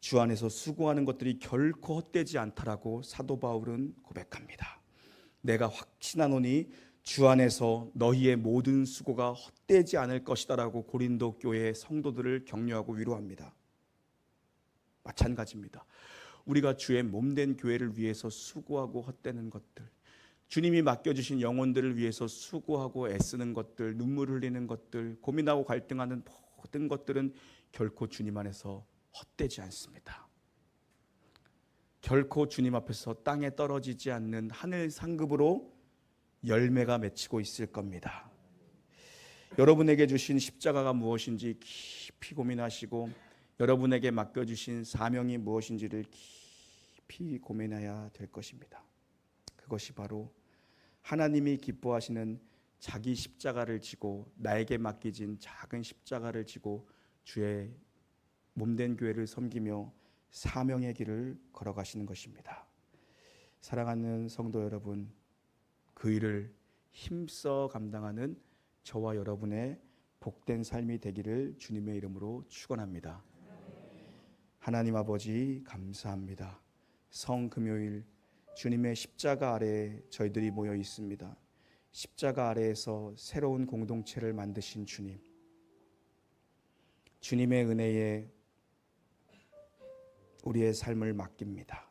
주 안에서 수고하는 것들이 결코 헛되지 않다라고 사도 바울은 고백합니다. 내가 확신하노니 주 안에서 너희의 모든 수고가 헛되지 않을 것이다라고 고린도 교회의 성도들을 격려하고 위로합니다. 마찬가지입니다. 우리가 주의 몸된 교회를 위해서 수고하고 헛되는 것들, 주님이 맡겨주신 영혼들을 위해서 수고하고 애쓰는 것들, 눈물 흘리는 것들, 고민하고 갈등하는 모든 것들은 결코 주님 안에서 헛되지 않습니다. 결코 주님 앞에서 땅에 떨어지지 않는 하늘 상급으로 열매가 맺히고 있을 겁니다. 여러분에게 주신 십자가가 무엇인지 깊이 고민하시고 여러분에게 맡겨주신 사명이 무엇인지를 깊이 고민해야 될 것입니다. 그것이 바로 하나님이 기뻐하시는 자기 십자가를 지고 나에게 맡기진 작은 십자가를 지고 주의 몸된 교회를 섬기며 사명의 길을 걸어가시는 것입니다. 사랑하는 성도 여러분, 그 일을 힘써 감당하는 저와 여러분의 복된 삶이 되기를 주님의 이름으로 축원합니다. 하나님 아버지 감사합니다. 성금요일 주님의 십자가 아래에 저희들이 모여 있습니다. 십자가 아래에서 새로운 공동체를 만드신 주님, 주님의 은혜에 우리의 삶을 맡깁니다.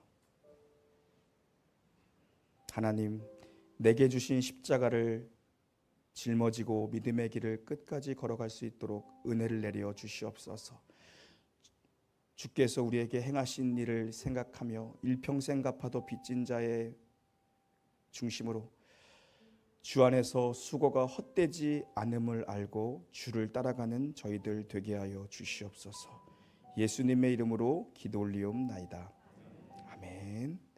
하나님, 내게 주신 십자가를 짊어지고 믿음의 길을 끝까지 걸어갈 수 있도록 은혜를 내려 주시옵소서. 주께서 우리에게 행하신 일을 생각하며 일평생 갚아도 빚진 자의 중심으로 주 안에서 수고가 헛되지 않음을 알고 주를 따라가는 저희들 되게 하여 주시옵소서. 예수님의 이름으로 기도 올리옵나이다. 아멘.